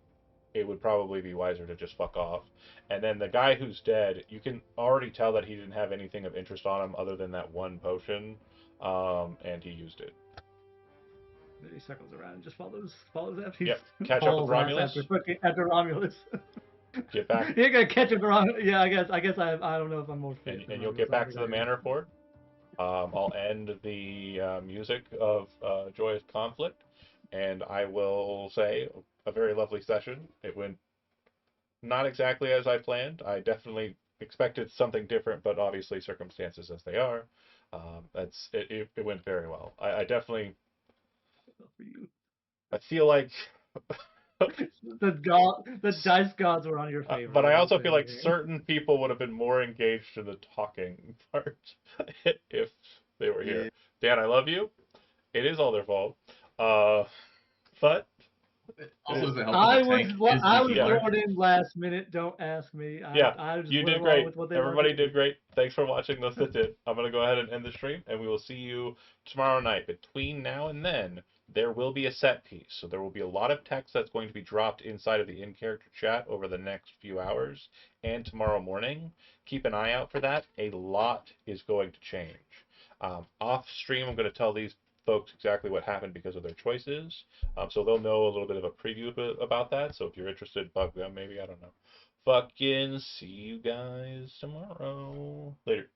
it would probably be wiser to just fuck off. And then the guy who's dead, you can already tell that he didn't have anything of interest on him other than that one potion, and he used it. Then he circles around and just follows after. Yep. Catch up with Romulus. After Romulus. Get back. You're gonna catch him around. Yeah, I guess I don't know if I'm more fit. And you'll get back to the manor fort. I'll end the music of Joyous Conflict, and I will say a very lovely session. It went not exactly as I planned. I definitely expected something different, but obviously circumstances as they are. It went very well. I definitely. I feel like. the dice gods were on your favor. But I also feel like certain people would have been more engaged in the talking part if they were here. Dan, I love you. It is all their fault. But it also doesn't help I that the tank was is thrown in last minute. Don't ask me. I just you went did along great. with what they Everybody wanted to did great. Thanks for watching those that did. I'm going to go ahead and end the stream, and we will see you tomorrow night. Between now and then, there will be a set piece. So there will be a lot of text that's going to be dropped inside of the in-character chat over the next few hours and tomorrow morning. Keep an eye out for that. A lot is going to change. Off stream, I'm going to tell these folks exactly what happened because of their choices. So they'll know a little bit of a preview about that. So if you're interested, bug them maybe. I don't know. Fucking see you guys tomorrow. Later.